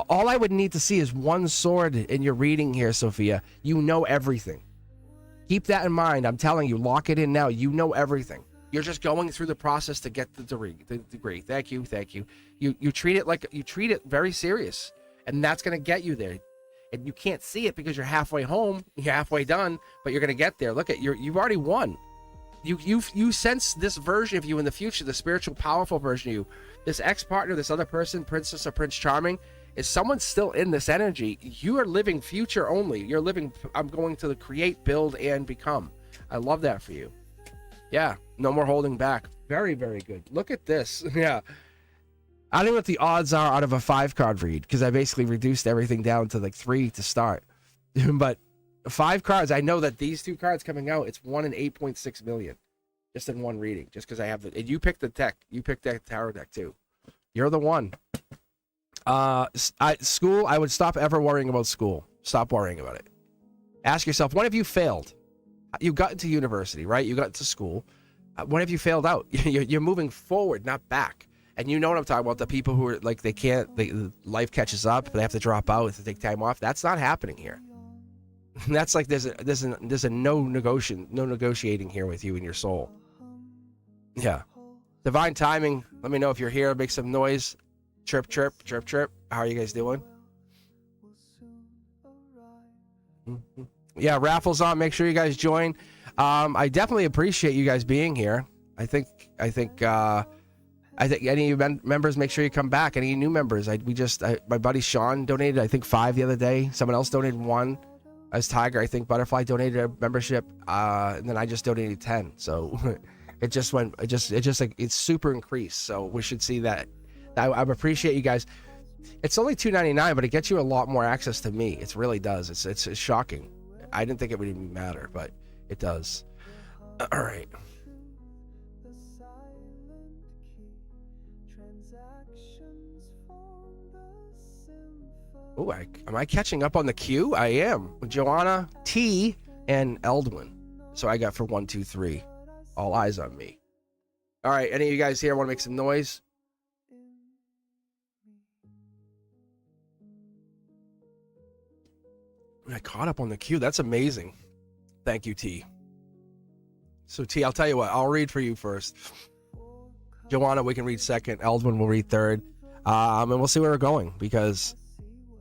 All I would need to see is one sword in your reading here, Sophia. You know everything. Keep that in mind. I'm telling you, lock it in now. You know everything. You're just going through the process to get the degree. Thank you. You treat it very serious, and that's going to get you there. And you can't see it because you're halfway home, you're halfway done, but you're going to get there. Look at you've already won. You sense this version of you in the future, the spiritual, powerful version of you. This ex-partner, this other person, Princess or Prince Charming, is someone still in this energy. You are living future only. You're living, I'm going to create, build, and become. I love that for you. Yeah, no more holding back. Very, very good. Look at this. Yeah. I don't know what the odds are out of a 5-card read, because I basically reduced everything down to like 3 to start. But 5 cards, I know that these 2 cards coming out, it's 1 in 8.6 million. Just in one reading, just because I have and you picked the deck. You picked that tarot deck too. You're the one. School, I would stop ever worrying about school. Stop worrying about it. Ask yourself, when have you failed? You got into university, right? You got into school. When have you failed out? You're moving forward, not back. And you know what I'm talking about. The people who are like, life catches up, they have to drop out, to take time off. That's not happening here. That's like, there's a no negotiating here with you and your soul. Yeah. Divine Timing. Let me know if you're here. Make some noise. Chirp, chirp, chirp, chirp. How are you guys doing? Yeah, raffles on. Make sure you guys join. I definitely appreciate you guys being here. I think any members, make sure you come back. Any new members? My buddy Sean donated, I think 5 the other day. Someone else donated 1. As Tiger, I think Butterfly donated a membership, and then I just donated 10. So it's super increased. So we should see that. I appreciate you guys. It's only $2.99, but it gets you a lot more access to me. It really does. It's shocking. I didn't think it would even matter, but it does. All right. Oh, am I catching up on the queue? I am. Joanna, T, and Eldwin. So I got for 1, 2, 3. All eyes on me. All right, any of you guys here want to make some noise? I caught up on the queue. That's amazing. Thank you, T. So, T, I'll tell you what. I'll read for you first. Joanna, we can read second. Eldwin will read third. And we'll see where we're going, because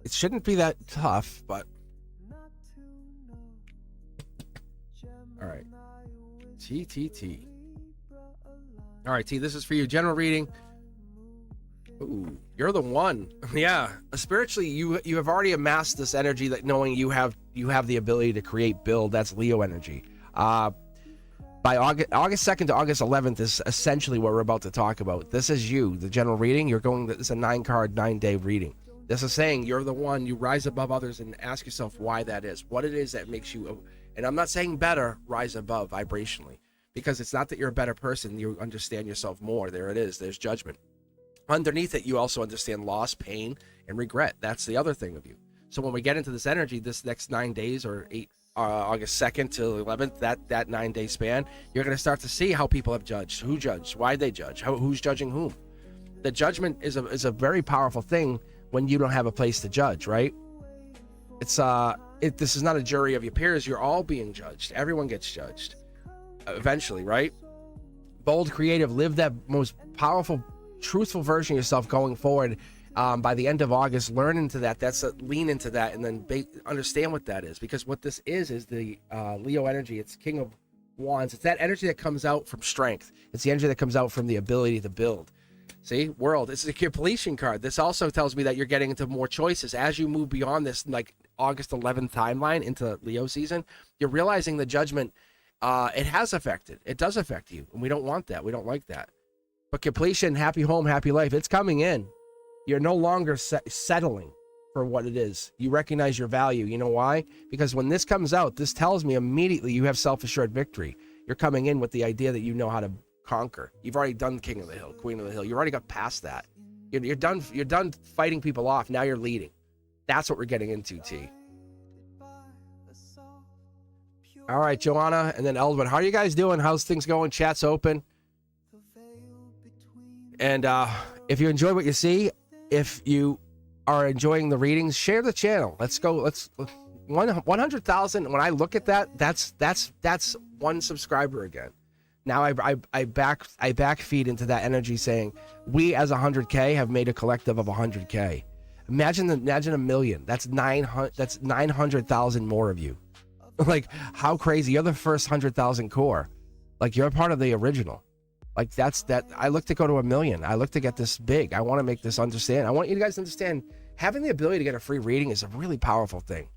it shouldn't be that tough, but... All right. T. All right, T, this is for you. General reading. Ooh, you're the one. Yeah. Spiritually, you have already amassed this energy, that knowing you have the ability to create, build. That's Leo energy. But By August 2nd to August 11th is essentially what we're about to talk about. This is you, the general reading. It's a 9-card, 9-day reading. This is saying you're the one, you rise above others and ask yourself why that is, what it is that makes you, and I'm not saying better, rise above vibrationally, because it's not that you're a better person, you understand yourself more. There it is, there's judgment. Underneath it, you also understand loss, pain, and regret. That's the other thing of you. So when we get into this energy, this next 9 days or August 2nd till 11th, that 9-day span, you're going to start to see how people have judged, who judged, why they judge, who's judging whom. The judgment is a very powerful thing when you don't have a place to judge, right? This is not a jury of your peers. You're all being judged. Everyone gets judged eventually, right? Bold, creative, live that most powerful, truthful version of yourself going forward. By the end of August, learn into that. Lean into that, and then understand what that is. Because what this is the Leo energy. It's King of Wands. It's that energy that comes out from strength. It's the energy that comes out from the ability to build. See, World. It's a completion card. This also tells me that you're getting into more choices as you move beyond this, like August 11th timeline into Leo season. You're realizing the judgment. It has affected. It does affect you, and we don't want that. We don't like that. But completion, happy home, happy life. It's coming in. You're no longer settling for what it is. You recognize your value. You know why? Because when this comes out, this tells me immediately you have self-assured victory. You're coming in with the idea that you know how to conquer. You've already done King of the Hill, Queen of the Hill. You already got past that. You're done. You're done fighting people off. Now you're leading. That's what we're getting into, T. All right, Joanna, and then Eldwin. How are you guys doing? How's things going? Chat's open. And if you enjoy what you see, if you are enjoying the readings, share the channel. Let's go. Let's 100,000. When I look at that, that's one subscriber again. Now I backfeed into that energy saying we as 100K have made a collective of 100K. Imagine a million. That's 900,000 more of you. Like, how crazy. You're the first 100,000 core. Like, you're part of the original. Like, I look to go to 1 million. I look to get this big. I want to make this understand. I want you guys to understand having the ability to get a free reading is a really powerful thing,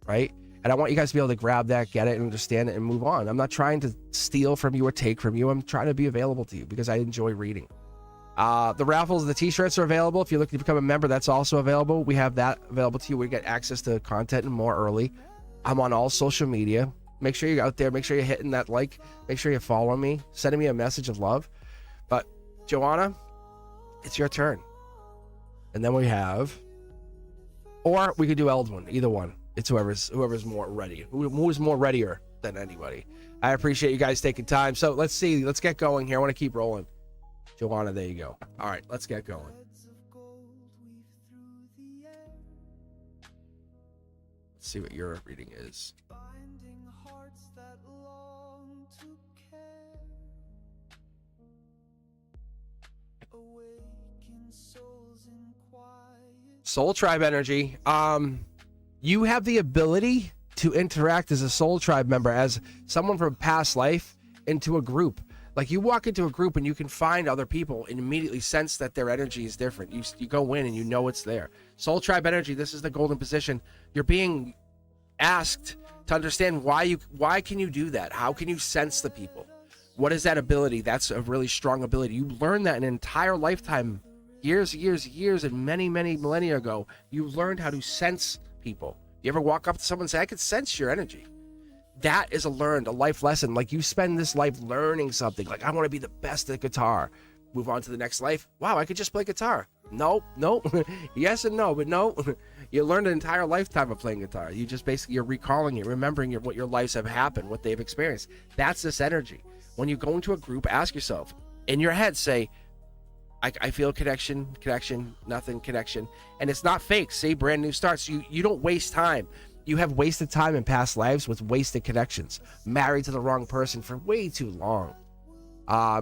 right? And I want you guys to be able to grab that, get it, and understand it, and move on. I'm not trying to steal from you or take from you. I'm trying to be available to you because I enjoy reading. The raffles, the t-shirts are available. If you're looking to become a member, that's also available. We have that available to you. We get access to content and more early. I'm on all social media. Make sure you're out there. Make sure you're hitting that like. Make sure you follow me. Sending me a message of love. But, Joanna, it's your turn. And then we have... Or we could do Eldwin. Either one. It's whoever's more ready. Who's more readier than anybody. I appreciate you guys taking time. So, let's see. Let's get going here. I want to keep rolling. Joanna, there you go. All right, let's get going. Let's see what your reading is. Soul Tribe energy. You have the ability to interact as a Soul Tribe member, as someone from past life, into a group. Like, you walk into a group and you can find other people and immediately sense that their energy is different. You go in and you know it's there. Soul Tribe energy, this is the golden position. You're being asked to understand why can you do that? How can you sense the people? What is that ability? That's a really strong ability. You learned that an entire lifetime, years and many millennia ago. You learned how to sense people. You ever walk up to someone and say, I can sense your energy? That is a life lesson. Like, you spend this life learning something. Like, I want to be the best at guitar. Move on to the next life. Wow, I could just play guitar. Nope. Yes and no, but no. You learned an entire lifetime of playing guitar. You just basically, you're recalling it, remembering what your lives have happened, what they've experienced. That's this energy. When you go into a group, ask yourself, in your head, say, I feel connection, nothing, connection. And it's not fake. Say brand new starts. You don't waste time. You have wasted time in past lives with wasted connections. Married to the wrong person for way too long.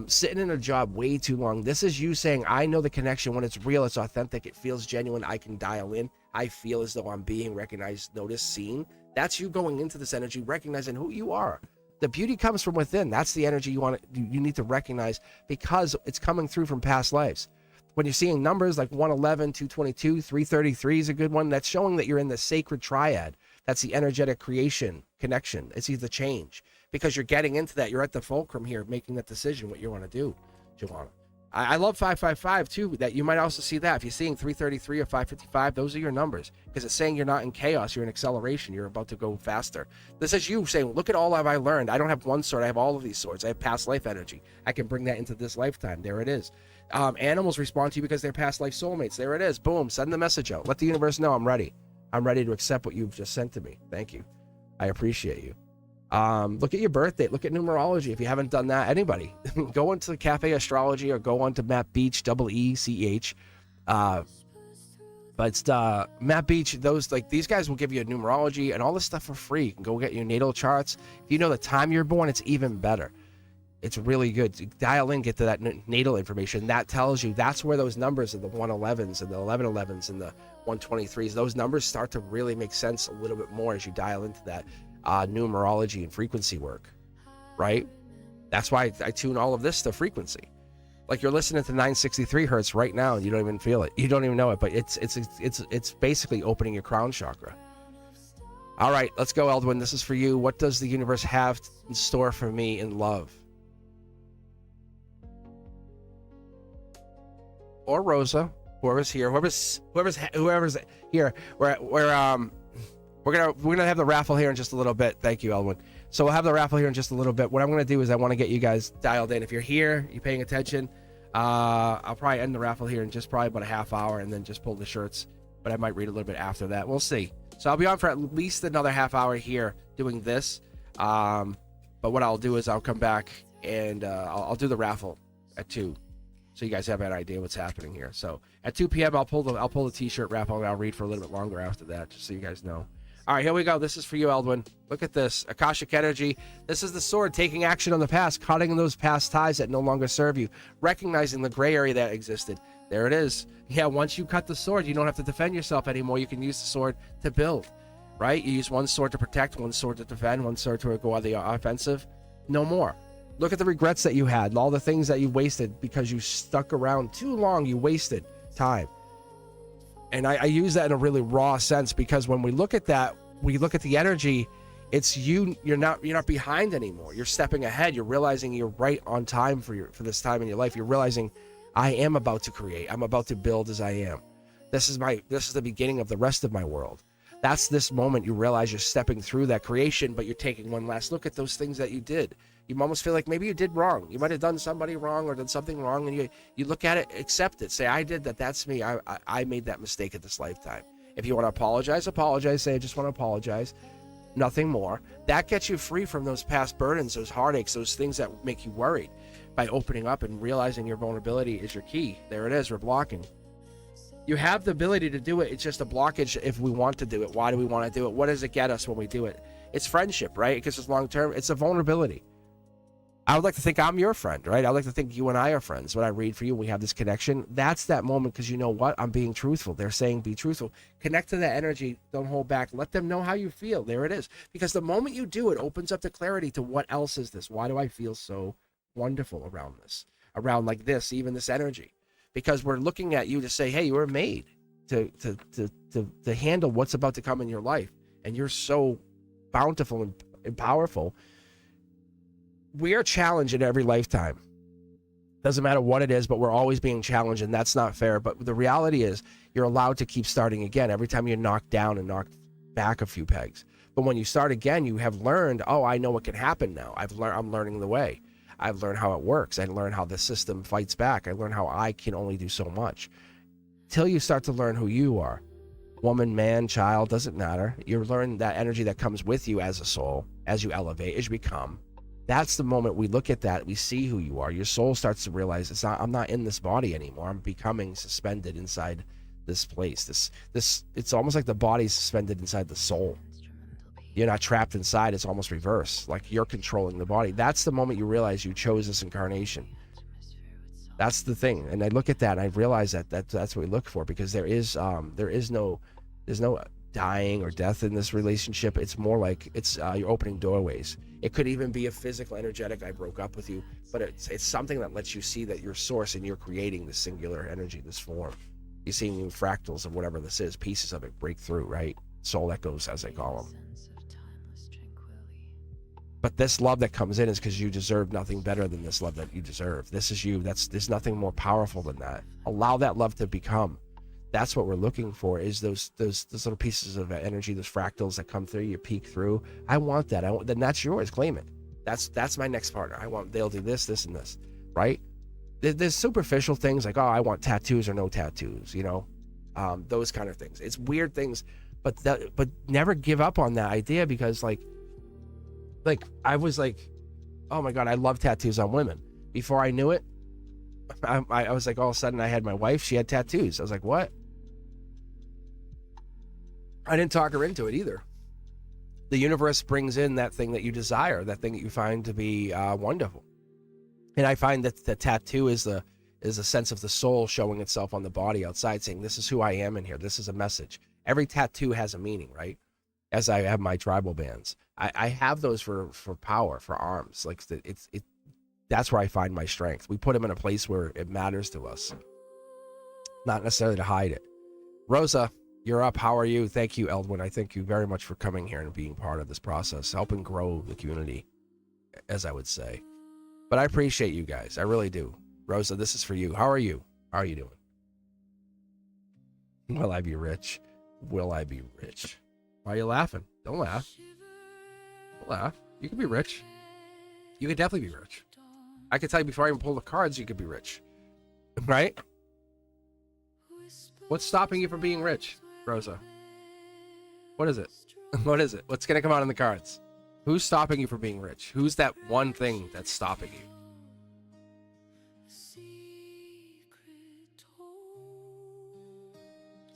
Sitting in a job way too long. This is you saying, I know the connection. When it's real, it's authentic, it feels genuine, I can dial in. I feel as though I'm being recognized, noticed, seen. That's you going into this energy, recognizing who you are. The beauty comes from within. That's the energy you need to recognize, because it's coming through from past lives. When you're seeing numbers like 111, 222, 333 is a good one. That's showing that you're in the sacred triad. That's the energetic creation connection. It's either change, because you're getting into that. You're at the fulcrum here, making that decision, what you want to do, Joanna. I love 555 too, that you might also see that. If you're seeing 333 or 555, those are your numbers, because it's saying you're not in chaos, you're in acceleration, you're about to go faster. This is you saying, look at all I learned. I don't have one sword, I have all of these swords. I have past life energy. I can bring that into this lifetime. There it is. Animals respond to you because they're past life soulmates. There it is. Boom. Send the message out. Let the universe know I'm ready. I'm ready to accept what you've just sent to me. Thank you. I appreciate you. Look at your birth date. Look at numerology. If you haven't done that, anybody, go into the Cafe Astrology or go on to Matt Beach, EECH. But it's Matt Beach. Those, like, these guys will give you a numerology and all this stuff for free. You can go get your natal charts. If you know the time you're born, it's even better. It's really good. Dial in, get to that natal information. That tells you, that's where those numbers of the 111s and the 1111s and the 123s, those numbers start to really make sense a little bit more as you dial into that numerology and frequency work, right? That's why I tune all of this to frequency. Like, you're listening to 963 hertz right now and you don't even feel it. You don't even know it, but it's basically opening your crown chakra. All right, let's go, Eldwin. This is for you. What does the universe have in store for me in love? Or Rosa, whoever's here, whoever's here. We're gonna have the raffle here in just a little bit. Thank you, Elwin. So we'll have the raffle here in just a little bit. What I'm gonna do is I want to get you guys dialed in. If you're here, you're paying attention. I'll probably end the raffle here in just probably about a half hour, and then just pull the shirts. But I might read a little bit after that. We'll see. So I'll be on for at least another half hour here doing this. But what I'll do is I'll come back and I'll do the raffle at 2. So you guys have an idea what's happening here. So at 2 p.m. I'll pull the t-shirt raffle, and I'll read for a little bit longer after that, just so you guys know. All right, here we go. This is for you, Eldwin. Look at this. Akashic energy. This is the sword, taking action on the past, cutting those past ties that no longer serve you, recognizing the gray area that existed. There it is. Yeah, once you cut the sword, you don't have to defend yourself anymore. You can use the sword to build, right? You use one sword to protect, one sword to defend, one sword to go on the offensive. No more. Look at the regrets that you had, all the things that you wasted because you stuck around too long. You wasted time. And I use that in a really raw sense, because when we look at that, we look at the energy, it's you're not behind anymore. You're stepping ahead. You're realizing you're right on time for this time in your life. You're realizing, I am about to create. I'm about to build as I am. This is the beginning of the rest of my world. That's this moment you realize you're stepping through that creation, but you're taking one last look at those things that you did. You almost feel like maybe you did wrong. You might have done somebody wrong or done something wrong, and you look at it, accept it, say, I did that. That's me. I made that mistake at this lifetime. If you want to apologize, say, I just want to apologize. Nothing more. That gets you free from those past burdens, those heartaches, those things that make you worried, by opening up and realizing your vulnerability is your key. There it is. We're blocking. You have the ability to do it. It's just a blockage if we want to do it. Why do we want to do it? What does it get us when we do it? It's friendship, right? Because it's long term. It's a vulnerability. I would like to think I'm your friend, right? I would like to think you and I are friends. When I read for you, we have this connection. That's that moment, because you know what? I'm being truthful. They're saying be truthful. Connect to that energy. Don't hold back. Let them know how you feel. There it is. Because the moment you do, it opens up the clarity to what else is this? Why do I feel so wonderful around this? Around like this, even this energy. Because we're looking at you to say, hey, you were made to handle what's about to come in your life. And you're so bountiful and powerful. We are challenged in every lifetime. Doesn't matter what it is, but we're always being challenged, and that's not fair. But the reality is, you're allowed to keep starting again every time you're knocked down and knocked back a few pegs. But when you start again, you have learned, oh, I know what can happen now. I'm learning the way. I've learned how it works. I learned how the system fights back. I learned how I can only do so much. Till you start to learn who you are. Woman, man, child, doesn't matter. You learn that energy that comes with you as a soul, as you elevate, as you become. That's the moment we look at that, we see who you are. Your soul starts to realize, I'm not in this body anymore. I'm becoming suspended inside this place. It's almost like the body's suspended inside the soul. You're not trapped inside. It's almost reverse. Like you're controlling the body. That's the moment you realize you chose this incarnation. That's the thing. And I look at that and I realize that's what we look for, because there's no dying or death in this relationship. It's more like you're opening doorways. It could even be a physical, energetic, I broke up with you, but it's something that lets you see that you're source and you're creating this singular energy, this form. You're seeing fractals of whatever this is, pieces of it break through, right? soul echoes, as they call them. But this love that comes in is because you deserve nothing better than this love that you deserve. This is you. There's nothing more powerful than that. Allow that love to become. That's what we're looking for, is those little pieces of energy, those fractals that come through, you peek through. I want that. Then that's yours. Claim it. That's my next partner. They'll do this, this, and this, right? There's superficial things like, oh, I want tattoos or no tattoos, those kind of things. It's weird things, but never give up on that idea, because like I was like, oh my God, I love tattoos on women. Before I knew it, I was like, all of a sudden I had my wife, she had tattoos. I was like, what? I didn't talk her into it either. The universe brings in that thing that you desire, that thing that you find to be wonderful. And I find that the tattoo is a sense of the soul showing itself on the body outside, saying, this is who I am in here. This is a message. Every tattoo has a meaning, right? As I have my tribal bands, I have those for power, for arms. Like that's where I find my strength. We put them in a place where it matters to us, not necessarily to hide it. Rosa, you're up. How are you? Thank you, Eldwin. I thank you very much for coming here and being part of this process, helping grow the community, as I would say. But I appreciate you guys. I really do. Rosa, this is for you. How are you? How are you doing? Will I be rich? Will I be rich? Why are you laughing? Don't laugh. Don't laugh. You can be rich. You can definitely be rich. I can tell you before I even pull the cards, you could be rich. Right? What's stopping you from being rich, Rosa? What is it? What is it? What's going to come out in the cards? Who's stopping you from being rich? Who's that one thing that's stopping you?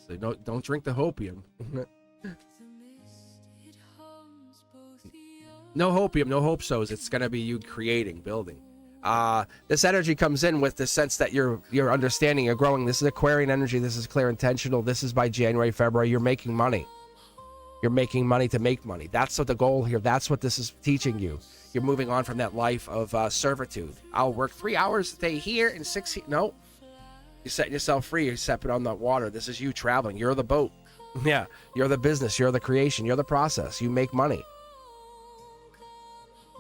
So don't drink the hopium. No hopium, no hope so's. It's going to be you creating, building. This energy comes in with the sense that you're understanding, you're growing. This is Aquarian energy. This is clear intentional. This is by January, February. You're making money. You're making money to make money. That's what the goal here. That's what this is teaching you. You're moving on from that life of servitude. I'll work 3 hours a day here and 6 here. No. You're setting yourself free. You're stepping on the water. This is you traveling. You're the boat. Yeah. You're the business. You're the creation. You're the process. You make money.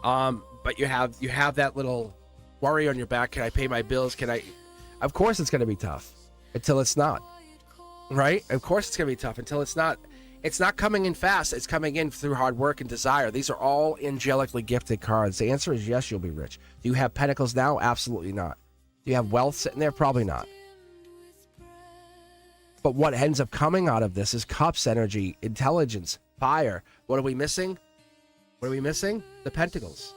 But you have that little worry on your back. Can I pay my bills? Of course it's going to be tough until it's not. Right? Of course it's going to be tough until it's not. It's not coming in fast. It's coming in through hard work and desire. These are all angelically gifted cards. The answer is yes, you'll be rich. Do you have pentacles now? Absolutely not. Do you have wealth sitting there? Probably not. But what ends up coming out of this is cups energy, intelligence, fire. What are we missing? What are we missing? The pentacles.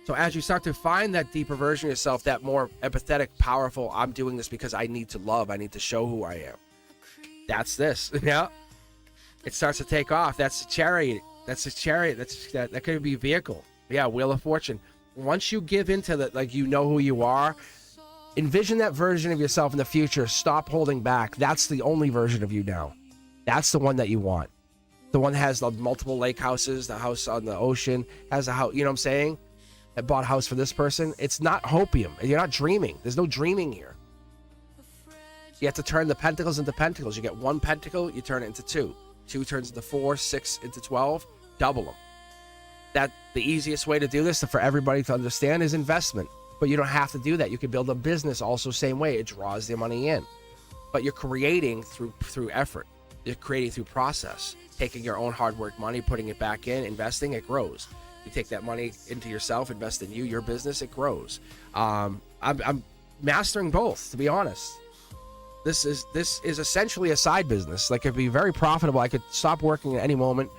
So as you start to find that deeper version of yourself, that more empathetic, powerful, I'm doing this because I need to love. I need to show who I am. That's this. Yeah. It starts to take off. That's a chariot. That's a chariot. That could be a vehicle. Yeah, Wheel of Fortune. Once you give into that, like you know who you are, envision that version of yourself in the future. Stop holding back. That's the only version of you now. That's the one that you want. The one that has the multiple lake houses, the house on the ocean, has a house, you know what I'm saying? I bought a house for this person. It's not hopium. You're not dreaming. There's no dreaming here. You have to turn the pentacles into pentacles. You get one pentacle, you turn it into two. 2 turns into 4, 6 into 12, double them. That the easiest way to do this for everybody to understand is investment. But you don't have to do that. You can build a business also same way. It draws the money in. But you're creating through effort. You're creating through process. Taking your own hard work money, putting it back in, investing, it grows. You take that money into yourself, invest in you, your business, it grows. I'm mastering both, to be honest. This is essentially a side business. Like, it'd be very profitable. I could stop working at any moment,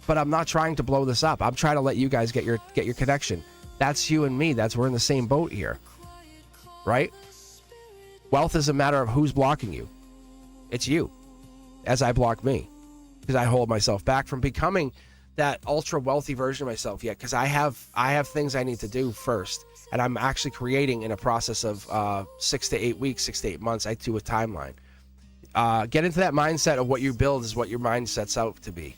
but I'm not trying to blow this up. I'm trying to let you guys get your connection. That's you and me. We're in the same boat here, right? Wealth is a matter of who's blocking you. It's you, as I block me, because I hold myself back from becoming that ultra wealthy version of myself yet, because I have things I need to do first. And I'm actually creating in a process of 6 to 8 weeks, 6 to 8 months. I do a timeline. Get into that mindset of what you build is what your mind sets out to be.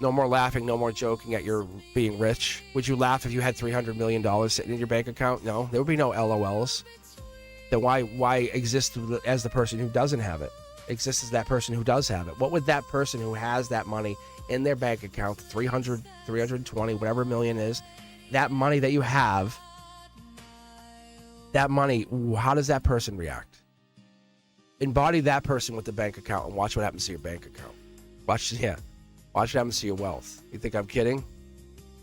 No more laughing, no more joking at your being rich. Would you laugh if you had $300 million sitting in your bank account? No, there would be no LOLs. Then why exist as the person who doesn't have it? exists as that person who does have it? What would that person who has that money in their bank account, 300, 320, whatever million is, that money that you have, that money, how does that person react? Embody that person with the bank account and watch what happens to your bank account. Watch what happens to your wealth. You think I'm kidding?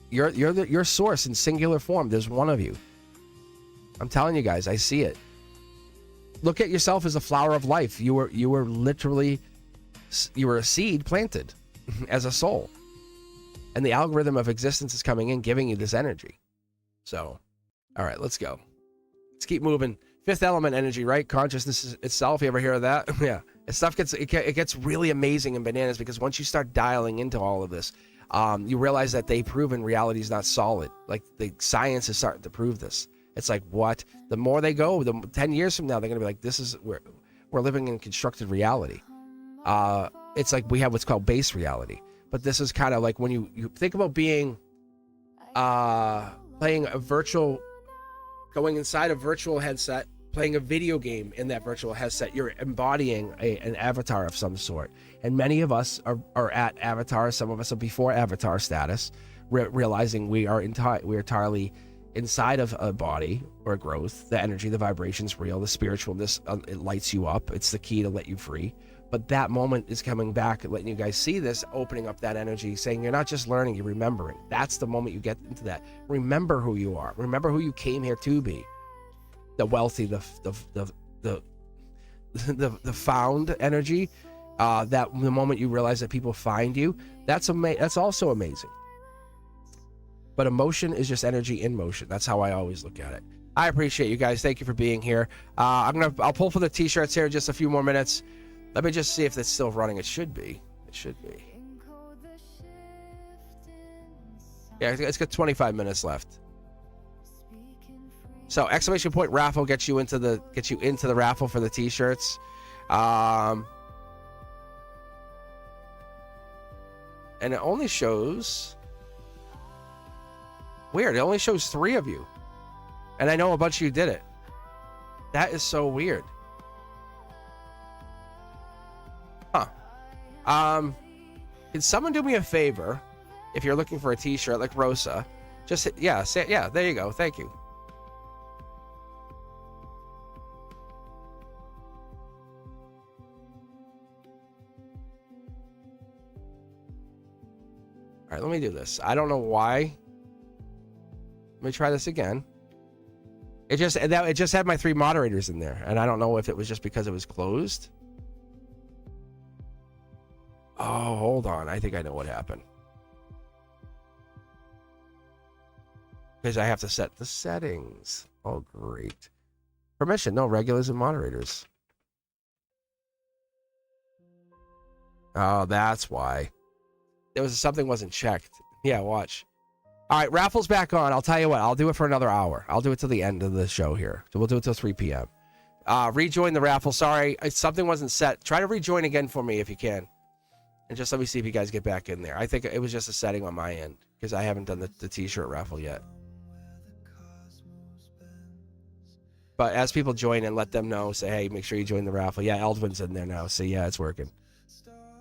You're your source in singular form. There's one of you. I'm telling you guys, I see it. Look at yourself as a flower of life. You were literally, you were a seed planted as a soul. And the algorithm of existence is coming in, giving you this energy. So, all right, let's go. Let's keep moving. Fifth element energy, right? Consciousness itself. You ever hear of that? Yeah. Stuff gets really amazing and bananas because once you start dialing into all of this, you realize that they've proven reality is not solid. Like the science is starting to prove this. It's like, what? The more they go, the 10 years from now, they're going to be like, this is where we're living in constructed reality. It's like we have what's called base reality. But this is kind of like when you think about being, playing a virtual, going inside a virtual headset, playing a video game in that virtual headset, you're embodying an avatar of some sort. And many of us are at avatar. Some of us are before avatar status, realizing we are entirely inside of a body or growth. The energy, the vibration's real. The spiritualness, it lights you up. It's the key to let you free. But that moment is coming back, letting you guys see this, opening up that energy, saying you're not just learning, you're remembering. That's the moment you get into that. Remember who you are. Remember who you came here to be. The wealthy, the found energy. That the moment you realize that people find you, that's also amazing. But emotion is just energy in motion. That's how I always look at it. I appreciate you guys. Thank you for being here. I'll pull for the t-shirts here in just a few more minutes. Let me just see if it's still running. It should be. It should be. Yeah, it's got 25 minutes left. So exclamation point raffle gets you into the raffle for the t-shirts. And it only shows, weird, it only shows 3 of you. And I know a bunch of you did it. That is so weird. Huh. Can someone do me a favor? If you're looking for a t-shirt like Rosa, just there you go. Thank you. All right, let me do this. I don't know why. Let me try this again. It just had my 3 moderators in there, and I don't know if it was just because it was closed. Oh, hold on. I think I know what happened. Because I have to set the settings. Oh, great. Permission. No, regulars and moderators. Oh, that's why. Something wasn't checked. Yeah, watch. All right, raffle's back on. I'll tell you what. I'll do it for another hour. I'll do it till the end of the show here. So we'll do it till 3 p.m. Rejoin the raffle. Sorry, something wasn't set. Try to rejoin again for me if you can. And just let me see if you guys get back in there. I think it was just a setting on my end because I haven't done the t-shirt raffle yet. But as people join in, let them know. Say, hey, make sure you join the raffle. Yeah, Eldwin's in there now. See, yeah, it's working.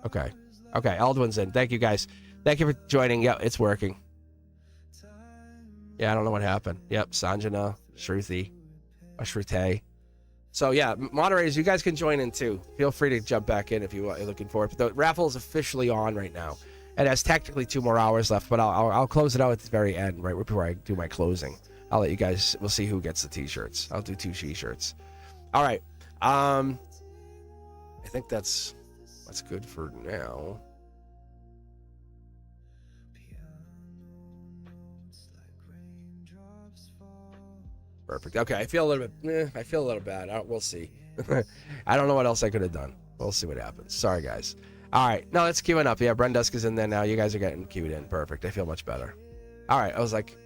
Okay, Eldwin's in. Thank you, guys. Thank you for joining. Yep, it's working. Yeah, I don't know what happened. Yep, Sanjana, Shruti, Shrute. So yeah, moderators, you guys can join in too. Feel free to jump back in if you're looking for it. But the raffle is officially on right now. It has technically 2 more hours left, but I'll close it out at the very end, right before I do my closing. I'll let you guys. We'll see who gets the t-shirts. I'll do 2 t-shirts. All right. I think that's good for now. Perfect. Okay, I feel a little bad. We'll see. I don't know what else I could have done. We'll see what happens. Sorry, guys. All right. No, it's queuing up. Yeah, Brendusk is in there now. You guys are getting queued in. Perfect. I feel much better. All right. I was like,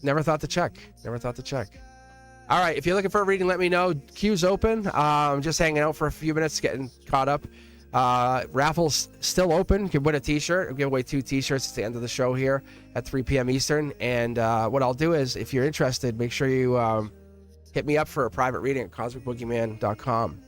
never thought to check. All right. If you're looking for a reading, let me know. Queue's open. I'm just hanging out for a few minutes, getting caught up. Raffle's still open. You can win a t-shirt. I'll give away 2 t-shirts at the end of the show here at 3 p.m. Eastern. And what I'll do is, if you're interested, make sure you hit me up for a private reading at cosmicboogeyman.com.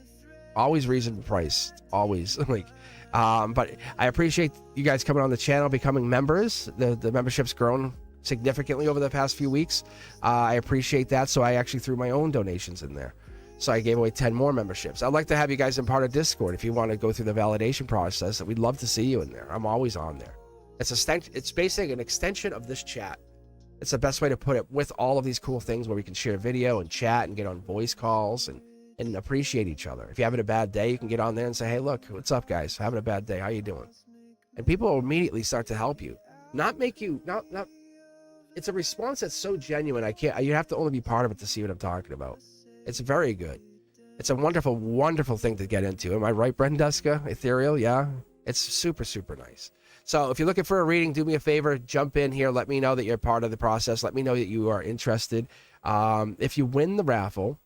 Always reasonable price. Always. Like, but I appreciate you guys coming on the channel, becoming members. The membership's grown significantly over the past few weeks. I appreciate that. So I actually threw my own donations in there. So I gave away 10 more memberships. I'd like to have you guys in part of Discord if you want to go through the validation process. We'd love to see you in there. I'm always on there. It's basically an extension of this chat. It's the best way to put it, with all of these cool things where we can share video and chat and get on voice calls and appreciate each other. If you're having a bad day, you can get on there and say, hey, look, what's up, guys? Having a bad day. How you doing? And people will immediately start to help you. Not make you, not. It's a response that's so genuine. You have to only be part of it to see what I'm talking about. It's very good. It's a wonderful, wonderful thing to get into. Am I right, Brenduska? Ethereal, yeah. It's super, super nice. So if you're looking for a reading, do me a favor, jump in here. Let me know that you're part of the process. Let me know that you are interested. If you win the raffle,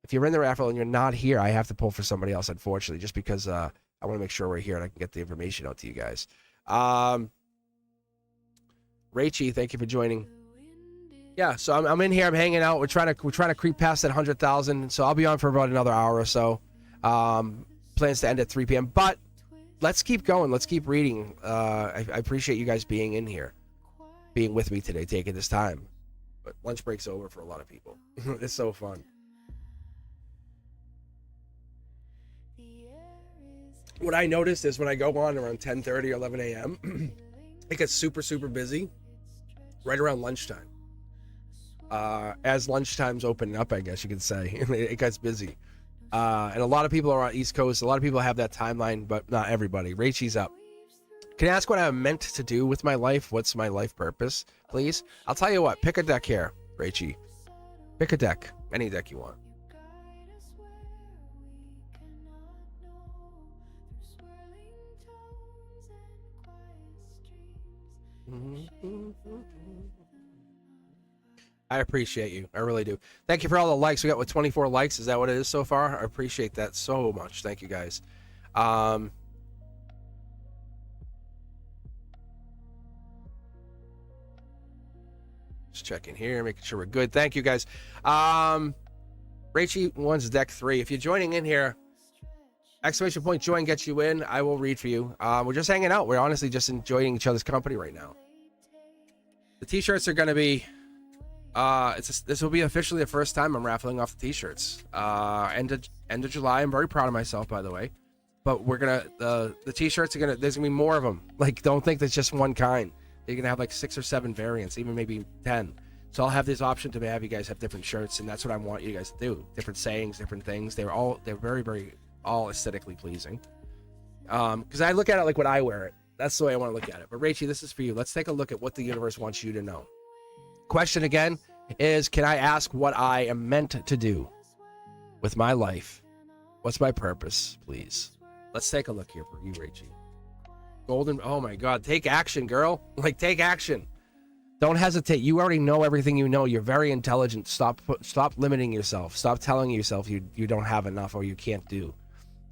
if you're in the raffle and you're not here, I have to pull for somebody else, unfortunately, just because I want to make sure we're here and I can get the information out to you guys. Rachie, thank you for joining. Yeah, so I'm in here. I'm hanging out. We're trying to creep past that 100,000. So I'll be on for about another hour or so. Plans to end at 3 p.m. But let's keep going. Let's keep reading. I appreciate you guys being in here, being with me today, taking this time. But lunch break's over for a lot of people. It's so fun. What I noticed is when I go on around 10:30 or 11 a.m., it gets super, super busy right around lunchtime. As lunchtime's opening up, I guess you could say, it gets busy. And a lot of people are on East Coast. A lot of people have that timeline, but not everybody. Rachie's up. Can I ask what I'm meant to do with my life? What's my life purpose, please? I'll tell you what. Pick a deck here, Rachie. Pick a deck. Any deck you want. I appreciate you. I really do. Thank you for all the likes. We got, what, 24 likes? Is that what it is so far? I appreciate that so much. Thank you, guys. Just checking here, making sure we're good. Thank you, guys. Rachie wants deck 3. If you're joining in here, exclamation point join gets you in. I will read for you. We're just hanging out. We're honestly just enjoying each other's company right now. The t-shirts are going to be this will be officially the first time I'm raffling off the t-shirts. End of July. I'm very proud of myself, by the way. But we're gonna the t-shirts are gonna, there's gonna be more of them. Like, don't think that's just one kind. They're gonna have like 6 or 7 variants, even maybe 10. So I'll have this option to have you guys have different shirts, and that's what I want you guys to do. Different sayings, different things. They're very, very all aesthetically pleasing. Because I look at it like when I wear it. That's the way I want to look at it. But Rachie, this is for you. Let's take a look at what the universe wants you to know. Question again is, can I ask what I am meant to do with my life? What's my purpose, please? Let's take a look here for you, Rachie. Golden, oh my God, take action, girl. Like, take action. Don't hesitate. You already know everything you know. You're very intelligent. Stop limiting yourself. Stop telling yourself you don't have enough or you can't do.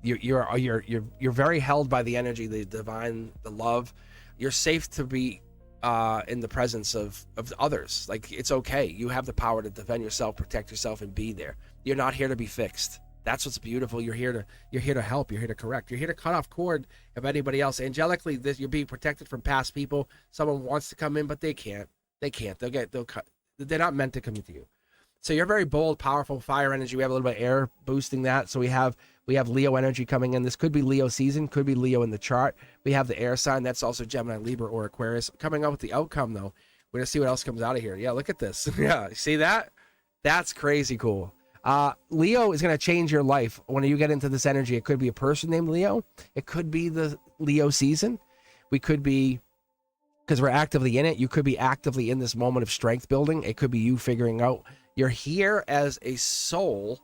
You're very held by the energy, the divine, the love. You're safe to be in the presence of others. Like, it's okay. You have the power to defend yourself, protect yourself, and be there. You're not here to be fixed. That's what's beautiful. You're here to help. You're here to correct. You're here to cut off cord of anybody else. Angelically, you're being protected from past people. Someone wants to come in, but they can't. They'll cut. They're not meant to come into you. So you're very bold, powerful, fire energy. We have a little bit of air boosting that. So we have Leo energy coming in. This could be Leo season, could be Leo in the chart. We have the air sign. That's also Gemini, Libra, or Aquarius. Coming up with the outcome, though, we're going to see what else comes out of here. Yeah, look at this. Yeah, see that? That's crazy cool. Leo is going to change your life. When you get into this energy, it could be a person named Leo. It could be the Leo season. We could be, because we're actively in it, you could be actively in this moment of strength building. It could be you figuring out you're here as a soul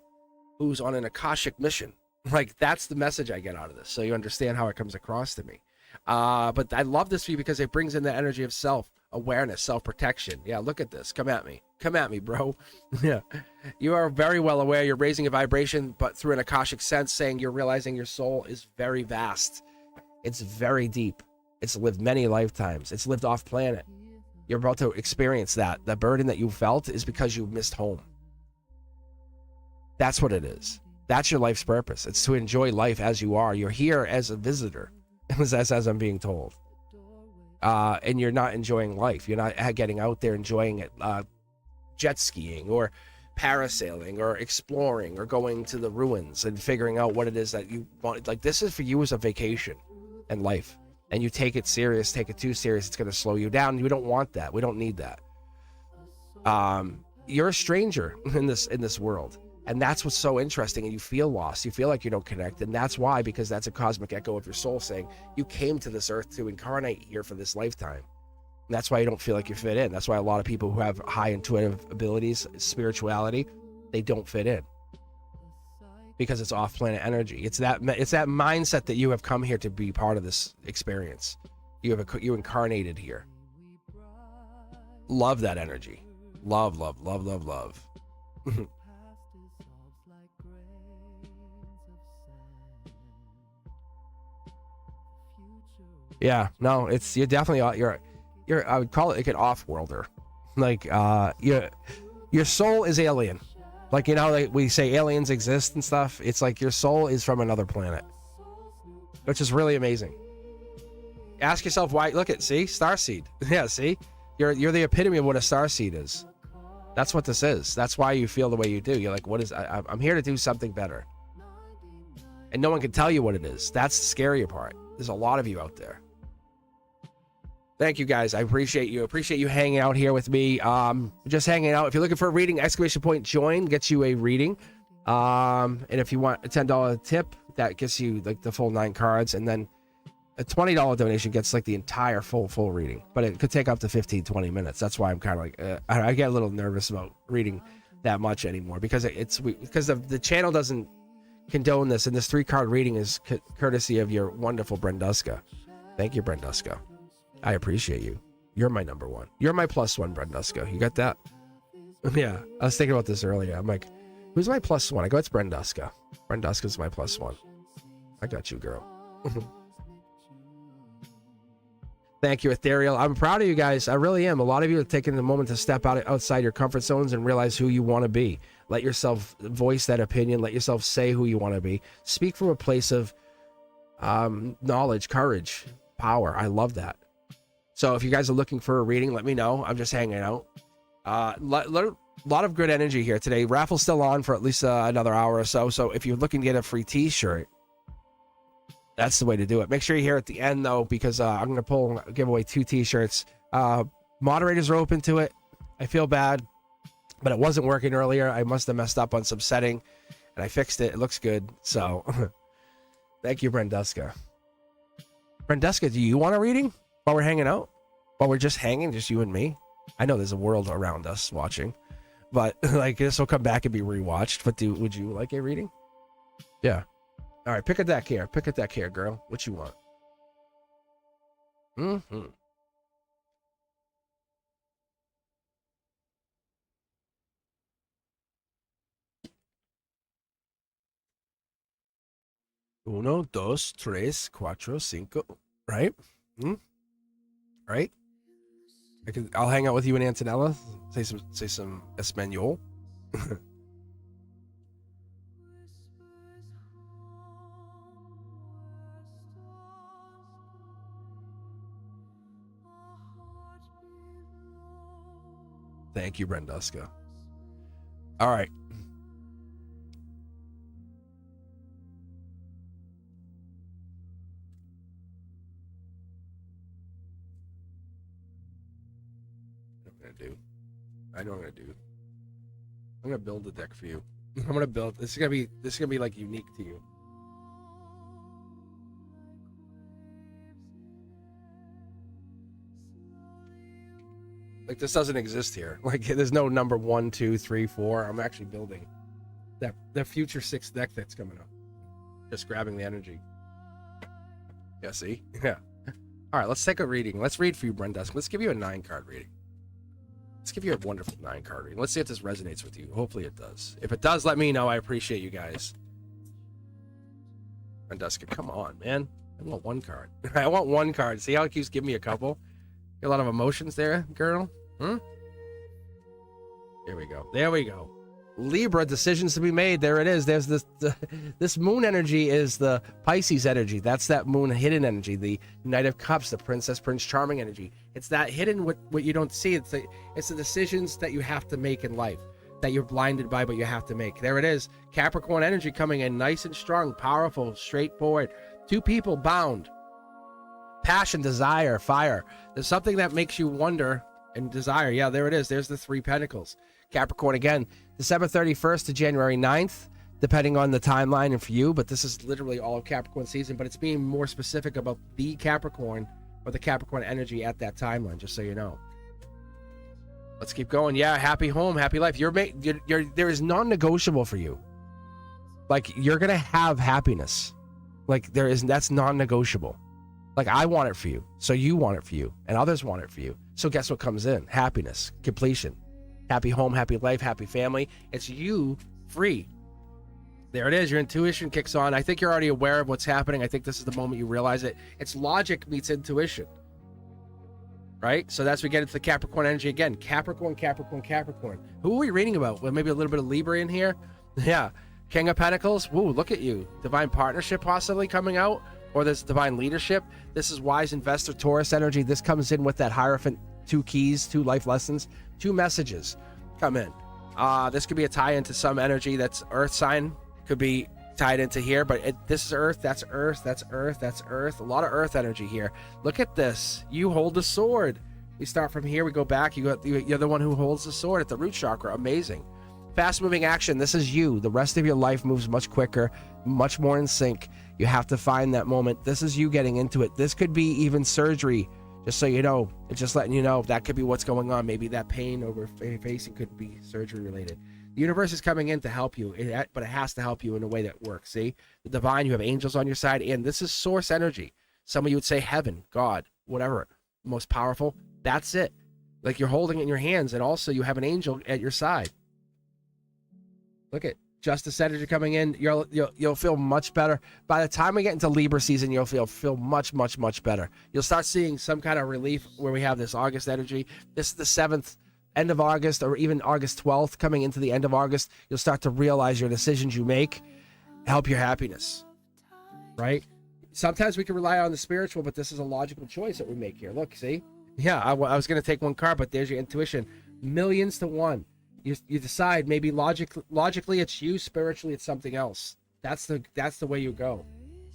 who's on an Akashic mission. Like, that's the message I get out of this, so you understand how it comes across to me. But I love this for you because it brings in the energy of self-awareness, self-protection. Yeah, look at this. Come at me, bro. Yeah, you are very well aware. You're raising a vibration, but through an Akashic sense, saying you're realizing your soul is very vast. It's very deep. It's lived many lifetimes. It's lived off planet. You're about to experience that. The burden that you felt is because you missed home. That's what it is. That's your life's purpose. It's to enjoy life as you are. You're here as a visitor, as I'm being told. And you're not enjoying life. You're not getting out there enjoying it, jet skiing or parasailing or exploring or going to the ruins and figuring out what it is that you want. Like, this is for you as a vacation and life. And you take it serious, take it too serious, it's going to slow you down. We don't want that. We don't need that. You're a stranger in this world. And that's what's so interesting. And you feel lost. You feel like you don't connect. And that's why, because that's a cosmic echo of your soul saying you came to this earth to incarnate here for this lifetime. And that's why you don't feel like you fit in. That's why a lot of people who have high intuitive abilities, spirituality, they don't fit in. Because it's off-planet energy. It's that mindset that you have come here to be part of this experience. You incarnated here. Love that energy. Love, love, love, love, love. Yeah, no, you're definitely you're I would call it like an off-worlder. Like your soul is alien. Like, you know, like we say aliens exist and stuff. It's like your soul is from another planet, which is really amazing. Ask yourself why. Look at, see, starseed. Yeah, see, you're the epitome of what a starseed is. That's what this is. That's why you feel the way you do. You're like, what is? I'm here to do something better, and no one can tell you what it is. That's the scary part. There's a lot of you out there. Thank you guys. I appreciate you. Appreciate you hanging out here with me. Just hanging out. If you're looking for a reading, !join gets you a reading. And if you want a $10 tip, that gets you like the full 9 cards. And then a $20 donation gets like the entire full reading. But it could take up to 15-20 minutes. That's why I'm kind of like, I get a little nervous about reading that much anymore, because the channel doesn't condone this. And this 3-card reading is courtesy of your wonderful Brenduska. Thank you, Brenduska. I appreciate you. You're my number one. You're my +1, Brenduska. You got that? Yeah, I was thinking about this earlier. I'm like, who's my +1? I go, it's Brenduska. Brenduska's my +1. I got you, girl. Thank you, Ethereal. I'm proud of you guys. I really am. A lot of you are taking the moment to step outside your comfort zones and realize who you want to be. Let yourself voice that opinion. Let yourself say who you want to be. Speak from a place of knowledge, courage, power. I love that. So if you guys are looking for a reading, let me know. I'm just hanging out. Lot of good energy here today. Raffle's still on for at least another hour or so. So if you're looking to get a free t-shirt, that's the way to do it. Make sure you're here at the end, though, because I'm going to give away 2 t-shirts. Moderators are open to it. I feel bad, but it wasn't working earlier. I must have messed up on some setting, and I fixed it. It looks good. So thank you, Brenduska. Brenduska, do you want a reading while we're hanging out? While we're just hanging, just you and me? I know there's a world around us watching, but like, this will come back and be rewatched. But would you like a reading? Yeah. All right, pick a deck here. Pick a deck here, girl. What you want? Mm-hmm. Uno, dos, tres, cuatro, cinco. Right? Right? I'll hang out with you in Antonella. Say some Espanol. Thank you, Brenduska. All right. I know what I'm gonna do. I'm gonna build a deck for you. I'm gonna build. This is gonna be like unique to you. Like, this doesn't exist here. Like, there's no number 1, 2, 3, 4. I'm actually building that future 6th deck that's coming up. Just grabbing the energy. Yeah, see? Yeah. All right, let's take a reading. Let's read for you, Brenduska. Let's give you a 9-card reading. Let's give you a wonderful 9-card reading. Let's see if this resonates with you. Hopefully it does. If it does, let me know. I appreciate you guys. Brenduska, come on, man. I want 1 card. I want 1 card. See how it keeps giving me a couple? Got a lot of emotions there, girl. Here we go. There we go. Libra, decisions to be made. There it is. There's this moon energy is the Pisces energy. That's that moon hidden energy, the Knight of Cups, the Princess Prince Charming energy. It's that hidden what you don't see. It's the decisions that you have to make in life, that you're blinded by, but you have to make. There it is. Capricorn energy coming in nice and strong, powerful, straightforward. Two people bound. Passion, desire, fire. There's something that makes you wonder and desire. Yeah, there it is. There's the 3 pentacles. Capricorn again, December 31st to January 9th, depending on the timeline and for you, but this is literally all of Capricorn season, but it's being more specific about the Capricorn or the Capricorn energy at that timeline, just so you know. Let's keep going. Yeah, happy home, happy life. You're there is non-negotiable for you. Like, you're going to have happiness. Like, that's non-negotiable. Like, I want it for you, so you want it for you, and others want it for you. So guess what comes in? Happiness, completion. Happy home, happy life, happy family. It's you free. There it is. Your intuition kicks on. I think you're already aware of what's happening. I think this is the moment you realize it. It's logic meets intuition. Right? So that's we get into the Capricorn energy again. Capricorn, Capricorn, Capricorn. Who are we reading about? Well, maybe a little bit of Libra in here. Yeah. King of Pentacles. Woo, look at you. Divine partnership possibly coming out. Or there's divine leadership. This is wise investor Taurus energy. This comes in with that Hierophant, 2 keys, 2 life lessons, 2 messages come in. This could be a tie into some energy that's earth sign, could be tied into here, but this is earth, that's earth, that's earth, that's earth. A lot of earth energy here. Look at this. You hold the sword. We start from here, we go back. You're the one who holds the sword at the root chakra. Amazing. Fast moving action. This is you. The rest of your life moves much quicker, much more in sync. You have to find that moment. This is you getting into it. This could be even surgery, just so you know. It's just letting you know that could be what's going on. Maybe that pain over facing could be surgery related. The universe is coming in to help you, but it has to help you in a way that works. See, the divine, you have angels on your side, and this is source energy. Some of you would say heaven, God, whatever, most powerful. That's it. Like, you're holding it in your hands, and also you have an angel at your side. Look at justice energy coming in. You'll feel much better. By the time we get into Libra season, you'll feel much, much, much better. You'll start seeing some kind of relief where we have this August energy. This is the 7th, end of August, or even August 12th, coming into the end of August. You'll start to realize your decisions you make help your happiness, right? Sometimes we can rely on the spiritual, but this is a logical choice that we make here. Look, see? Yeah, I was going to take one card, but there's your intuition. Millions to one. You decide, maybe logically it's you, spiritually it's something else. That's the way you go.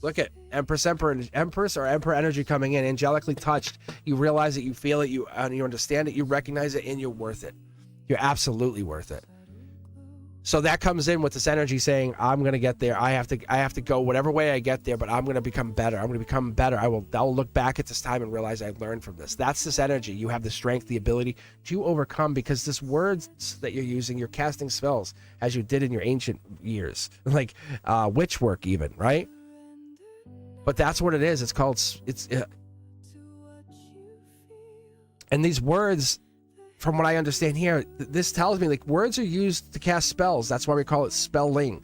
Look at Empress or Emperor energy coming in, angelically touched. You realize it, you feel it, you understand it, you recognize it, and you're worth it. You're absolutely worth it. So that comes in with this energy saying, I'm gonna get there. I have to go whatever way I get there, but I'm gonna become better. I'm gonna become better. I'll look back at this time and realize I learned from this. That's this energy. You have the strength, the ability to overcome, because this words that you're using, you're casting spells as you did in your ancient years, like witch work even, right? But that's what it is. It's called and these words, from what I understand here, this tells me, like, words are used to cast spells. That's why we call it spelling,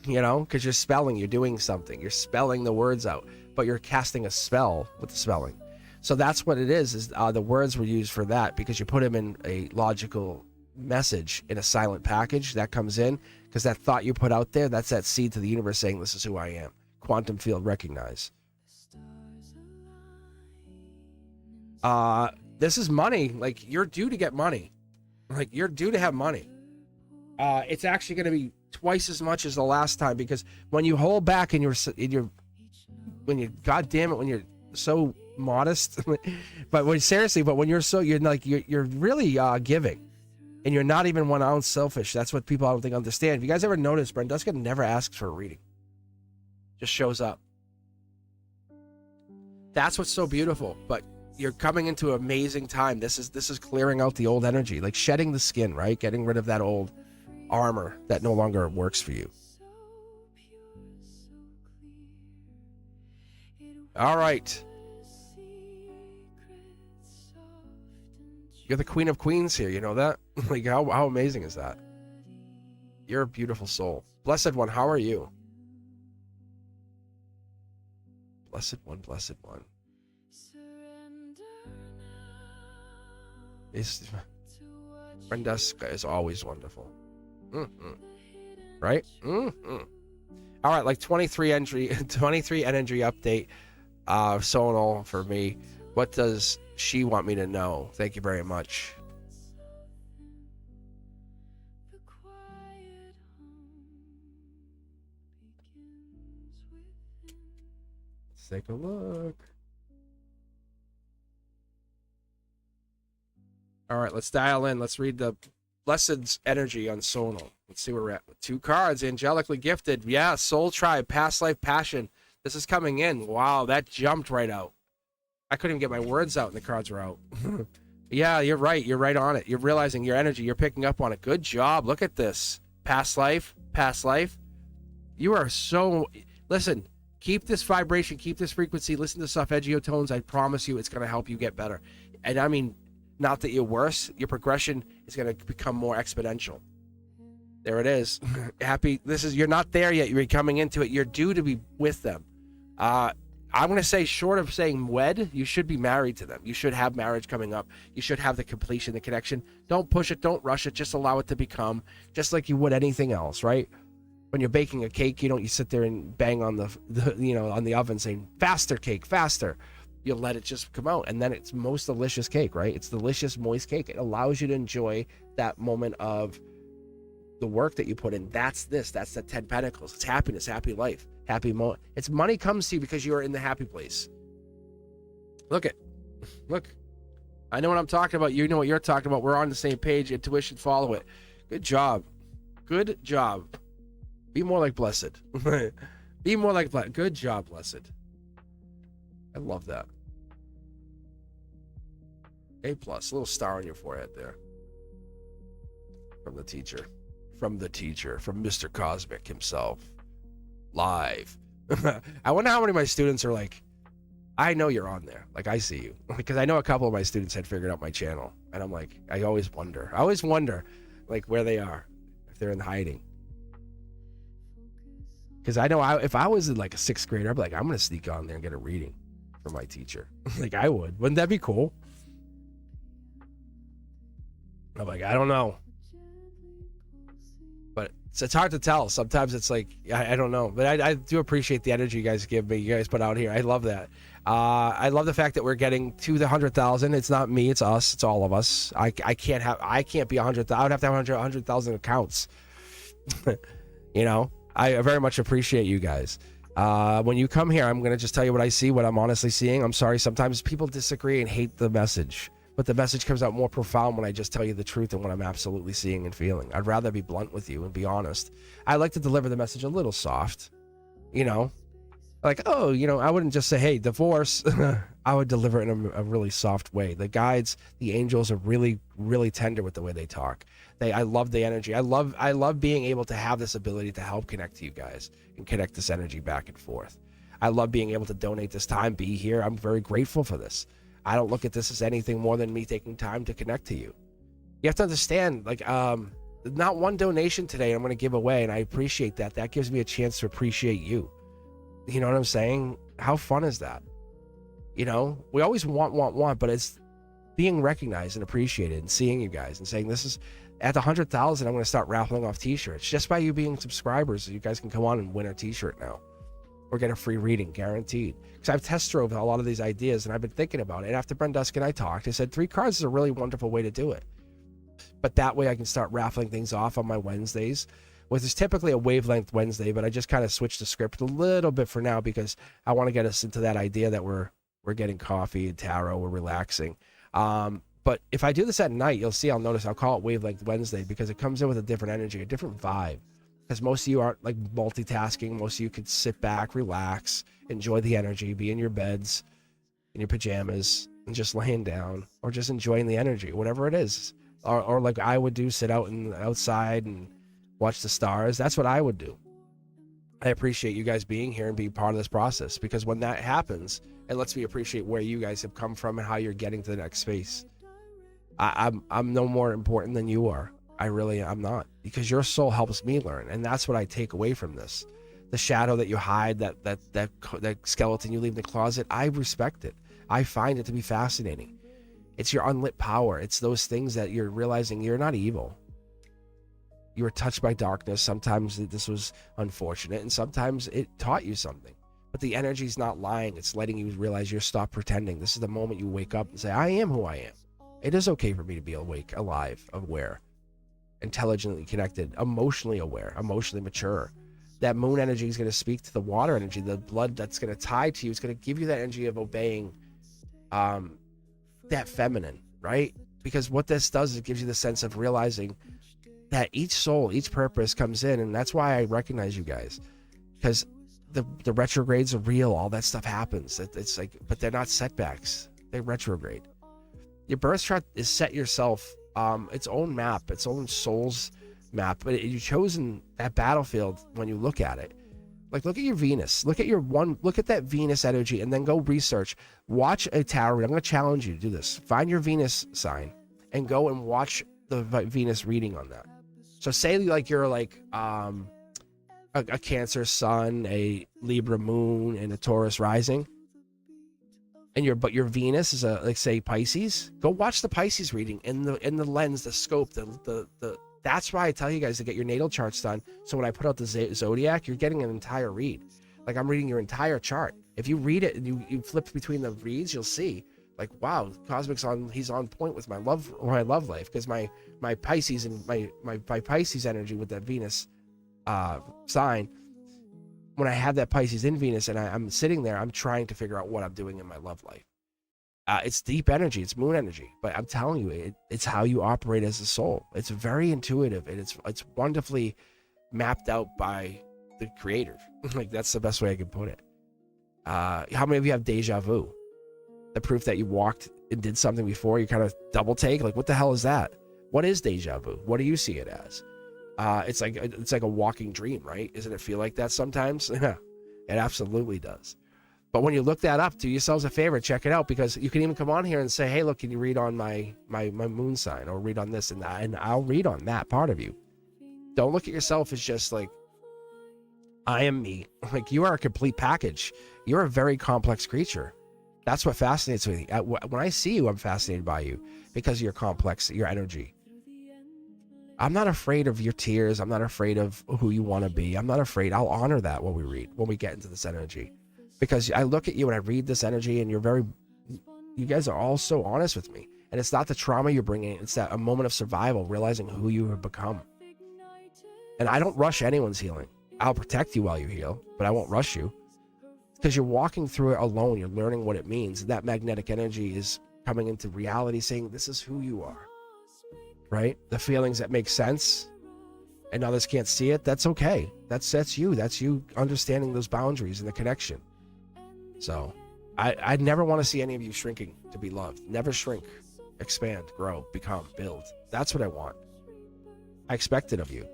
because you're spelling, you're doing something, you're spelling the words out, but you're casting a spell with the spelling. So that's what it is the words were used for that, because you put them in a logical message in a silent package that comes in, because that thought you put out there, that's that seed to the universe saying, this is who I am. Quantum field recognize. This is money. Like, you're due to get money. Like, you're due to have money. It's actually going to be twice as much as the last time, because when you hold back and when you're so modest, but when you're really giving, and you're not even 1 ounce selfish. That's what people I don't think understand. If you guys ever notice, Brenduska never asks for a reading. Just shows up. That's what's so beautiful. But you're coming into an amazing time. This is clearing out the old energy, like shedding the skin, right? Getting rid of that old armor that no longer works for you. All right. You're the Queen of Queens here, you know that? Like, how amazing is that? You're a beautiful soul. Blessed one, how are you? Blessed one, blessed one. Brenduska is always wonderful. Right? All right, like 23 energy update. Sonal for me. What does she want me to know? Thank you very much. Let's take a look. All right, let's dial in. Let's read the Blessed's energy on Sonal. Let's see where we're at. 2 cards, angelically gifted. Yeah, Soul Tribe, past life passion. This is coming in. Wow, that jumped right out. I couldn't even get my words out and the cards were out. Yeah, you're right. You're right on it. You're realizing your energy. You're picking up on it. Good job. Look at this. Past life, past life. You are so... Listen, keep this vibration, keep this frequency. Listen to solfeggio tones. I promise you it's going to help you get better. And I mean, not that you're worse. Your progression is going to become more exponential. There it is. Happy. You're not there yet. You're coming into it. You're due to be with them. I'm going to say, short of saying wed, you should be married to them. You should have marriage coming up. You should have the completion, the connection. Don't push it. Don't rush it. Just allow it to become just like you would anything else, right? When you're baking a cake, you sit there and bang on on the oven saying, faster cake, faster. You'll let it just come out. And then it's most delicious cake, right? It's delicious, moist cake. It allows you to enjoy that moment of the work that you put in. That's the 10 pentacles. It's happiness, happy life, happy moment. It's money comes to you because you are in the happy place. Look. I know what I'm talking about. You know what you're talking about. We're on the same page. Intuition, follow it. Good job. Be more like Blessed. Be more like Blessed. Good job, Blessed. I love that. A+, little star on your forehead there. From the teacher, from Mr. Cosmic himself. Live. I wonder how many of my students are like, I know you're on there. Like, I see you. Because I know a couple of my students had figured out my channel. And I'm like, I always wonder, like, where they are. If they're in hiding. Because I know if I was in, like, a 6th grader, I'd be like, I'm going to sneak on there and get a reading from my teacher. Like, I would. Wouldn't that be cool? I'm like, I don't know. But it's hard to tell. Sometimes it's like, I don't know. But I do appreciate the energy you guys give me. You guys put out here. I love that. I love the fact that we're getting to the 100,000. It's not me. It's us. It's all of us. I can't be 100,000. I would have to have 100,000 accounts. I very much appreciate you guys. When you come here, I'm going to just tell you what I see, what I'm honestly seeing. I'm sorry. Sometimes people disagree and hate the message. But the message comes out more profound when I just tell you the truth and what I'm absolutely seeing and feeling. I'd rather be blunt with you and be honest. I like to deliver the message a little soft, like, I wouldn't just say, hey, divorce. I would deliver it in a really soft way. The guides, the angels are really, really tender with the way they talk. I love the energy. I love being able to have this ability to help connect to you guys and connect this energy back and forth. I love being able to donate this time, be here. I'm very grateful for this. I don't look at this as anything more than me taking time to connect to you. You have to understand, like, not one donation today I'm going to give away, and I appreciate that. That gives me a chance to appreciate you. You know what I'm saying? How fun is that? We always want, but it's being recognized and appreciated and seeing you guys and saying, this is at the 100,000, I'm going to start raffling off t-shirts. Just by you being subscribers, you guys can come on and win a t-shirt now. Or get a free reading, guaranteed. Because I've test drove a lot of these ideas, and I've been thinking about it. And after Brendusk and I talked, I said 3 cards is a really wonderful way to do it. But that way I can start raffling things off on my Wednesdays, which is typically a wavelength Wednesday, but I just kind of switched the script a little bit for now because I want to get us into that idea that we're getting coffee and tarot, we're relaxing. But if I do this at night, you'll see, I'll call it wavelength Wednesday because it comes in with a different energy, a different vibe. Because most of you aren't like multitasking. Most of you could sit back, relax, enjoy the energy, be in your beds, in your pajamas, and just laying down, or just enjoying the energy, whatever it is. Or like I would do, sit outside and watch the stars. That's what I would do. I appreciate you guys being here and being part of this process, because when that happens, it lets me appreciate where you guys have come from and how you're getting to the next space. I'm no more important than you are. I'm not, because your soul helps me learn, and that's what I take away from this. The shadow that you hide, that skeleton you leave in the closet, I respect it. I find it to be fascinating. It's your unlit power. It's those things that you're realizing you're not evil. You were touched by darkness. Sometimes this was unfortunate, and sometimes it taught you something. But the energy's not lying. It's letting you realize you're stop pretending. This is the moment you wake up and say, I am who I am. It is okay for me to be awake, alive, aware, intelligently connected, emotionally aware, emotionally mature. That moon energy is going to speak to the water energy, the blood that's going to tie to you. It's going to give you that energy of obeying that feminine, right? Because what this does is it gives you the sense of realizing that each soul, each purpose comes in. And that's why I recognize you guys, because the retrogrades are real. All that stuff happens. It's like, but they're not setbacks. They're retrograde. Your birth chart is set yourself its own map, its own soul's map, but you've chosen that battlefield when you look at it. Like, look at your Venus, look at that Venus energy, and then go research, watch a tarot read. I'm going to challenge you to do this. Find your Venus sign and go and watch the Venus reading on that. So say like you're like a Cancer sun, a Libra moon, and a Taurus rising, and your Venus is a, like, say, Pisces. Go watch the Pisces reading in the lens, the scope, the that's why I tell you guys to get your natal charts done. So when I put out the zodiac, you're getting an entire read. Like, I'm reading your entire chart. If you read it and you flip between the reads, you'll see, like, wow, Cosmic's he's on point with my love life, because my Pisces and my Pisces energy with that Venus sign, when I have that Pisces in Venus and I'm sitting there, I'm trying to figure out what I'm doing in my love life. It's deep energy, it's moon energy, but I'm telling you, it's how you operate as a soul. It's very intuitive, and it's wonderfully mapped out by the creator. Like, that's the best way I can put it. How many of you have deja vu? The proof that you walked and did something before, you kind of double take, like, what the hell is that? What is deja vu? What do you see it as? It's like a walking dream, right? Doesn't it feel like that sometimes? Yeah, it absolutely does. But when you look that up, do yourselves a favor, check it out, because you can even come on here and say, hey, look, can you read on my moon sign, or read on this and that, and I'll read on that part of you. Don't look at yourself as just like, I am me. Like, you are a complete package. You're a very complex creature. That's what fascinates me. When I see you, I'm fascinated by you because of your complex, your energy. I'm not afraid of your tears. I'm not afraid of who you want to be. I'm not afraid. I'll honor that when we read, when we get into this energy. Because I look at you and I read this energy, and you guys are all so honest with me. And it's not the trauma you're bringing. It's that a moment of survival, realizing who you have become. And I don't rush anyone's healing. I'll protect you while you heal, but I won't rush you. Because you're walking through it alone. You're learning what it means. That magnetic energy is coming into reality, saying, this is who you are. Right? The feelings that make sense and others can't see it, that's okay. That's you. That's you understanding those boundaries and the connection. So I never want to see any of you shrinking to be loved. Never shrink, expand, grow, become, build. That's what I want. I expect it of you.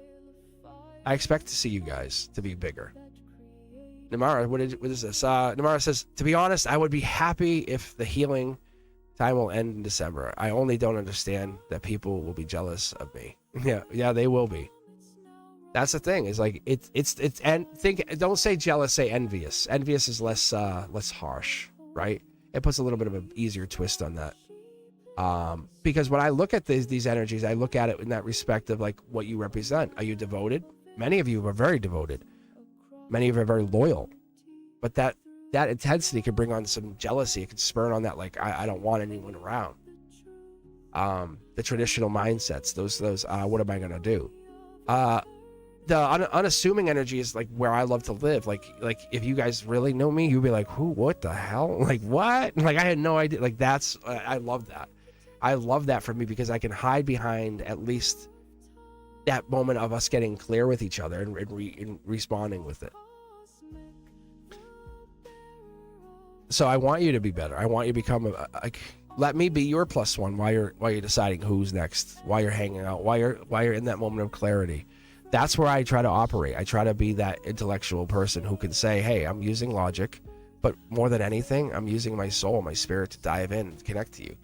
I expect to see you guys to be bigger. Namara, what is this? Namara says, to be honest, I would be happy if the healing time will end in December. I only don't understand that people will be jealous of me. Yeah, they will be. That's the thing. Is like it's and don't say jealous, say envious. Envious is less harsh, right? It puts a little bit of an easier twist on that. Because when I look at these energies, I look at it in that respect of like what you represent. Are you devoted? Many of you are very devoted. Many of you are very loyal. But that intensity can bring on some jealousy. It can spur on that, like, I don't want anyone around. The traditional mindsets, those what am I gonna do? The unassuming energy is like where I love to live. Like if you guys really know me, you'd be like, who, what the hell? Like, what? Like, I had no idea. Like, that's, I love that. I love that for me, because I can hide behind at least that moment of us getting clear with each other and responding with it. So I want you to be better. I want you to become let me be your plus one while you're deciding who's next, while you're hanging out, while you're in that moment of clarity. That's where I try to operate. I try to be that intellectual person who can say, hey, I'm using logic, but more than anything, I'm using my soul, my spirit to dive in and connect to you.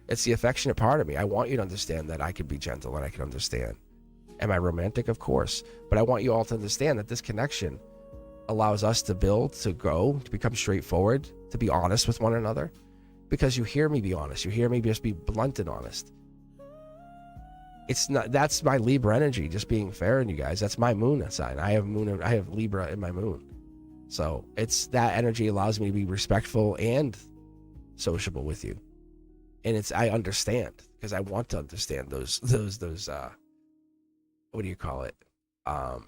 It's the affectionate part of me. I want you to understand that I can be gentle and I can understand. Am I romantic? Of course. But I want you all to understand that this connection allows us to build, to grow, to become straightforward, to be honest with one another. Because you hear me be honest. You hear me just be blunt and honest. it's not, that's my Libra energy, just being fair in you guys. That's my moon sign. I have Libra in my moon. So it's that energy allows me to be respectful and sociable with you. And I understand because I want to understand those what do you call it? I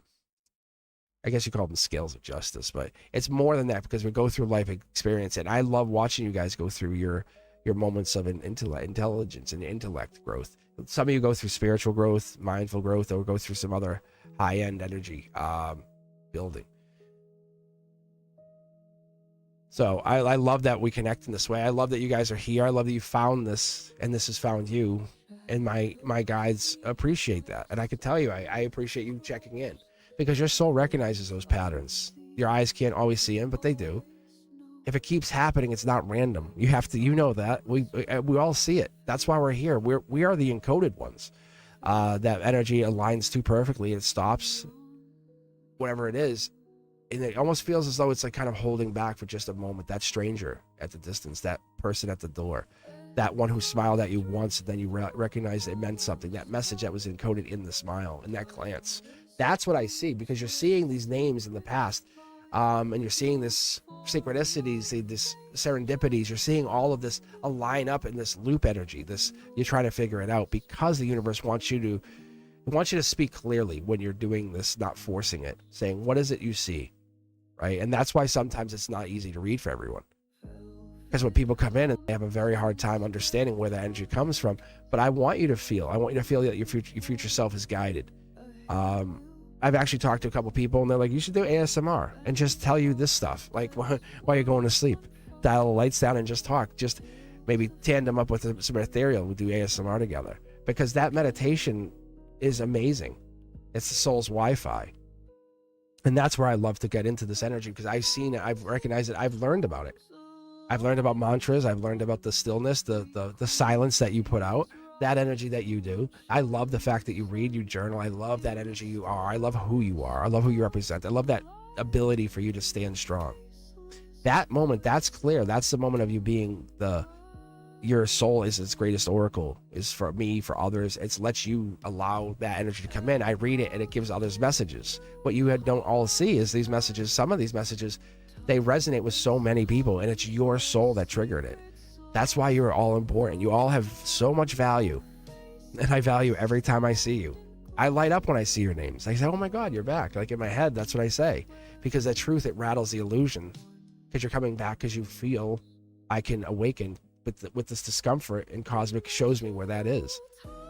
guess you call them scales of justice, but it's more than that because we go through life experience, and I love watching you guys go through your moments of intelligence and intellect growth. Some of you go through spiritual growth, mindful growth, or go through some other high-end energy building. So I love that we connect in this way. I love that you guys are here. I love that you found this, and this has found you. And my guides appreciate that. And I can tell you, I appreciate you checking in because your soul recognizes those patterns. Your eyes can't always see them, but they do. If it keeps happening, it's not random. You have to, you know that. We all see it. That's why we're here. We are the encoded ones. That energy aligns too perfectly. It stops, whatever it is. And it almost feels as though it's like kind of holding back for just a moment. That stranger at the distance, that person at the door, that one who smiled at you once and then you recognize it meant something, that message that was encoded in the smile and that glance. That's what I see, because you're seeing these names in the past, and you're seeing this synchronicities, this serendipities. You're seeing all of this align up in this loop energy. You're trying to figure it out because the universe wants you to speak clearly when you're doing this, not forcing it, saying, what is it you see? Right? And that's why sometimes it's not easy to read for everyone. Because when people come in and they have a very hard time understanding where that energy comes from, but I want you to feel that your future self is guided. I've actually talked to a couple people and they're like, you should do ASMR and just tell you this stuff, like while you're going to sleep. Dial the lights down and just talk. Just maybe tandem up with some ethereal. We'll do ASMR together, because that meditation is amazing. It's the soul's Wi-Fi. And that's where I love to get into this energy, because I've seen it, I've recognized it, I've learned about it. I've learned about mantras, I've learned about the stillness, the silence that you put out, that energy that you do. I love the fact that you read, you journal. I love that energy you are. I love who you are. I love who you represent. I love that ability for you to stand strong. That moment, that's clear. That's the moment of you being your soul is its greatest oracle, is for me, for others. It lets you allow that energy to come in. I read it and it gives others messages. What you don't all see is these messages, some of these messages, they resonate with so many people, and it's your soul that triggered it. That's why you're all important. You all have so much value, and I value every time I see you. I light up when I see your names. I say, oh my God, you're back. Like in my head, that's what I say, because that truth, it rattles the illusion, because you're coming back because you feel I can awaken with this discomfort, and Cosmic shows me where that is.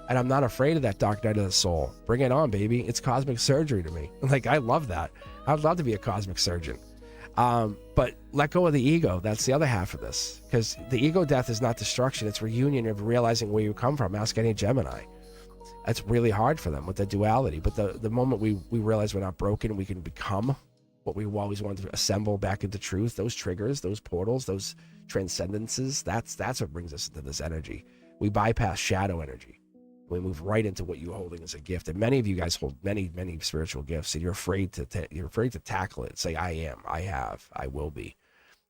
And I'm not afraid of that dark night of the soul. Bring it on, baby. It's cosmic surgery to me. Like, I love that. I'd love to be a cosmic surgeon. But let go of the ego. That's the other half of this, because the ego death is not destruction. It's reunion of realizing where you come from. Ask any Gemini. That's really hard for them with the duality. But the moment we realize we're not broken, we can become what we always wanted to assemble back into truth. Those triggers, those portals, those transcendences, that's what brings us into this energy. We bypass shadow energy. We move right into what you're holding as a gift. And many of you guys hold many spiritual gifts, and you're afraid to tackle it. Say, I am, I have, I will be.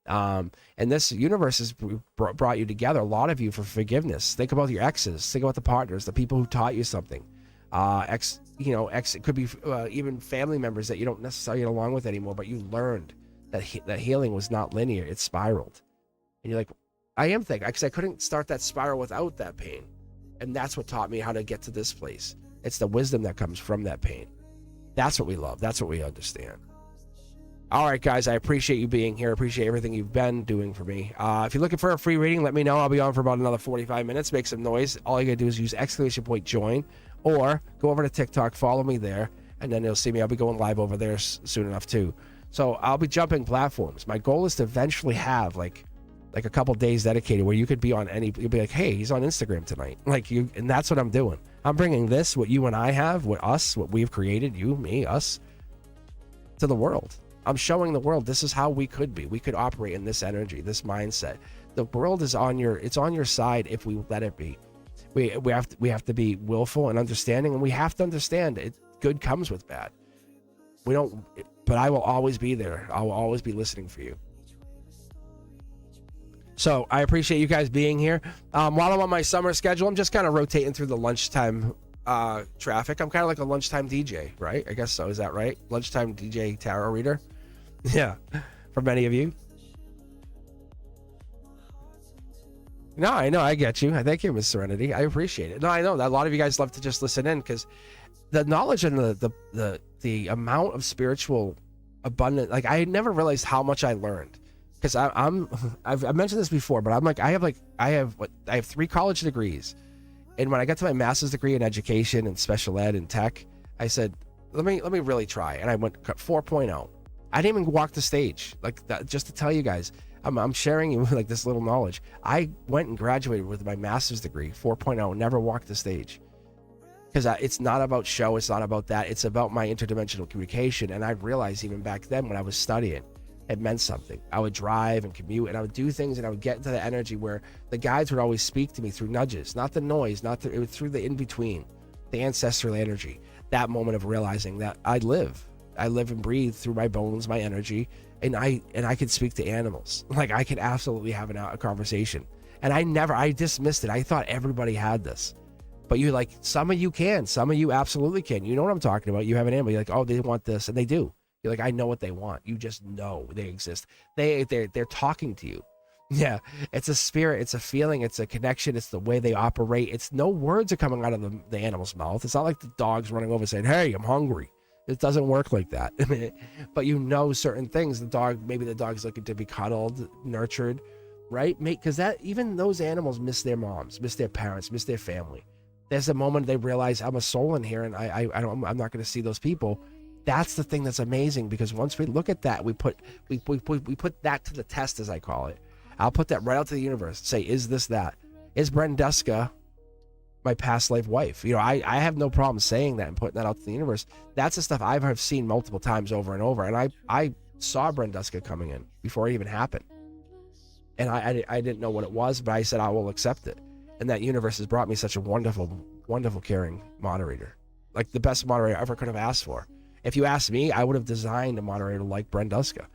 And this universe has brought you together, a lot of you, for forgiveness. Think about your exes. Think about the partners, the people who taught you something. It could be even family members that you don't necessarily get along with anymore, but you learned that healing was not linear. It spiraled. And you're like, I am thankful, because I couldn't start that spiral without that pain. And that's what taught me how to get to this place. It's the wisdom that comes from that pain. That's what we love. That's what we understand. All right, guys, I appreciate you being here. I appreciate everything you've been doing for me. If you're looking for a free reading, let me know. I'll be on for about another 45 minutes. Make some noise. All you got to do is use !join, or go over to TikTok, follow me there, and then you'll see me. I'll be going live over there soon enough, too. So I'll be jumping platforms. My goal is to eventually have, like a couple days dedicated where you could be on you'll be like, hey, he's on Instagram tonight. And that's what I'm doing. I'm bringing this, what you and I have, what we've created, you, me, us, to the world. I'm showing the world this is how we could be. We could operate in this energy, this mindset. The world is on your side if we let it be. We have to be willful and understanding, and we have to understand it. Good comes with bad. But I will always be there. I will always be listening for you. So I appreciate you guys being here. While I'm on my summer schedule, I'm just kind of rotating through the lunchtime traffic. I'm kind of like a lunchtime DJ, right? I guess so. Is that right? Lunchtime DJ tarot reader. Yeah, for many of you. No, I know. I get you. I thank you, Miss Serenity. I appreciate it. No, I know that a lot of you guys love to just listen in because the knowledge and the amount of spiritual abundance. Like I never realized how much I learned because I've mentioned this before, but I'm like I have 3 college degrees, and when I got to my master's degree in education and special ed and tech, I said let me really try, and I went 4.0. I didn't even walk the stage like that. Just to tell you guys. I'm sharing you like this little knowledge. I went and graduated with my master's degree, 4.0, never walked the stage. Because it's not about show, it's not about that. It's about my interdimensional communication. And I realized even back then when I was studying, it meant something. I would drive and commute and I would do things and I would get into the energy where the guides would always speak to me through nudges, not the noise, it was through the in-between, the ancestral energy. That moment of realizing that I live and breathe through my bones, my energy. And I could speak to animals. Like I could absolutely have a conversation. And I dismissed it. I thought everybody had this. But you like, some of you can, some of you absolutely can. You know what I'm talking about. You have an animal. You're like, oh, they want this. And they do. You're like, I know what they want. You just know they exist. They're talking to you. Yeah. It's a spirit. It's a feeling. It's a connection. It's the way they operate. It's no words are coming out of the animal's mouth. It's not like the dog's running over saying, hey, I'm hungry. It doesn't work like that. But you know certain things. Maybe the dog's looking to be cuddled, nurtured, right? Because that even those animals miss their moms, miss their parents, miss their family. There's a moment they realize I'm a soul in here, and I'm not going to see those people. That's the thing that's amazing because once we look at that, we put that to the test, as I call it. I'll put that right out to the universe. Say, is this that? Is Brendeska my past life wife? You know, I have no problem saying that and putting that out to the universe. That's the stuff I've seen multiple times over and over. And I saw Brendeska coming in before it even happened. And I didn't know what it was, but I said, I will accept it. And that universe has brought me such a wonderful, wonderful, caring moderator. Like the best moderator I ever could have asked for. If you asked me, I would have designed a moderator like Brendeska.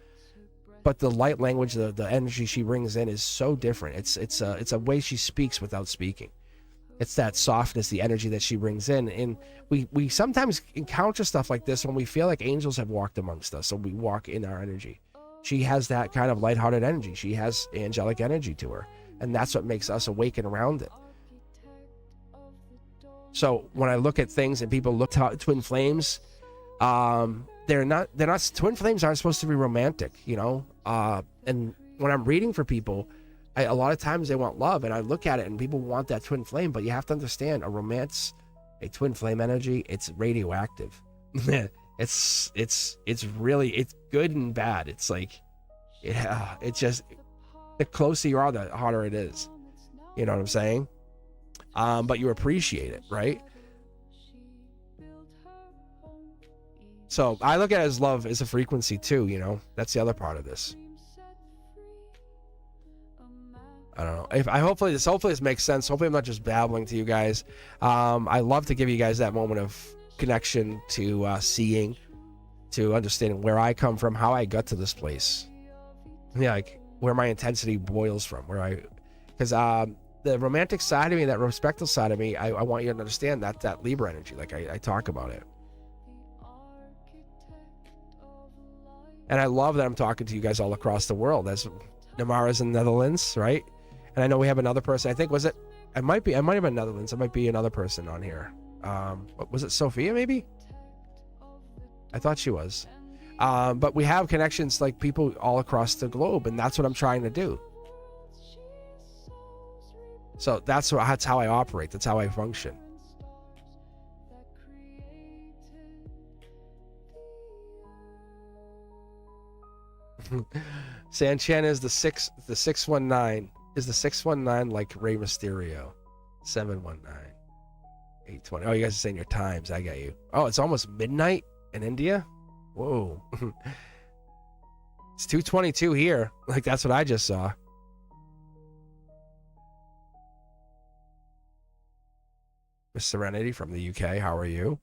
But the light language, the energy she brings in is so different. It's a way she speaks without speaking. It's that softness, the energy that she brings in. And we sometimes encounter stuff like this when we feel like angels have walked amongst us. So we walk in our energy. She has that kind of lighthearted energy. She has angelic energy to her. And that's what makes us awaken around it. So when I look at things and people look to twin flames, they're not twin flames aren't supposed to be romantic, you know? And when I'm reading for people, a lot of times they want love, and I look at it and people want that twin flame, but you have to understand a romance, a twin flame energy, it's radioactive. it's good and bad. It's like, yeah, it's just, the closer you are, the harder it is. You know what I'm saying? But you appreciate it, right? So I look at it as love is a frequency too, you know? That's the other part of this. I don't know. Hopefully this makes sense. Hopefully I'm not just babbling to you guys. I love to give you guys that moment of connection to seeing, to understanding where I come from, how I got to this place. Yeah, like where my intensity boils from, because the romantic side of me, that respectful side of me, I want you to understand that Libra energy, like I talk about it. And I love that I'm talking to you guys all across the world. As Namara's in the Netherlands, right? And I know we have another person. I think I might have been Netherlands. It might be another person on here. Was it Sophia maybe? I thought she was. But we have connections, like people all across the globe, and that's what I'm trying to do. So that's how I operate. That's how I function. Sanchez is the 619. Is the 619 like Rey Mysterio? 719. 820. Oh, you guys are saying your times. I got you. Oh, it's almost midnight in India? Whoa. It's 2:22 here. Like, that's what I just saw. Miss Serenity from the UK, how are you?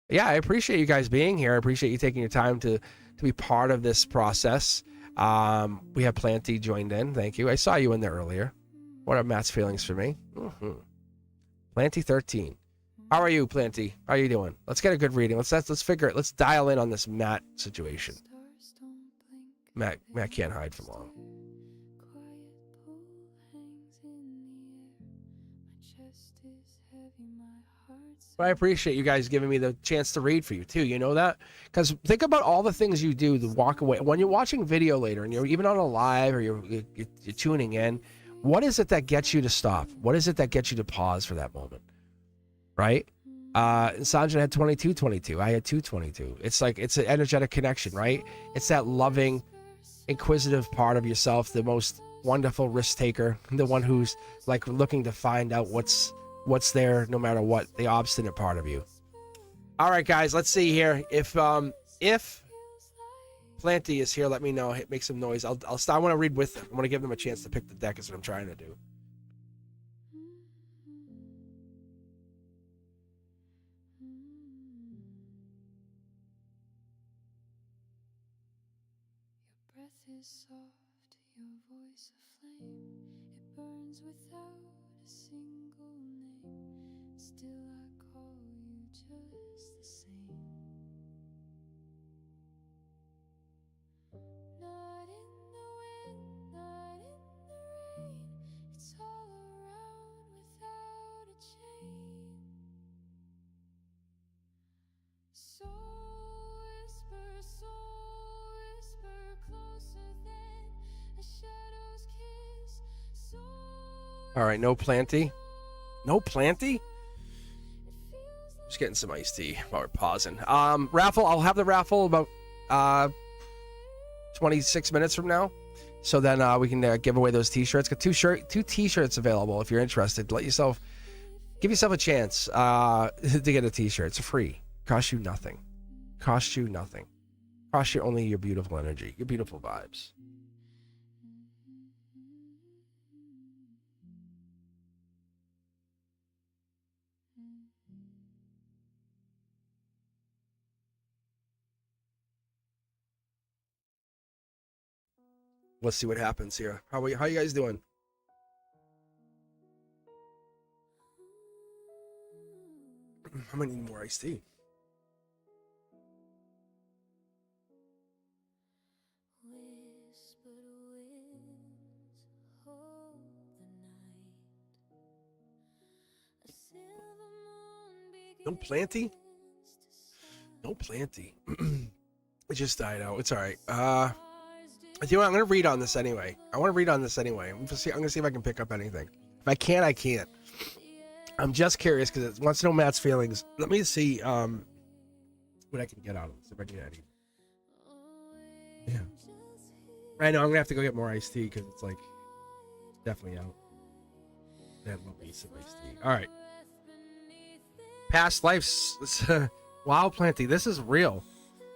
Yeah, I appreciate you guys being here. I appreciate you taking your time to be part of this process. We have Planty joined in. Thank you. I saw you in there earlier. What are Matt's feelings for me? Planty 13. How are you, Planty? How are you doing? Let's get a good reading. Let's figure it. Let's dial in on this Matt situation. Matt can't hide for long. But I appreciate you guys giving me the chance to read for you too. You know that? Because think about all the things you do to walk away. When you're watching video later and you're even on a live or you're tuning in, what is it that gets you to stop? What is it that gets you to pause for that moment? Right? Sandra had 2222. I had 222. It's like, it's an energetic connection, right? It's that loving, inquisitive part of yourself, the most wonderful risk taker, the one who's like looking to find out what's there no matter what, the obstinate part of you. All right, guys, let's see here. If Planty is here, let me know. Make some noise. I'll start. I want to read with them. I want to give them a chance to pick the deck is what I'm trying to do. Is soft, your voice a flame. It burns without a single name. Still I call you just the same. Not in the wind, not in the rain. It's all around without a chain. So whisper closer than a shadow's kiss. So All right, no Planty. No Planty? Just getting some iced tea while we're pausing. Raffle, I'll have the raffle about 26 minutes from now. So then we can give away those t-shirts. Got two t-shirts available if you're interested. Give yourself a chance to get a t-shirt. It's free. Costs you nothing. Costs you only your beautiful energy, your beautiful vibes. Let's see what happens here. How you guys doing? I'm gonna need more iced tea. No Planty? No Planty. It just died out. It's all right. You know what? I'm gonna read on this anyway. I want to read on this anyway. I'm gonna see if I can pick up anything. If I can't, I can't. I'm just curious because it wants to know Matt's feelings. Let me see what I can get out of this. If I can get any. Yeah. I know I'm gonna have to go get more iced tea because it's like definitely out. That will be some iced tea. All right. Past lives. Wow, Planty, this is real.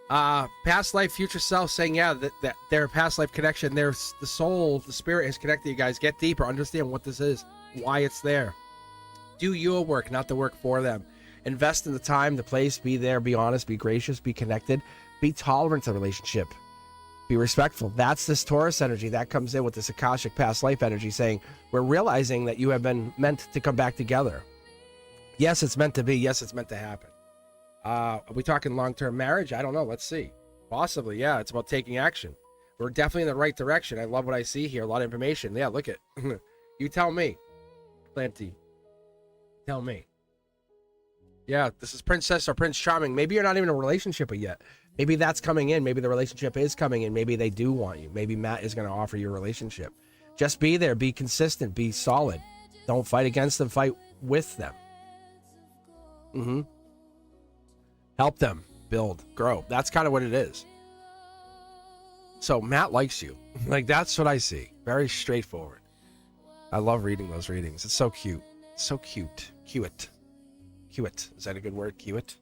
Past life, future self, saying that their past life connection, the soul, the spirit has connected you guys. Get deeper, understand what this is, why it's there. Do your work, not the work for them. Invest in the time, the place, be there, be honest, be gracious, be connected, be tolerant to the relationship, be respectful. That's this Taurus energy that comes in with this Akashic past life energy, saying we're realizing that you have been meant to come back together. Yes, it's meant to be. Yes, it's meant to happen. Are we talking long-term marriage? I don't know. Let's see. Possibly, yeah. It's about taking action. We're definitely in the right direction. I love what I see here. A lot of information. Yeah, look at you tell me. Planty. Tell me. Yeah, this is Princess or Prince Charming. Maybe you're not even in a relationship yet. Maybe that's coming in. Maybe the relationship is coming in. Maybe they do want you. Maybe Matt is going to offer you a relationship. Just be there. Be consistent. Be solid. Don't fight against them. Fight with them. Help them build, grow. That's kind of what it is. So Matt likes you. Like, that's what I see. Very straightforward. I love reading those readings. It's so cute. So cute. Cute. Cute. Is that a good word? Cute?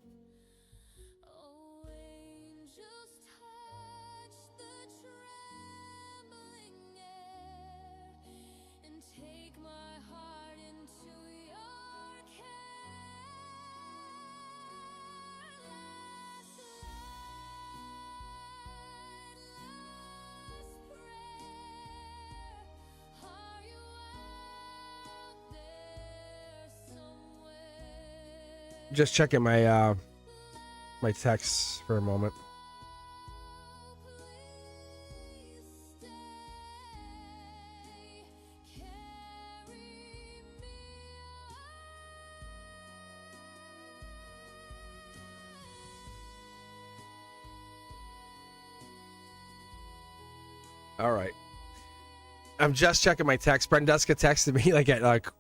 Just checking my my texts for a moment. All right. I'm just checking my text. Brenduska texted me like at about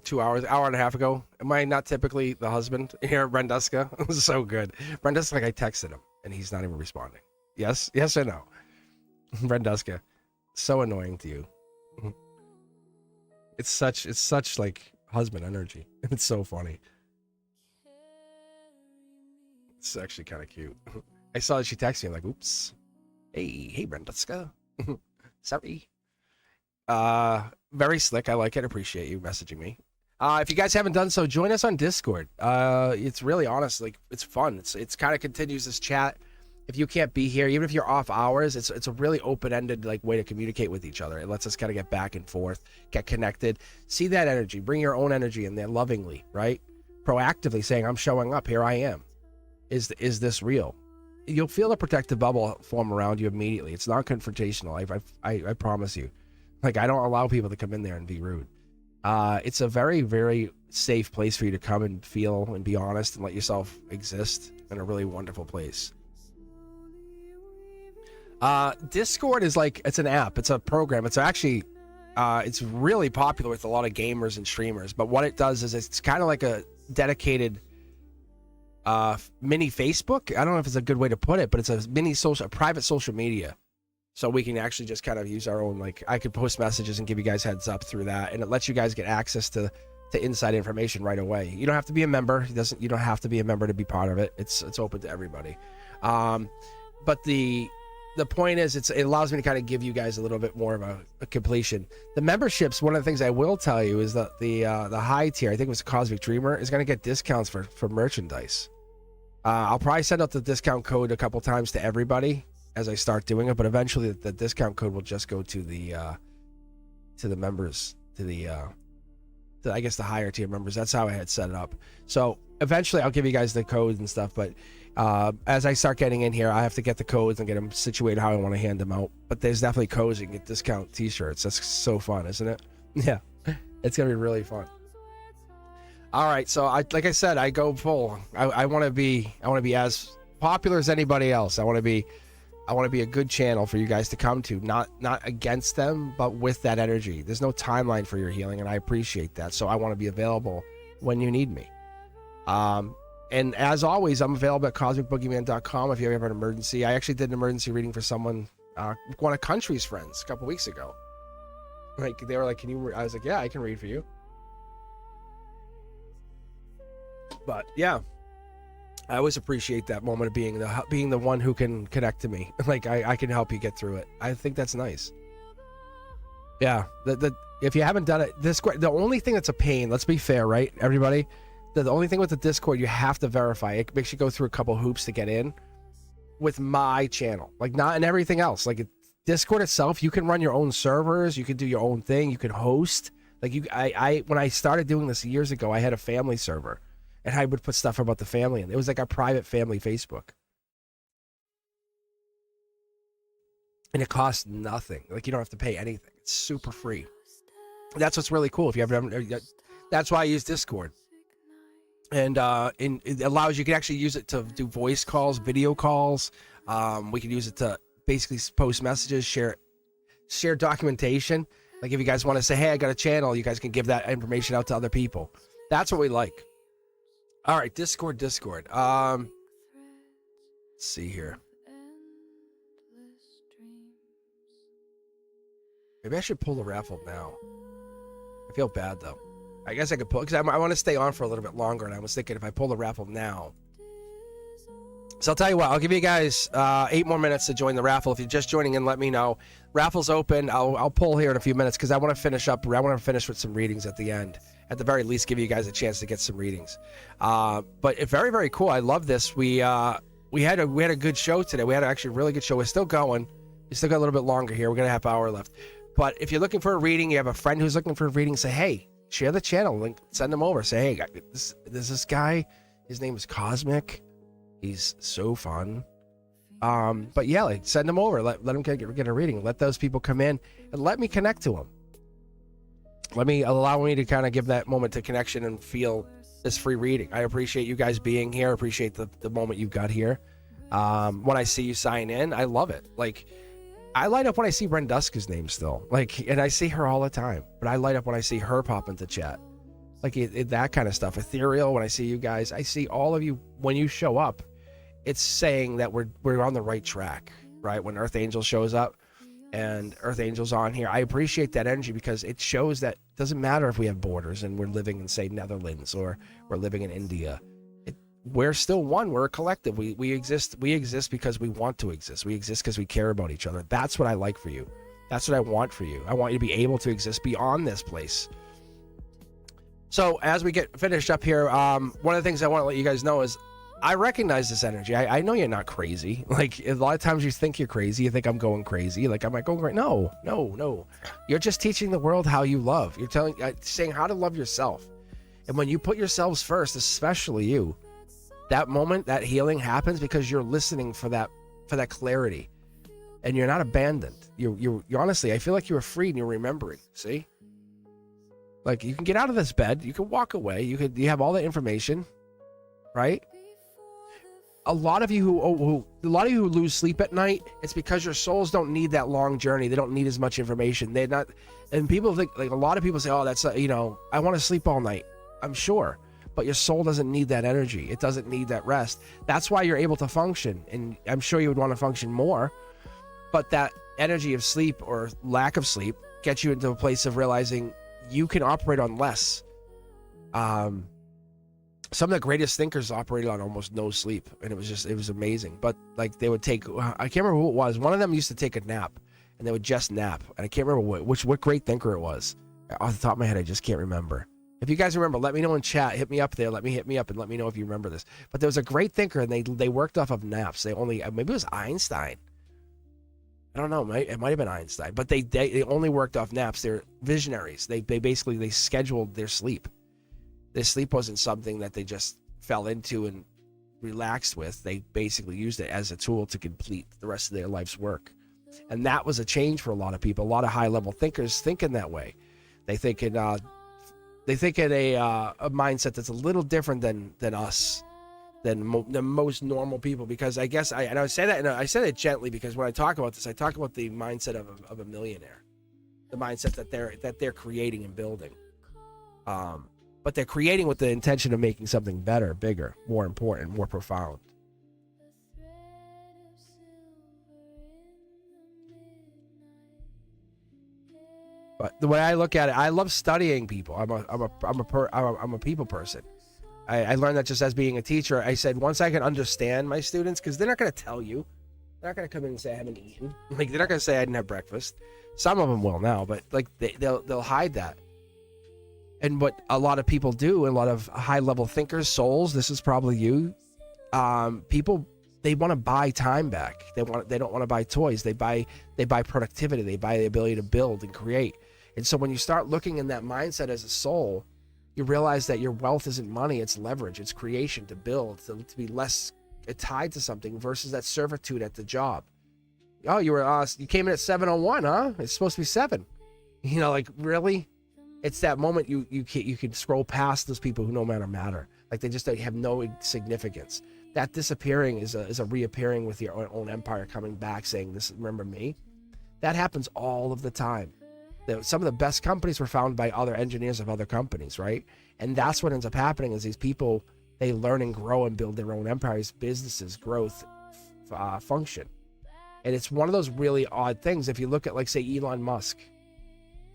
2 hours, hour and a half ago. Am I not typically the husband here, Brenduska? It was so good. Brenduska, like I texted him and he's not even responding. Yes or no? Brenduska, so annoying to you. It's such like husband energy. It's so funny. It's actually kind of cute. I saw that she texted me. I'm like, oops. Hey, Brenduska. Sorry. Very slick. I like it. Appreciate you messaging me. If you guys haven't done so, join us on Discord. It's really honest, like it's fun. It's kind of continues this chat. If you can't be here, even if you're off hours, it's a really open-ended like way to communicate with each other. It lets us kind of get back and forth, get connected, see that energy, bring your own energy in there lovingly, right? Proactively saying, I'm showing up, here I am. Is this real? You'll feel a protective bubble form around you immediately. It's not confrontational. I promise you. Like, I don't allow people to come in there and be rude. It's a very, very safe place for you to come and feel and be honest and let yourself exist in a really wonderful place. Discord is like, it's an app. It's a program. It's actually, it's really popular with a lot of gamers and streamers. But what it does is it's kind of like a dedicated mini Facebook. I don't know if it's a good way to put it, but it's a private social media. So we can actually just kind of use our own, like I could post messages and give you guys heads up through that. And it lets you guys get access to inside information right away. You don't have to be a member. You don't have to be a member to be part of it. It's open to everybody. But the point is it allows me to kind of give you guys a little bit more of a completion. The memberships, one of the things I will tell you is that the high tier, I think it was Cosmic Dreamer, is going to get discounts for merchandise. I'll probably send out the discount code a couple times to everybody as I start doing it, but eventually the discount code will just go to the members, I guess the higher tier members. That's how I had set it up. So eventually I'll give you guys the codes and stuff, but as I start getting in here, I have to get the codes and get them situated how I want to hand them out. But there's definitely codes you can get discount t-shirts. That's so fun, isn't it? Yeah, it's gonna be really fun. All right, so like I said, I go full. I want to be as popular as anybody else. I want to be a good channel for you guys to come to, not against them, but with that energy. There's no timeline for your healing, and I appreciate that. So I want to be available when you need me. And as always, I'm available at cosmicboogeyman.com if you ever have an emergency. I actually did an emergency reading for someone, one of Country's friends, a couple weeks ago. Like they were like, "Can you?" I was like, "Yeah, I can read for you." But yeah, I always appreciate that moment of being the one who can connect to me. Like I can help you get through it. I think that's nice. Yeah, if you haven't done it, Discord, the only thing that's a pain. Let's be fair, right, everybody? The only thing with the Discord, you have to verify. It makes you go through a couple hoops to get in. With my channel, like not in everything else. Like Discord itself, you can run your own servers. You can do your own thing. You can host. Like when I started doing this years ago, I had a family server. And I would put stuff about the family in. It was like a private family Facebook. And it costs nothing. Like you don't have to pay anything. It's super free. That's what's really cool. If you ever, that's why I use Discord. And it allows you can actually use it to do voice calls, video calls. We can use it to basically post messages, share documentation. Like if you guys want to say, hey, I got a channel, you guys can give that information out to other people. That's what we like. All right, Discord. Let's see here. Maybe I should pull the raffle now. I feel bad though. I guess I could pull because I want to stay on for a little bit longer, and I was thinking if I pull the raffle now. So I'll tell you what, I'll give you guys 8 more minutes to join the raffle. If you're just joining in, let me know. Raffle's open. I'll pull here in a few minutes because I want to finish with some readings at the end. At the very least, give you guys a chance to get some readings. But it's very, very cool. I love this. We had a good show today. We had actually a really good show. We're still going. We still got a little bit longer here. We're gonna have an hour left. But if you're looking for a reading, you have a friend who's looking for a reading, say, hey, share the channel link, send them over. Say, hey, there's this guy. His name is Cosmic. He's so fun. But yeah, like send them over. Let them get a reading. Let those people come in and let me connect to them. Allow me to kind of give that moment to connection and feel this free reading. I appreciate you guys being here. I appreciate the moment you've got here. When I see you sign in, I love it. Like, I light up when I see Brenduska's name still. Like, and I see her all the time, but I light up when I see her pop into chat. Like that kind of stuff. Ethereal, when I see you guys, I see all of you when you show up. It's saying that we're on the right track, right? When Earth Angel shows up and Earth Angel's on here, I appreciate that energy because it shows that it doesn't matter if we have borders and we're living in, say, Netherlands or we're living in India. We're still one. We're a collective. We exist because we want to exist. We exist because we care about each other. That's what I like for you. That's what I want for you. I want you to be able to exist beyond this place. So as we get finished up here, one of the things I want to let you guys know is I recognize this energy. I know you're not crazy. Like, a lot of times you think you're crazy. You think I'm going crazy. Like, am I going crazy? No. You're just teaching the world how you love. You're saying how to love yourself. And when you put yourselves first, especially you, that moment, that healing happens because you're listening for that clarity, and you're not abandoned. You're honestly, I feel like you're free and you're remembering. See, like you can get out of this bed, you can walk away, you have all the information, right? A lot of you who lose sleep at night, it's because your souls don't need that long journey. They don't need as much information. They're not, and people think, like, a lot of people say, oh, that's I want to sleep all night. I'm sure. But your soul doesn't need that energy. It doesn't need that rest. That's why you're able to function. And I'm sure you would want to function more. But that energy of sleep or lack of sleep gets you into a place of realizing you can operate on less. Some of the greatest thinkers operated on almost no sleep. And it was amazing. But like they would take, I can't remember who it was. One of them used to take a nap. And they would just nap. And I can't remember what great thinker it was. Off the top of my head, I just can't remember. If you guys remember, let me know in chat. Hit me up there. Hit me up and let me know if you remember this. But there was a great thinker, and they worked off of naps. Maybe it was Einstein. I don't know. It might have been Einstein. But they only worked off naps. They're visionaries. They basically scheduled their sleep. Their sleep wasn't something that they just fell into and relaxed with. They basically used it as a tool to complete the rest of their life's work. And that was a change for a lot of people. A lot of high-level thinkers think in that way. They think in a mindset that's a little different than us, than most normal people. Because I guess I say that, and I said it gently because when I talk about this, I talk about the mindset of a millionaire, the mindset that they're creating and building. But they're creating with the intention of making something better, bigger, more important, more profound. But the way I look at it, I love studying people. I'm a people person. I learned that just as being a teacher. I said once I can understand my students, because they're not going to tell you. They're not going to come in and say I haven't eaten. Like, they're not going to say I didn't have breakfast. Some of them will now, but like they'll hide that. And what a lot of people do, a lot of high level thinkers, souls, this is probably you. People, they want to buy time back. They don't want to buy toys. They buy productivity. They buy the ability to build and create. And so when you start looking in that mindset as a soul, you realize that your wealth isn't money, it's leverage, it's creation, to build, to be less tied to something versus that servitude at the job. Oh, you came in at 7:01, huh? It's supposed to be 7. Like, really? It's that moment you can scroll past those people who no matter. Like, they have no significance. That disappearing is a reappearing with your own empire, coming back saying, "This, remember me?" That happens all of the time. Some of the best companies were founded by other engineers of other companies, right? And that's what ends up happening is these people, they learn and grow and build their own empires, businesses, growth, function. And it's one of those really odd things. If you look at, like, say, Elon Musk,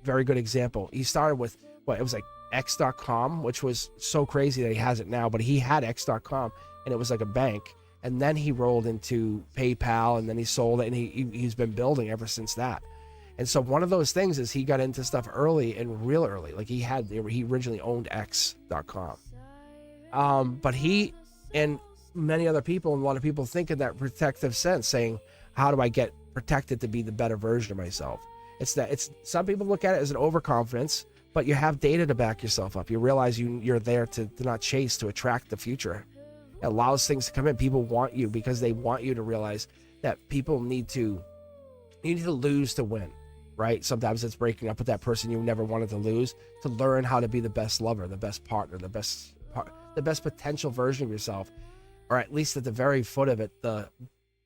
very good example. He started with, it was like X.com, which was so crazy that he has it now, but he had X.com, and it was like a bank. And then he rolled into PayPal, and then he sold it, and he's been building ever since that. And so one of those things is he got into stuff early and real early. Like, he originally owned X.com. But he and many other people, and a lot of people think in that protective sense, saying, how do I get protected to be the better version of myself? Some people look at it as an overconfidence, but you have data to back yourself up. You realize you're there to not chase, to attract the future. It allows things to come in. People want you because they want you to realize that people need to lose to win, right? Sometimes it's breaking up with that person you never wanted to lose, to learn how to be the best lover, the best partner, the best potential version of yourself, or at least at the very foot of it, the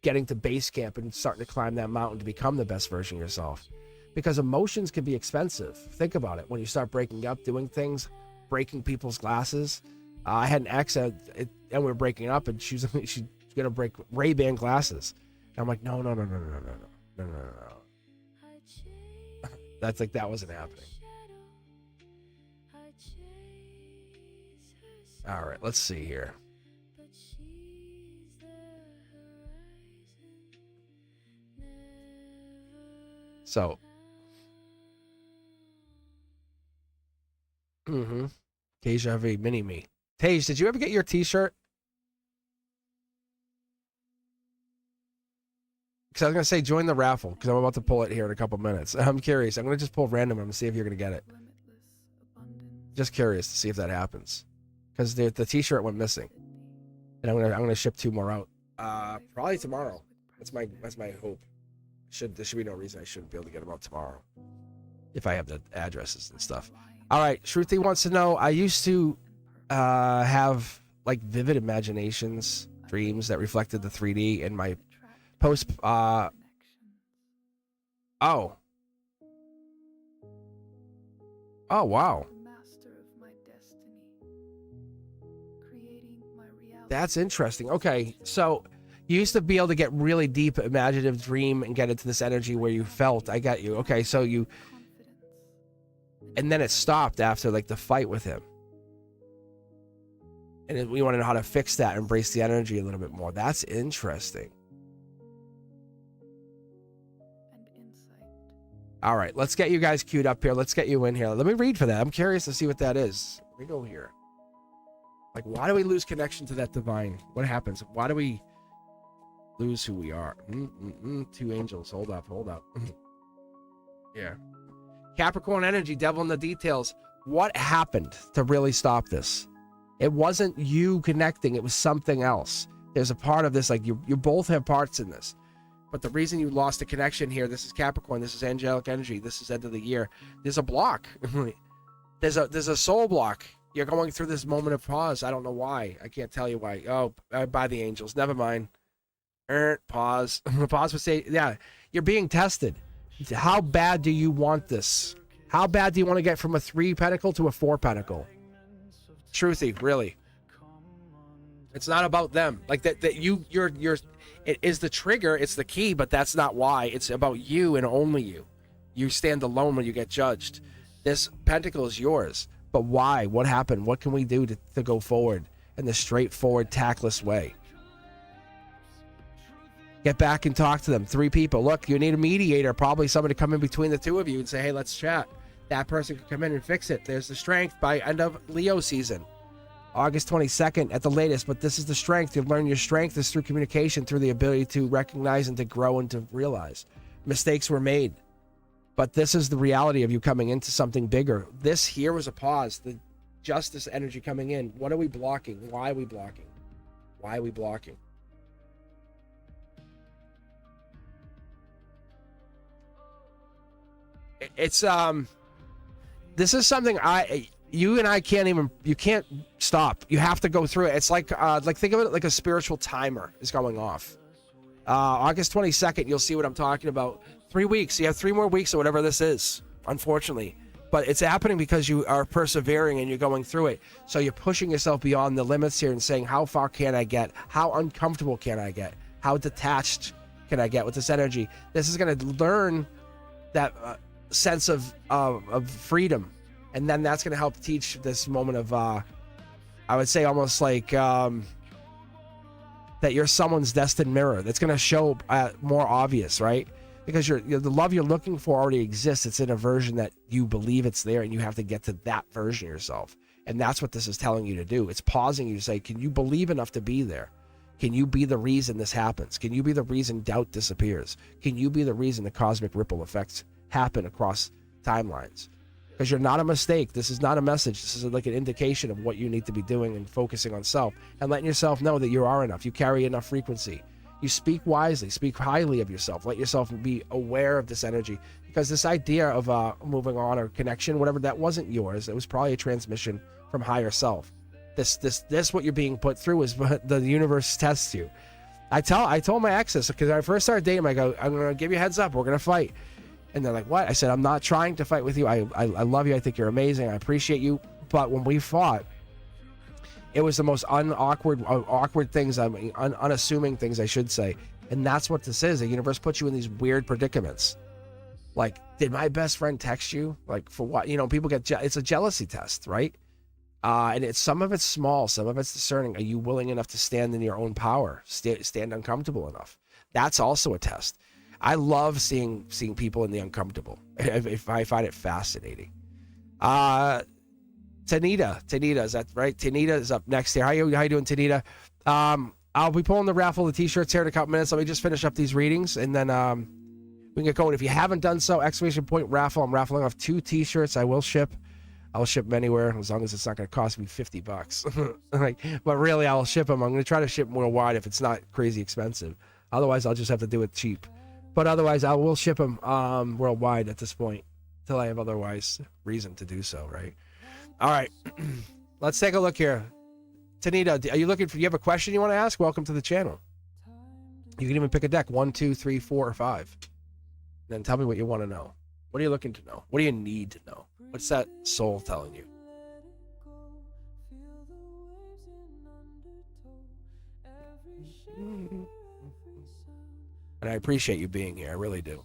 getting to base camp and starting to climb that mountain to become the best version of yourself. Because emotions can be expensive. Think about it. When you start breaking up, doing things, breaking people's glasses. I had an ex and we were breaking up, and she's gonna break Ray-Ban glasses. And I'm like, no. That's like, that wasn't happening. All right, let's see here. So, Deja Vu Mini Me. Tage, did you ever get your t-shirt? Because I was going to say join the raffle, because I'm about to pull it here in a couple minutes. I'm curious. I'm going to just pull random and see if you're going to get it. Just curious to see if that happens. Because the t-shirt went missing. And I'm gonna ship 2 more out. Probably tomorrow. That's my hope. There should be no reason I shouldn't be able to get them out tomorrow, if I have the addresses and stuff. All right, Shruti wants to know, I used to have like vivid imaginations, dreams that reflected the 3D in my post. Oh wow, that's interesting. Okay, so you used to be able to get really deep imaginative dream and get into this energy where you felt. I got you. Okay, so and then it stopped after like the fight with him. And we want to know how to fix that, embrace the energy a little bit more. That's interesting. All right, let's get you guys queued up here. Let's get you in here. Let me read for that. I'm curious to see what that is. Let me go here. Like, why do we lose connection to that divine? What happens? Why do we lose who we are? 2 angels. Hold up. Yeah. Capricorn energy, devil in the details. What happened to really stop this? It wasn't you connecting. It was something else. There's a part of this, like you both have parts in this. But the reason you lost the connection here, this is Capricorn, this is angelic energy, this is end of the year. There's a block. There's a soul block. You're going through this moment of pause. I don't know why. I can't tell you why. Oh, by the angels. Never mind. Pause. Pause would say, yeah, you're being tested. How bad do you want this? How bad do you want to get from a 3 pentacle to a 4 pentacle? Truthy, really. It's not about them. Like that you're it is the trigger, it's the key, but that's not why. It's about you and only you. You stand alone when you get judged. This pentacle is yours. But why? What happened? What can we do to go forward in the straightforward, tactless way? Get back and talk to them. 3 people. Look, you need a mediator, probably somebody to come in between the 2 of you and say, hey, let's chat. That person could come in and fix it. There's the strength by end of Leo season. August 22nd at the latest, but this is the strength. You learn your strength is through communication, through the ability to recognize and to grow and to realize. Mistakes were made, but this is the reality of you coming into something bigger. This here was a pause. The justice energy coming in. What are we blocking? Why are we blocking? Why are we blocking? It's this is something you and I you can't stop. You have to go through it. It's like think of it like a spiritual timer is going off. August 22nd, you'll see what I'm talking about. 3 weeks. You have 3 more weeks or whatever this is, unfortunately. But it's happening because you are persevering and you're going through it. So you're pushing yourself beyond the limits here and saying, how far can I get? How uncomfortable can I get? How detached can I get with this energy? This is going to learn that sense of freedom. And then that's going to help teach this moment of, I would say almost like that you're someone's destined mirror. That's going to show more obvious, right? Because the love you're looking for already exists. It's in a version that you believe it's there, and you have to get to that version of yourself. And that's what this is telling you to do. It's pausing you to say, can you believe enough to be there? Can you be the reason this happens? Can you be the reason doubt disappears? Can you be the reason the cosmic ripple effects happen across timelines? because you're not a mistake. This is not a message. This is like an indication of what you need to be doing and focusing on self and letting yourself know that you are enough. You carry enough frequency. You speak wisely, speak highly of yourself. Let yourself be aware of this energy, because this idea of moving on or connection, whatever, that wasn't yours. It was probably a transmission from higher self. This what you're being put through is the universe tests you. I told my exes, because when I first started dating them, I go, I'm gonna give you a heads up, we're gonna fight. And they're like, what? I said, I'm not trying to fight with you. I love you. I think you're amazing. I appreciate you. But when we fought, it was the most awkward things, unassuming things, I should say. And that's what this is. The universe puts you in these weird predicaments. Like, did my best friend text you? Like, for what? You know, people get, it's a jealousy test, right? And some of it's small, some of it's discerning. Are you willing enough to stand in your own power? Stand uncomfortable enough? That's also a test. I love seeing people in the uncomfortable. If I find it fascinating. Tanita, is that right? Tanita is up next here. How you doing, Tanita? I'll be pulling the raffle of the t-shirts here in a couple minutes. Let me just finish up these readings, and then we can get going. If you haven't done so, exclamation point raffle. I'm raffling off 2 t-shirts. I'll ship them anywhere as long as it's not going to cost me $50. But really, I'll ship them. I'm going to try to ship worldwide if it's not crazy expensive. Otherwise, I'll just have to do it cheap. But otherwise, I will ship them worldwide at this point until I have otherwise reason to do so, right? All right. Let's take a look here. Tanita, are you looking for, you have a question you want to ask? Welcome to the channel. You can even pick a deck, 1, 2, 3, 4, or 5. Then tell me what you want to know. What are you looking to know? What do you need to know? What's that soul telling you? And I appreciate you being here. I really do.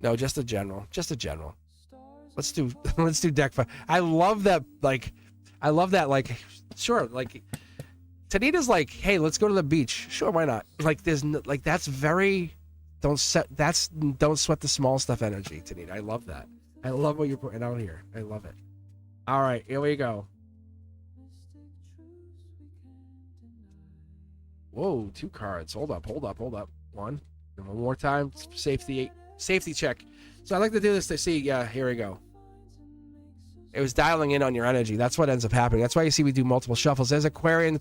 No, just a general. Let's do deck 5. I love that. Sure. Like, Tanita's like, hey, let's go to the beach. Sure, why not? Like, that's very, don't sweat the small stuff energy, Tanita. I love that. I love what you're putting out here. I love it. All right, here we go. Whoa, 2 cards. Hold up. 1. And one more time. Safety check. So I like to do this to see. Yeah, here we go. It was dialing in on your energy. That's what ends up happening. That's why you see we do multiple shuffles. There's Aquarian,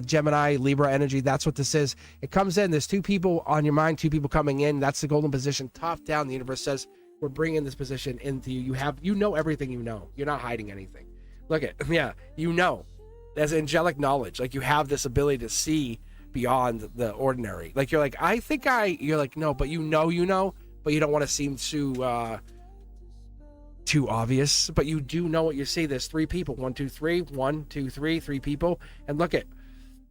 Gemini, Libra energy. That's what this is. It comes in. There's 2 people on your mind, 2 people coming in. That's the golden position. Top down, the universe says, we're bringing this position into you. You know everything you know. You're not hiding anything. Look at, yeah, you know. There's angelic knowledge. Like, you have this ability to see beyond the ordinary. Like, you're like, you're like, no, but you know, but you don't want to seem too obvious, but you do know what you see. There's 3 people. 1, 2, 3. 1, 2, 3. 3 people. And look at,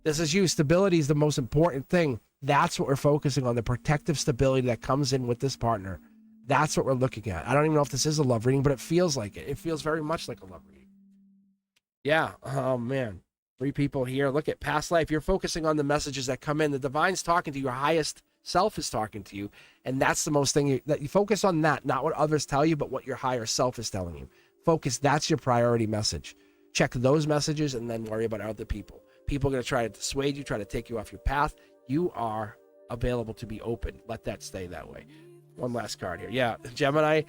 this is you. Stability is the most important thing. That's what we're focusing on. The protective stability that comes in with this partner. That's what we're looking at. I don't even know if this is a love reading, but it feels like it. It feels very much like a love reading. Yeah. Oh man. 3 people here. Look at past life. You're focusing on the messages that come in. The divine's talking to you. Your highest self is talking to you. And that's the most thing that you focus on, that, not what others tell you, but what your higher self is telling you. Focus. That's your priority message. Check those messages and then worry about other people. People are going to try to dissuade you, try to take you off your path. You are available to be open. Let that stay that way. One last card here. Yeah. Gemini,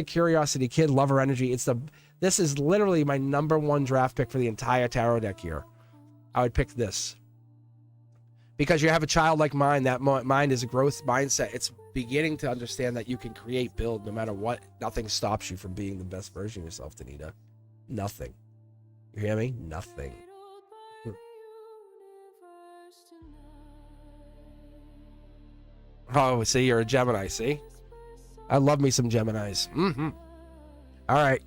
Curiosity Kid, Lover Energy. This is literally my #1 draft pick for the entire tarot deck here. I would pick this because you have a childlike mind. That mind is a growth mindset. It's beginning to understand that you can create, build, no matter what. Nothing stops you from being the best version of yourself, Tanita. Nothing. You hear me? Nothing. Oh, see, you're a Gemini, see? I love me some Geminis. All right.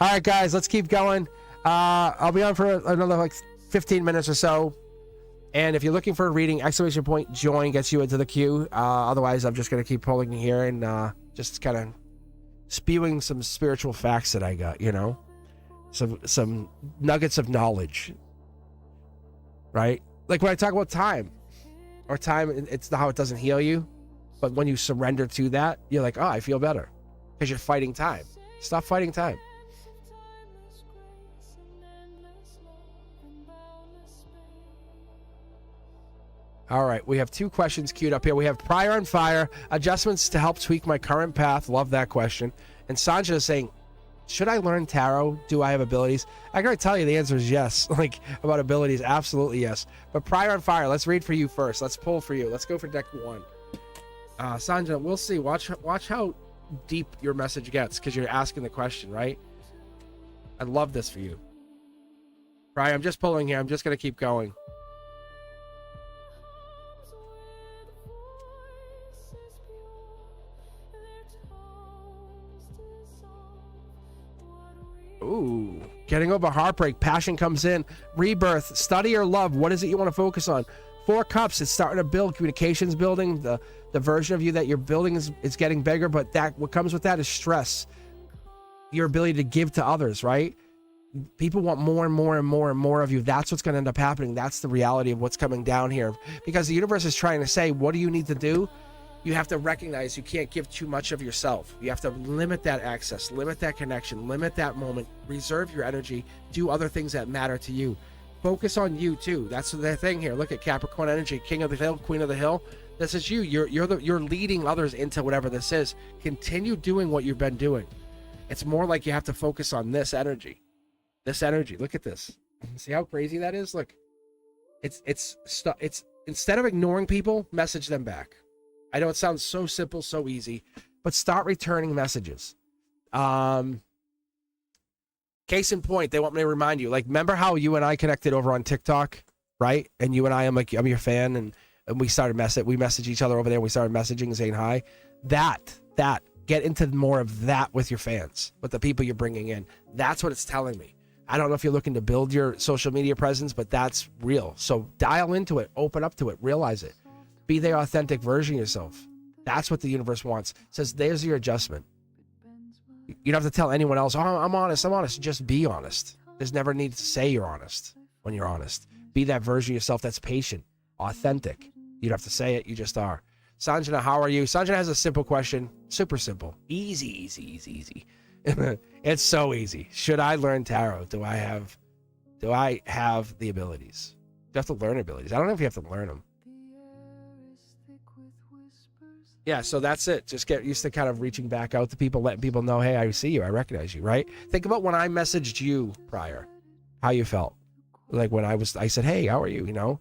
All right, guys, let's keep going. I'll be on for another 15 minutes or so. And if you're looking for a reading, exclamation point join gets you into the queue. Otherwise, I'm just going to keep pulling here and just kind of spewing some spiritual facts that I got, some nuggets of knowledge, right? Like when I talk about time, or time, it's how it doesn't heal you. But when you surrender to that, you're like, oh, I feel better because you're fighting time. Stop fighting time. All right, we have 2 questions queued up here. We have prior on fire, adjustments to help tweak my current path. Love that question. And Sanja is saying, should I learn tarot? Do I have abilities? I gotta tell you, the answer is yes. Like, about abilities, absolutely yes. But prior on fire, let's read for you first. Let's pull for you. Let's go for deck 1. Sanja, we'll see. Watch how deep your message gets, because you're asking the question, right? I love this for you. Prior, I'm just pulling here. I'm just gonna keep going. Ooh, getting over heartbreak, passion comes in, rebirth, study or love. What is it you want to focus on? 4 cups, it's starting to build, communications building, the version of you that you're building is getting bigger, but that what comes with that is stress. Your ability to give to others, right? People want more and more and more and more of you. That's what's going to end up happening. That's the reality of what's coming down here, because the universe is trying to say, what do you need to do? You have to recognize you can't give too much of yourself. You have to limit that access, limit that connection, limit that moment, reserve your energy, do other things that matter to you. Focus on you too. That's the thing here. Look at Capricorn energy, king of the hill, queen of the hill. This is you. You're leading others into whatever this is. Continue doing what you've been doing. It's more like you have to focus on this energy. This energy. Look at this. See how crazy that is? Look. It's instead of ignoring people, message them back. I know it sounds so simple, so easy, but start returning messages. Case in point, they want me to remind you, like, remember how you and I connected over on TikTok, right? And you and I'm your fan, and we started we messaged each other over there. We started messaging and saying hi. That, get into more of that with your fans, with the people you're bringing in. That's what it's telling me. I don't know if you're looking to build your social media presence, but that's real. So dial into it, open up to it, realize it. Be the authentic version of yourself. That's what the universe wants. It says, there's your adjustment. You don't have to tell anyone else, oh, I'm honest. Just be honest. There's never need to say you're honest when you're honest. Be that version of yourself that's patient, authentic. You don't have to say it. You just are. Sanjana, how are you? Sanjana has a simple question. Super simple. Easy. It's so easy. Should I learn tarot? Do I have the abilities? Do I have to learn abilities? I don't know if you have to learn them. Yeah, so that's it. Just get used to kind of reaching back out to people, letting people know, hey, I see you, I recognize you, right? Think about when I messaged you prior, how you felt. Like when I said, hey, how are you? You know,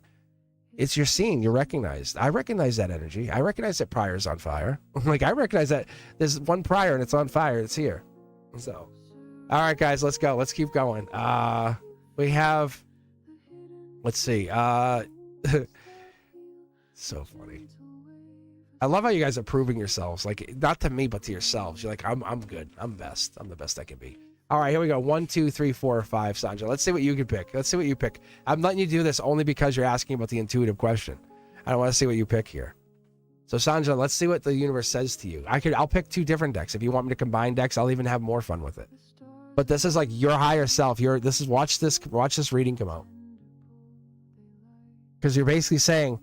it's you're seen, you're recognized. I recognize that energy. I recognize that prior's on fire. Like, I recognize that there's one prior and it's on fire. It's here. So, all right, guys, let's go. Let's keep going. We have, let's see. So funny. I love how you guys are proving yourselves, like, not to me, but to yourselves. You're like, I'm good. I'm best. I'm the best I can be. All right, here we go. 1, 2, 3, 4, 5, Sanja. Let's see what you can pick. Let's see what you pick. I'm letting you do this only because you're asking about the intuitive question. I don't want to see what you pick here. So, Sanja, let's see what the universe says to you. I'll pick 2 different decks. If you want me to combine decks, I'll even have more fun with it. But this is like your higher self. Watch this reading come out. Because you're basically saying,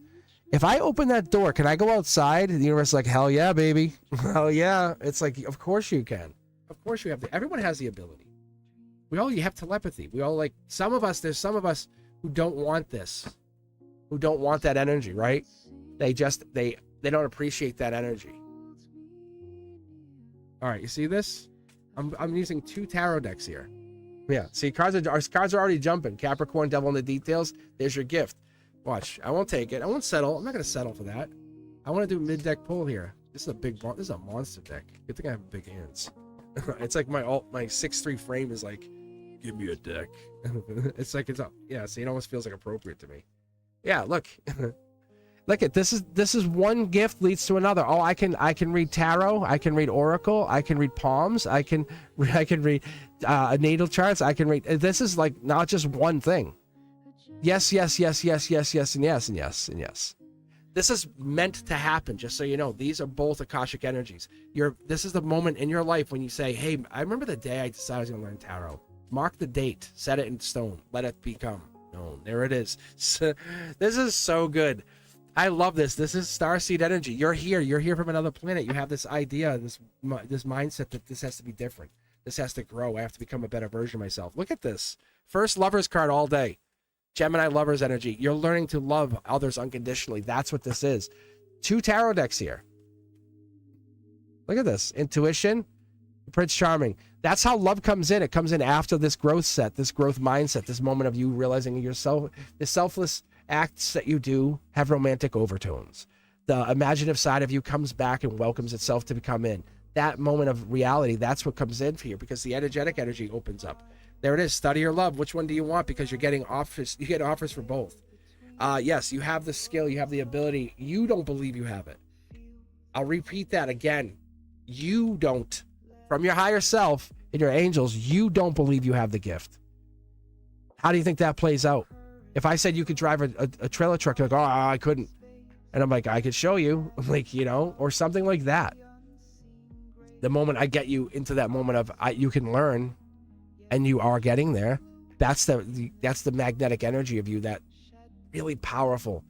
if I open that door, can I go outside? The universe is like, hell yeah, baby. Hell yeah. It's like, of course you can. Of course you have everyone has the ability. You have telepathy. We all, like, there's some of us who don't want this, who don't want that energy, right? They don't appreciate that energy. All right, you see this? I'm using 2 tarot decks here. Yeah, see, our cards are already jumping. Capricorn, Devil in the Details. There's your gift. Watch, I won't take it. I won't settle. I'm not going to settle for that. I want to do mid-deck pull here. This is a monster deck. Good thing I have big hands. It's like my 6'3" frame is like, give me a deck. It's like, yeah, see, it almost feels like appropriate to me. Yeah, look. Look at this is one gift leads to another. Oh, I can read tarot, I can read oracle, I can read palms, I can read natal charts, I can read. This is like not just one thing. Yes, and yes. This is meant to happen, just so you know. These are both Akashic energies. This is the moment in your life when you say, hey, I remember the day I decided I was going to learn tarot. Mark the date, set it in stone, let it become known. There it is. This is so good. I love this. This is starseed energy. You're here from another planet. You have this idea, this mindset that this has to be different. This has to grow. I have to become a better version of myself. Look at this. First Lover's card all day. Gemini lovers energy. You're learning to love others unconditionally. That's what this is. 2 tarot decks here. Look at this. Intuition, Prince Charming. That's how love comes in. It comes in after this growth set, this growth mindset, this moment of you realizing yourself, the selfless acts that you do have romantic overtones. The imaginative side of you comes back and welcomes itself to come in. That moment of reality, that's what comes in for you, because the energetic energy opens up. There it is. Study your love. Which one do you want? Because you're getting offers. You get offers for both. Yes, you have the skill. You have the ability. You don't believe you have it. I'll repeat that again. You don't. From your higher self and your angels, you don't believe you have the gift. How do you think that plays out? If I said you could drive a trailer truck, you're like, oh, I couldn't. And I'm like, I could show you, like, you know, or something like that. The moment I get you into that moment of you can learn, and you are getting there, that's the magnetic energy of you, that really powerful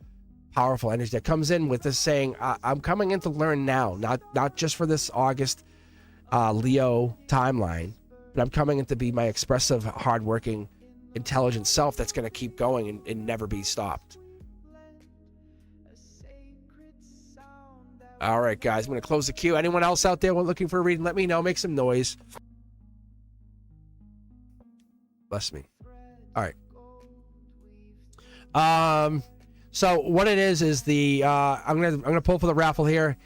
energy that comes in with this saying, I'm coming in to learn now, not just for this August Leo timeline, but I'm coming in to be my expressive, hardworking, intelligent self that's going to keep going and never be stopped. All right, guys, I'm going to close the queue. Anyone else out there looking for a reading, let me know. Make some noise. Bless me. All right. So what it is the I'm gonna pull for the raffle here.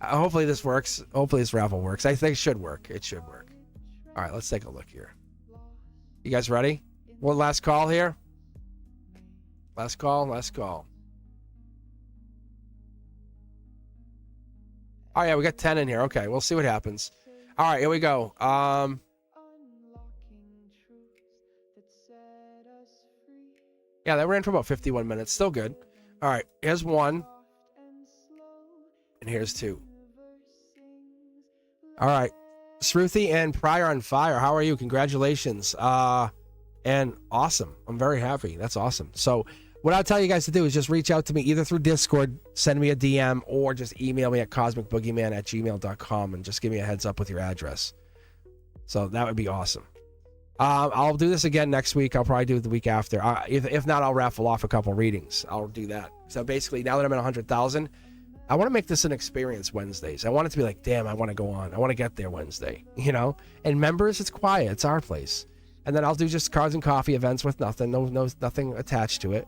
Hopefully this works. Hopefully this raffle works. I think it should work. It should work. All right, let's take a look here. You guys ready? One last call here. Last call. Oh yeah, we got 10 in here. Okay, we'll see what happens. All right, here we go. Yeah, that ran for about 51 minutes. Still good. All right, here's 1. And here's 2. All right. Shruti and Pryor on fire. How are you? Congratulations. And awesome. I'm very happy. That's awesome. So what I'll tell you guys to do is just reach out to me either through Discord, send me a DM, or just email me at cosmicboogeyman@gmail.com and just give me a heads up with your address. So that would be awesome. I'll do this again next week. I'll probably do it the week after. If not, I'll raffle off a couple readings. I'll do that. So basically, now that I'm at 100,000, I want to make this an experience Wednesdays. I want it to be like, damn, I want to go on. I want to get there Wednesday, you know? And members, it's quiet. It's our place. And then I'll do just cards and coffee events with nothing. Nothing attached to it.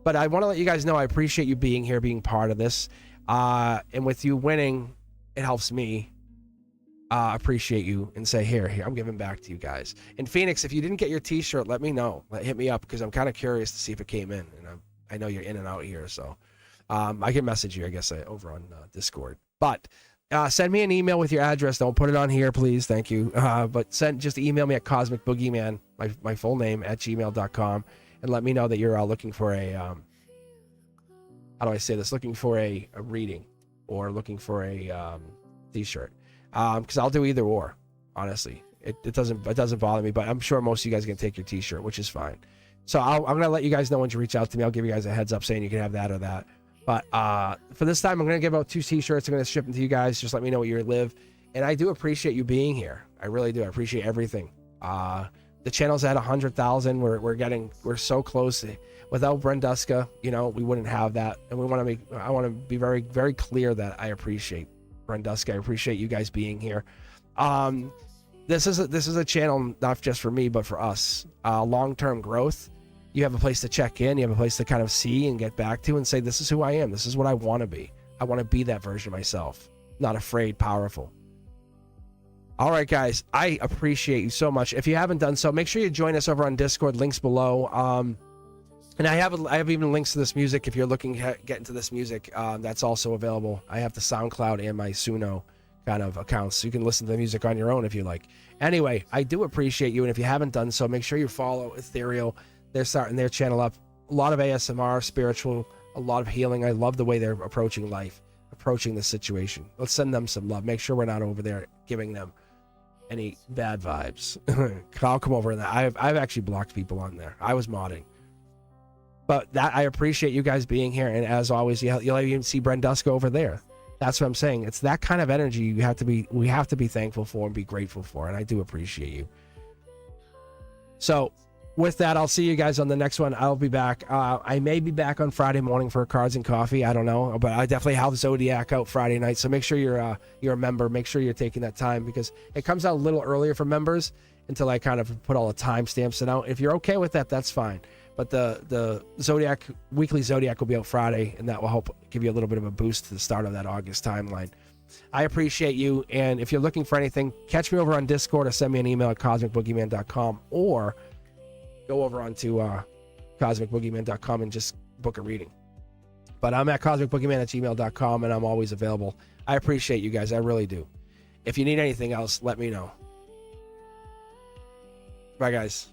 But I want to let you guys know I appreciate you being here, being part of this. And with you winning, it helps me. Appreciate you and say, here, I'm giving back to you guys. And Phoenix, if you didn't get your t-shirt, let me know. Hit me up, because I'm kind of curious to see if it came in. And I know you're in and out here, so I can message you, I guess, over on Discord. But send me an email with your address. Don't put it on here, please. Thank you. But just email me at Cosmic Boogeyman, my full name, at gmail.com, and let me know that you're looking for a how do I say this? Looking for a reading, or looking for a t-shirt. Because I'll do either or, honestly. It doesn't bother me, but I'm sure most of you guys are going to take your t-shirt, which is fine. So I'm going to let you guys know when you reach out to me. I'll give you guys a heads up saying you can have that or that. But for this time, I'm going to give out 2 t-shirts. I'm going to ship them to you guys. Just let me know what you live. And I do appreciate you being here. I really do. I appreciate everything. The channel's at 100,000. We're so close. Without Brenduska, you know, we wouldn't have that. And I want to be very, very clear that I appreciate Brenduska. I appreciate you guys being here. This is a channel not just for me, but for us. Long-term growth. You have a place to check in. You have a place to kind of see and get back to and say, this is who I am. This is what I want to be. I want to be that version of myself. Not afraid, powerful. All right, guys. I appreciate you so much. If you haven't done so, make sure you join us over on Discord. Links below. And I have even links to this music if you're looking to get into this music. That's also available. I have the SoundCloud and my Suno kind of accounts, so you can listen to the music on your own if you like. Anyway, I do appreciate you, and if you haven't done so, make sure you follow Ethereal. They're starting their channel up. A lot of ASMR, spiritual, a lot of healing. I love the way they're approaching life, approaching the situation. Let's send them some love. Make sure we're not over there giving them any bad vibes. I'll come over and I've actually blocked people on there. I was modding. But that, I appreciate you guys being here, and as always, you'll even see Brenduska over there. That's what I'm saying. It's that kind of energy we have to be thankful for and be grateful for, and I do appreciate you. So, with that, I'll see you guys on the next one. I'll be back. I may be back on Friday morning for Cards and Coffee. I don't know, but I definitely have Zodiac out Friday night. So make sure you're a member. Make sure you're taking that time because it comes out a little earlier for members until I kind of put all the timestamps in out. If you're okay with that, that's fine. But the Zodiac weekly Zodiac will be out Friday, and that will help give you a little bit of a boost to the start of that August timeline. I appreciate you, and if you're looking for anything, catch me over on Discord or send me an email at cosmicboogeyman.com or go over onto cosmicboogeyman.com and just book a reading. But I'm at cosmicboogeyman@gmail.com, and I'm always available. I appreciate you guys. I really do. If you need anything else, let me know. Bye, guys.